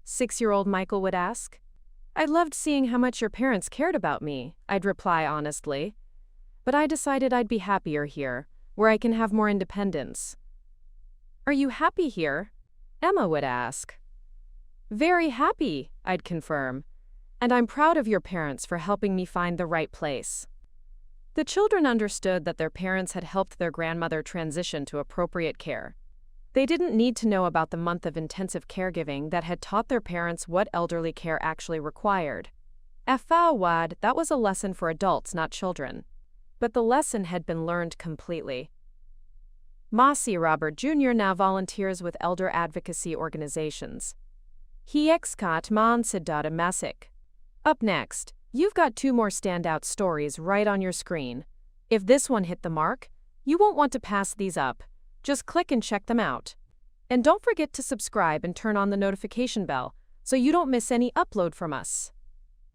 A: 6-year-old Michael would ask. "I loved seeing how much your parents cared about me," I'd reply honestly. "But I decided I'd be happier here, where I can have more independence." "Are you happy here?" Emma would ask. "Very happy," I'd confirm. "And I'm proud of your parents for helping me find the right place." The children understood that their parents had helped their grandmother transition to appropriate care. They didn't need to know about the month of intensive caregiving that had taught their parents what elderly care actually required. Afawad, that was a lesson for adults, not children. But the lesson had been learned completely. Masi Robert Jr. now volunteers with elder advocacy organizations. He exkat man sidada masik. Up next, you've got 2 more standout stories right on your screen. If this one hit the mark, you won't want to pass these up. Just click and check them out. And don't forget to subscribe and turn on the notification bell so you don't miss any upload from us.